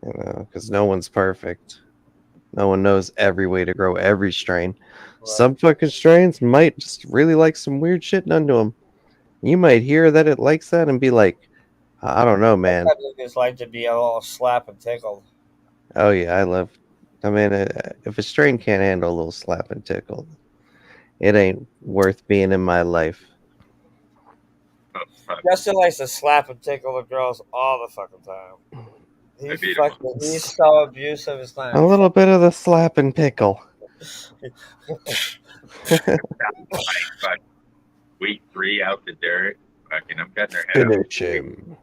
[SPEAKER 4] You know, because no one's perfect. No one knows every way to grow every strain.
[SPEAKER 7] Right.
[SPEAKER 4] Some fucking strains might just really like some weird shit done to them. You might hear that it likes that and be like, I don't know, man.
[SPEAKER 7] Sometimes they just like to be a little slap and tickled.
[SPEAKER 4] Oh yeah, I mean, if a strain can't handle a little slap and tickle, it ain't worth being in my life.
[SPEAKER 1] Oh, fuck.
[SPEAKER 7] Justin likes to slap and tickle the girls all the fucking time.
[SPEAKER 1] I beat him.
[SPEAKER 7] He's so abusive. It's not.
[SPEAKER 4] A little bit of the slap and tickle.
[SPEAKER 1] Like, week 3 out the dirt. Fucking, I'm cutting their head off.
[SPEAKER 4] Finish him.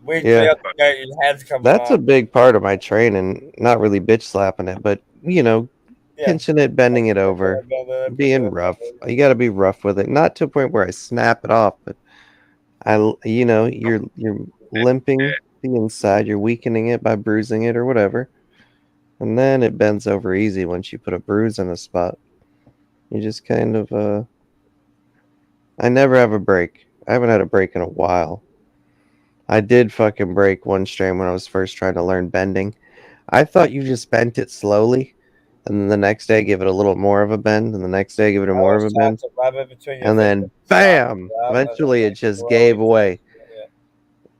[SPEAKER 7] Wait,
[SPEAKER 4] Yeah.
[SPEAKER 7] your head's coming
[SPEAKER 4] That's a
[SPEAKER 7] off.
[SPEAKER 4] big part of my training. Not really bitch slapping it, but you know,
[SPEAKER 7] Yeah.
[SPEAKER 4] pinching it, bending it over, being rough. You got to be rough with it, not to a point where I snap it off, but you're limping the inside, you're weakening it by bruising it or whatever, and then it bends over easy once you put a bruise in a spot. You just kind of I never have a break. I haven't had a break in a while. I did fucking break one strain when I was first trying to learn bending. I thought you just bent it slowly, and then the next day give it a little more of a bend, and the next day give it more of a bend, and then bam! Eventually it just gave away.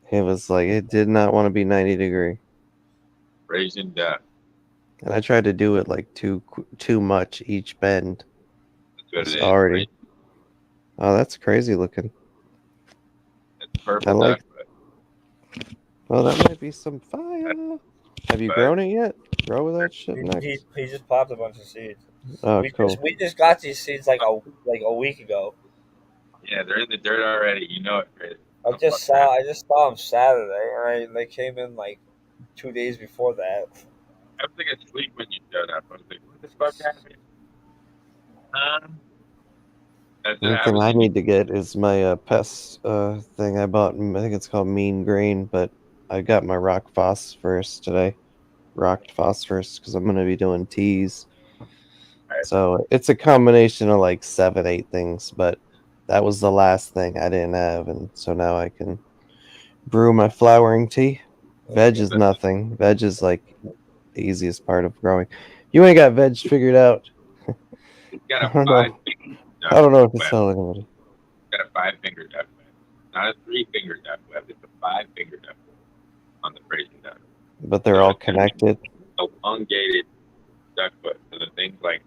[SPEAKER 4] It was like it did not want to be 90 degree.
[SPEAKER 1] Raisin duck.
[SPEAKER 4] And I tried to do it like too much each bend.
[SPEAKER 1] That's what it is.
[SPEAKER 4] Already. Oh, that's crazy looking.
[SPEAKER 1] It's purple
[SPEAKER 4] I like-
[SPEAKER 1] duck.
[SPEAKER 4] Well, that might be some fire. Have you grown it yet? Grow with that shit next.
[SPEAKER 7] He just popped a bunch of seeds.
[SPEAKER 4] Oh, cool.
[SPEAKER 7] We just got these seeds like a week ago.
[SPEAKER 1] Yeah, they're in the dirt already. You know it, Chris.
[SPEAKER 7] I just saw them Saturday, and they came in like 2 days before that.
[SPEAKER 1] I was like asleep when you showed up. I was like, what the fuck happened? That's
[SPEAKER 4] The
[SPEAKER 1] what
[SPEAKER 4] only thing
[SPEAKER 1] happens.
[SPEAKER 4] I need to get is my pest thing I bought. I think it's called Mean Green, but I got my rock phosphorus today. Rocked phosphorus because I'm going to be doing teas.
[SPEAKER 1] Right.
[SPEAKER 4] So it's a combination of like 7, 8 things, but that was the last thing I didn't have, and so now I can brew my flowering tea. Veg is nothing. Veg is like the easiest part of growing. You ain't got veg figured out.
[SPEAKER 1] It's got
[SPEAKER 4] I
[SPEAKER 1] a
[SPEAKER 4] don't know.
[SPEAKER 1] 5-finger
[SPEAKER 4] I don't know if
[SPEAKER 1] duck
[SPEAKER 4] it's
[SPEAKER 1] web.
[SPEAKER 4] telling anybody.
[SPEAKER 1] It's got a 5-finger duck web. Not a 3-finger duck web. It's a 5-finger duck web on the Frisian duck.
[SPEAKER 4] But they're all connected.
[SPEAKER 1] Elongated duck foot. So the things like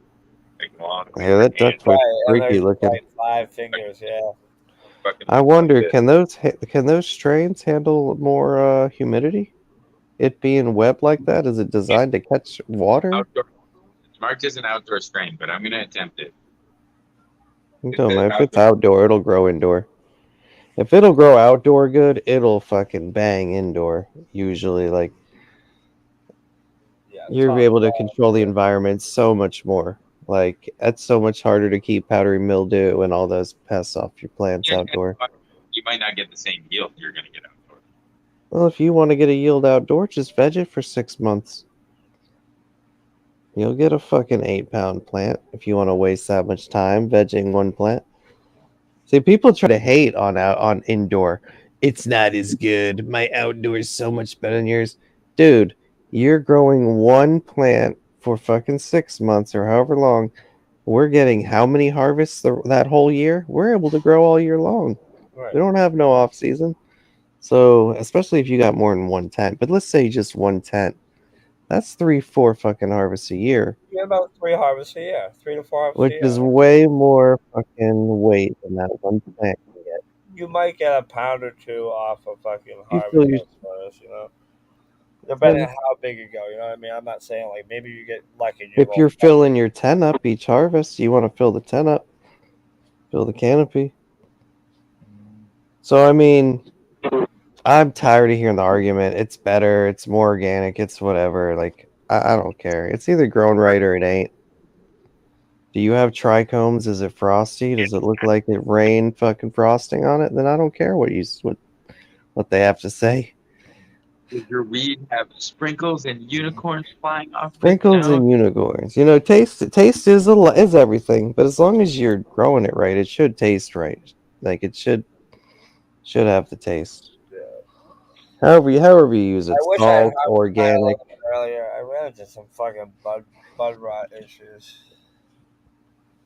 [SPEAKER 1] long.
[SPEAKER 4] Yeah, that duck foot's freaky looking.
[SPEAKER 7] Like 5 fingers, yeah.
[SPEAKER 4] I wonder, can those strains handle more humidity? It being web like that, is it designed to catch water?
[SPEAKER 1] Outdoor. It's marked as an outdoor strain, but I'm gonna attempt it.
[SPEAKER 4] If it's outdoor, it'll grow indoor. If it'll grow outdoor good, it'll fucking bang indoor. Usually, like you're able to control the environment so much more. Like that's so much harder to keep powdery mildew and all those pests off your plants outdoor.
[SPEAKER 1] You might not get the same yield you're gonna get outdoor.
[SPEAKER 4] Well, if you want to get a yield outdoor, just veg it for 6 months. You'll get a fucking 8-pound plant if you want to waste that much time vegging one plant. See, people try to hate on indoor. It's not as good. My outdoor is so much better than yours. Dude, you're growing one plant for fucking 6 months or however long. We're getting how many harvests that whole year? We're able to grow all year long.
[SPEAKER 7] Right.
[SPEAKER 4] We don't have no off season. So, especially if you got more than one tent. But let's say just one tent. That's 3-4 fucking harvests a year.
[SPEAKER 7] You get about 3 harvests a year. 3 to 4 harvests
[SPEAKER 4] Which
[SPEAKER 7] a year.
[SPEAKER 4] is way more fucking weight than that one plant can get.
[SPEAKER 7] You might get a pound or two off of fucking harvest, you know? Depending on how big you go, you know what I mean? I'm not saying like maybe you get lucky.
[SPEAKER 4] If you're filling your tent up each harvest, you want to fill the tent up, fill the canopy. So I mean, I'm tired of hearing the argument. It's better. It's more organic. It's whatever. Like I don't care. It's either grown right or it ain't. Do you have trichomes? Is it frosty? Does it look like it rained fucking frosting on it? Then I don't care what they have to say.
[SPEAKER 1] Does your weed have sprinkles and unicorns flying off?
[SPEAKER 4] Sprinkles and unicorns. Taste is everything. But as long as you're growing it right, it should taste right. Like it should have the taste.
[SPEAKER 7] Yeah.
[SPEAKER 4] However you use it, salt, organic.
[SPEAKER 7] Earlier, I ran into some fucking bud rot issues.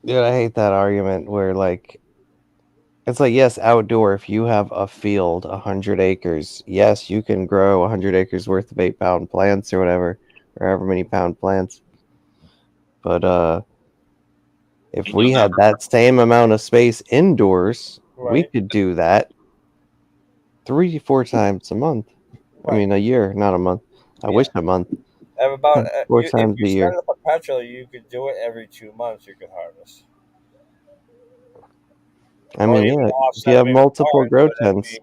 [SPEAKER 4] Dude, I hate that argument where like it's like, yes, outdoor, if you have a field, 100 acres, yes, you can grow 100 acres worth of 8-pound plants or whatever, or however many pound plants. But if we had that same amount of space indoors, we could do that 3-4 times a month. I mean, a year, not a month. I wish a month.
[SPEAKER 7] About
[SPEAKER 4] 4 times a year.
[SPEAKER 7] If you perpetually, you could do it every 2 months. You could harvest.
[SPEAKER 4] I mean, yeah, if you have multiple grow tents.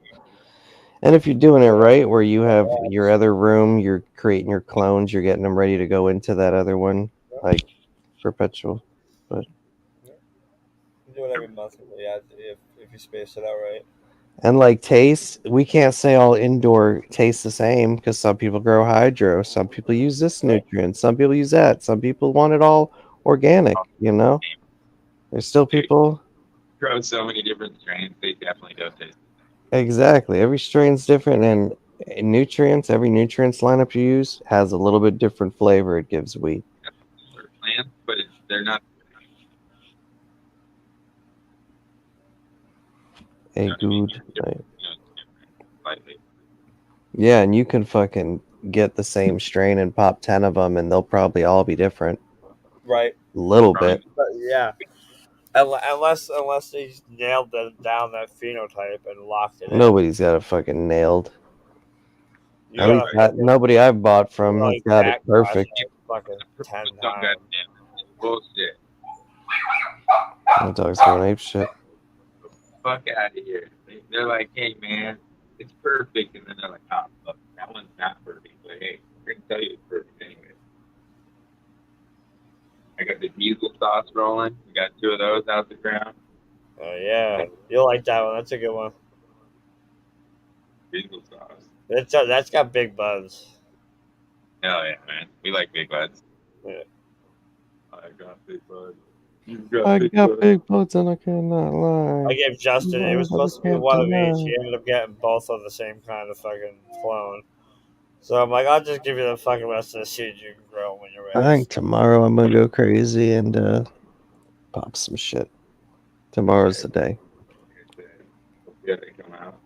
[SPEAKER 4] And if you're doing it right, where you have your other room, you're creating your clones, you're getting them ready to go into that other one, like perpetual. But
[SPEAKER 7] you do it every month, yeah, if you space it out right.
[SPEAKER 4] And like taste, we can't say all indoor tastes the same because some people grow hydro, some people use this nutrient, some people use that, some people want it all organic. There's still people.
[SPEAKER 1] Grow so many different strains, they definitely don't taste.
[SPEAKER 4] Exactly. Every strain's different, and nutrients, every nutrients lineup you use has a little bit different flavor it gives wheat.
[SPEAKER 1] Plants, but they're not.
[SPEAKER 4] Good. Yeah, and you can fucking get the same strain and pop 10 of them, and they'll probably all be different.
[SPEAKER 7] Right.
[SPEAKER 4] A little bit.
[SPEAKER 7] But yeah. Unless they nailed down that phenotype and locked it in.
[SPEAKER 4] Nobody's got it fucking nailed. Nobody I've bought from has got it perfect.
[SPEAKER 7] Fucking 10 times.
[SPEAKER 1] Bullshit.
[SPEAKER 4] My dog's going ape shit.
[SPEAKER 1] fuck out of here. They're like, hey, man, it's perfect. And then they're like, oh, fuck, that one's not perfect. But hey, I can tell you it's perfect anyway. I got the diesel sauce rolling. We got 2 of those out the ground.
[SPEAKER 7] Oh yeah, you'll like that one. That's a good one.
[SPEAKER 1] Diesel sauce.
[SPEAKER 7] That's got big buds.
[SPEAKER 1] Hell yeah, man. We like big buds.
[SPEAKER 7] Yeah.
[SPEAKER 1] I got big buds.
[SPEAKER 4] I got big butts and I cannot
[SPEAKER 7] I
[SPEAKER 4] lie.
[SPEAKER 7] gave Justin. It was
[SPEAKER 4] No,
[SPEAKER 7] supposed to be
[SPEAKER 4] can't
[SPEAKER 7] one of
[SPEAKER 4] deny.
[SPEAKER 7] each. He ended up getting both of the same kind of fucking clone. So I'm like, I'll just give you the fucking rest of the seeds you can grow when you're
[SPEAKER 4] I
[SPEAKER 7] ready.
[SPEAKER 4] think tomorrow I'm gonna go crazy and pop some shit. Tomorrow's the day.
[SPEAKER 1] Yeah, they come out.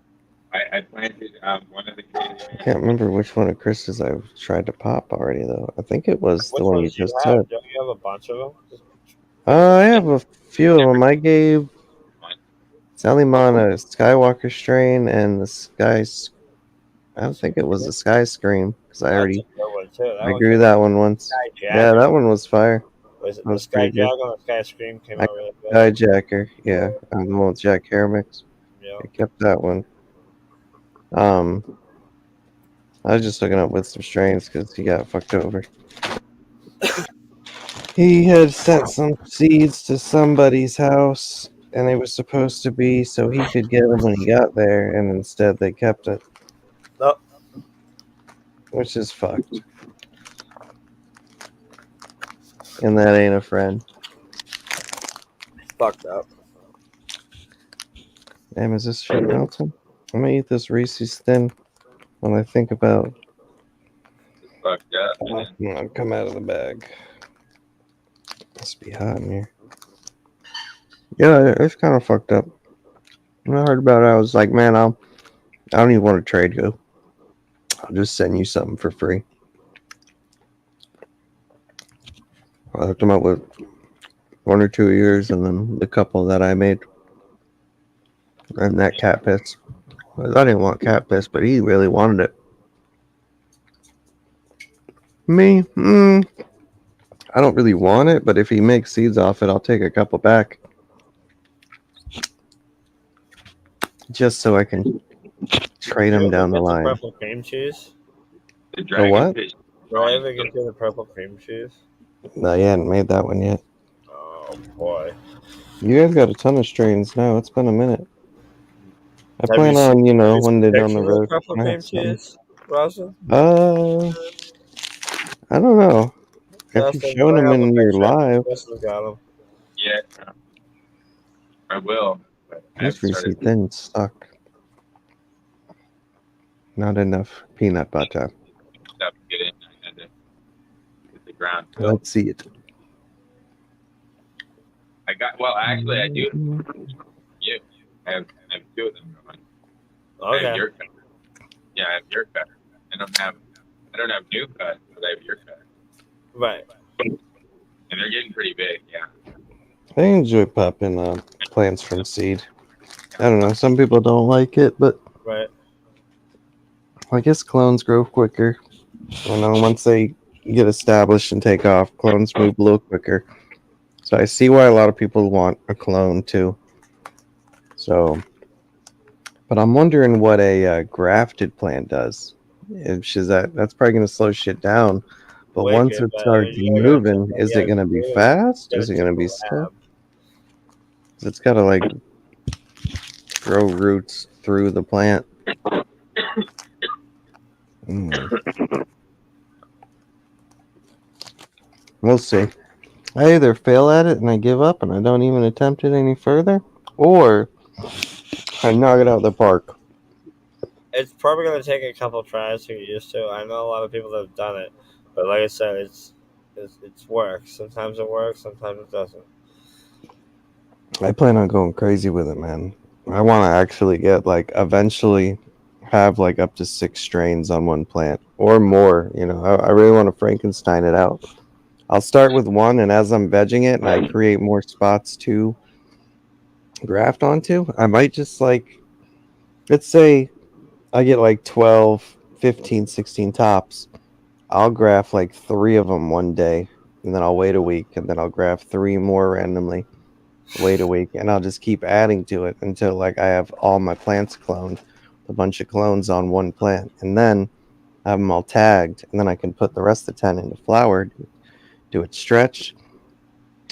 [SPEAKER 1] I planted one of the
[SPEAKER 4] I can't remember which one of Chris's I tried to pop already though. I think it was
[SPEAKER 7] Which
[SPEAKER 4] the one you
[SPEAKER 7] ones do you
[SPEAKER 4] just
[SPEAKER 7] have?
[SPEAKER 4] said.
[SPEAKER 7] Don't you have a bunch of them?
[SPEAKER 4] I have a few of them. I gave Salimana a Skywalker strain and the Sky. I don't think it was the Sky Scream because I already
[SPEAKER 7] That's a good one too.
[SPEAKER 4] I grew that one once.
[SPEAKER 7] Sky
[SPEAKER 4] Yeah, that one was fire.
[SPEAKER 7] Was it
[SPEAKER 4] That
[SPEAKER 7] the
[SPEAKER 4] was
[SPEAKER 7] Sky
[SPEAKER 4] pretty good.
[SPEAKER 7] Dragon or the Sky Scream came out really good?
[SPEAKER 4] Skyjacker, yeah, I'm the one with Jack Haramix.
[SPEAKER 7] Yeah.
[SPEAKER 4] I kept that one. I was just looking up with some strains because he got fucked over. He had sent some seeds to somebody's house, and they were supposed to be so he could get them when he got there, and instead they kept it.
[SPEAKER 7] Nope.
[SPEAKER 4] Which is fucked. And that ain't a friend.
[SPEAKER 7] Fucked up.
[SPEAKER 4] Damn, is this shit melting? I'm gonna eat this Reese's Thin when I think about
[SPEAKER 1] fucked up. Man.
[SPEAKER 4] I'll come out of the bag. Must be hot in here. Yeah, it's kind of fucked up. When I heard about it, I was like, man, I don't even want to trade you. I'll just send you something for free. I hooked him up with 1 or 2 years, and then the couple that I made, and that cat piss. I didn't want cat piss, but he really wanted it. Me, I don't really want it, but if he makes seeds off it, I'll take a couple back. Just so I can trade him down the line.
[SPEAKER 7] Purple cream cheese?
[SPEAKER 1] The dragon
[SPEAKER 4] what?
[SPEAKER 1] fish.
[SPEAKER 7] Did I ever get you the purple cream cheese?
[SPEAKER 4] No, you hadn't made that one yet.
[SPEAKER 7] Oh boy.
[SPEAKER 4] You guys got a ton of strains now. It's been a minute. I
[SPEAKER 7] Have
[SPEAKER 4] plan
[SPEAKER 7] you
[SPEAKER 4] on,
[SPEAKER 7] seen
[SPEAKER 4] one day down
[SPEAKER 7] pictures
[SPEAKER 4] the
[SPEAKER 7] of
[SPEAKER 4] road.
[SPEAKER 7] Purple
[SPEAKER 4] I
[SPEAKER 7] cream
[SPEAKER 4] have some.
[SPEAKER 7] cheese, Rosa?
[SPEAKER 4] I don't know. If
[SPEAKER 7] Justin,
[SPEAKER 4] you've shown
[SPEAKER 7] bring
[SPEAKER 4] them
[SPEAKER 7] up a
[SPEAKER 4] in your
[SPEAKER 7] picture.
[SPEAKER 4] live,
[SPEAKER 7] Justin's got 'em.
[SPEAKER 1] Yeah, I will. But I
[SPEAKER 4] this
[SPEAKER 1] haven't
[SPEAKER 4] Reese
[SPEAKER 1] started
[SPEAKER 4] Thin stuck. Not enough peanut butter.
[SPEAKER 1] stuff to get in. I had to get the ground.
[SPEAKER 4] Let's see it.
[SPEAKER 1] I got. Well, actually, I do. You. I have 2 of them going. I have
[SPEAKER 7] Okay.
[SPEAKER 1] your cutter. Yeah, I have your cutter. I don't have new cut, but I have your cutter.
[SPEAKER 7] Right.
[SPEAKER 1] And they're getting pretty big. Yeah.
[SPEAKER 4] I enjoy popping plants from seed. I don't know. Some people don't like it, but
[SPEAKER 7] Right.
[SPEAKER 4] I guess clones grow quicker. Once they get established and take off, clones move a little quicker. So I see why a lot of people want a clone too. So, but I'm wondering what a grafted plant does. That's probably going to slow shit down. But
[SPEAKER 7] Wicked,
[SPEAKER 4] once it
[SPEAKER 7] but
[SPEAKER 4] starts
[SPEAKER 7] you gotta
[SPEAKER 4] moving,
[SPEAKER 7] check-
[SPEAKER 4] is
[SPEAKER 7] yeah,
[SPEAKER 4] it going to be
[SPEAKER 7] yeah.
[SPEAKER 4] fast?
[SPEAKER 7] Gotta
[SPEAKER 4] Is it
[SPEAKER 7] check
[SPEAKER 4] going to be
[SPEAKER 7] the
[SPEAKER 4] slow?
[SPEAKER 7] lab.
[SPEAKER 4] It's got to like grow roots through the plant. We'll see. I either fail at it and I give up and I don't even attempt it any further, or I knock it out of the park.
[SPEAKER 7] It's probably going to take a couple tries to get used to. I know a lot of people that have done it, but like I said, it's work. Sometimes it works, sometimes it doesn't.
[SPEAKER 4] I plan on going crazy with it, man. I want to actually get eventually have up to 6 strains on one plant or more. I really want to Frankenstein it out. I'll start with 1, and as I'm vegging it and I create more spots to graft onto, I might just let's say I get 12, 15, 16 tops. I'll graft 3 of them one day, and then I'll wait a week, and then I'll graft 3 more randomly. wait a week, and I'll just keep adding to it until like I have all my plants cloned, a bunch of clones on one plant, and then I have them all tagged, and then I can put the rest of the 10 into flower, do it stretch.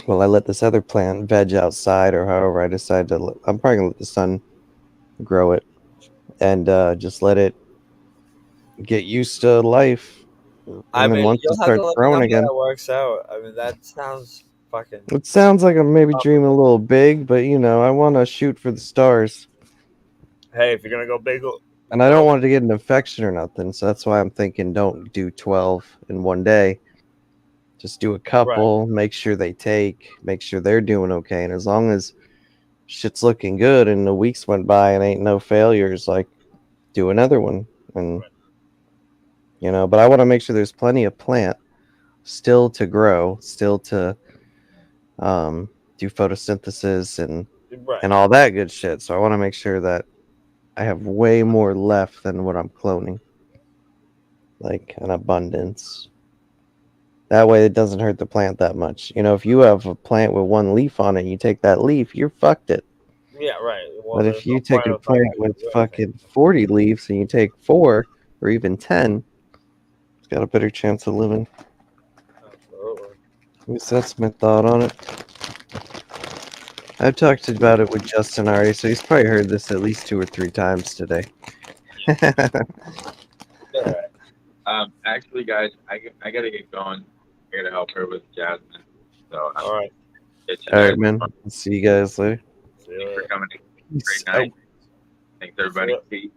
[SPEAKER 4] Well, I let this other plant veg outside, or however I decide to. I'm probably gonna let the sun grow it, and just let it get used to life.
[SPEAKER 7] I
[SPEAKER 4] And then
[SPEAKER 7] mean,
[SPEAKER 4] once
[SPEAKER 7] you'll
[SPEAKER 4] it
[SPEAKER 7] have to
[SPEAKER 4] starts
[SPEAKER 7] let me
[SPEAKER 4] growing
[SPEAKER 7] know how
[SPEAKER 4] again,
[SPEAKER 7] that works out. I mean, that sounds fucking.
[SPEAKER 4] it sounds like I'm maybe dreaming a little big, but I want to shoot for the stars,
[SPEAKER 7] Hey, if you're gonna go big,
[SPEAKER 4] and I don't want it to get an infection or nothing. So that's why I'm thinking don't do 12 in one day. Just do a couple, make sure they take, make sure they're doing okay, and as long as shit's looking good and the weeks went by and ain't no failures, like do another one. And but I want to make sure there's plenty of plant still to grow, still to do photosynthesis and all that good shit. So I want to make sure that I have way more left than what I'm cloning, like an abundance. That way it doesn't hurt the plant that much. If you have a plant with one leaf on it and you take that leaf, you're fucked it.
[SPEAKER 7] Yeah, right. Well,
[SPEAKER 4] But if you take a plant with fucking 40 leaves and you take 4 or even 10, it's got a better chance of living.
[SPEAKER 7] Absolutely.
[SPEAKER 4] At least that's my thought on it. I've talked about it with Justin already, so he's probably heard this at least 2 or 3 times today.
[SPEAKER 1] Actually, guys, I gotta get going. I gotta help her with Jasmine. So
[SPEAKER 7] All right.
[SPEAKER 4] All right, man. See you guys later.
[SPEAKER 7] See you
[SPEAKER 1] Thanks
[SPEAKER 7] later.
[SPEAKER 1] for coming.
[SPEAKER 4] Peace
[SPEAKER 1] Great night. Thanks, everybody.
[SPEAKER 7] Yeah.
[SPEAKER 1] Peace.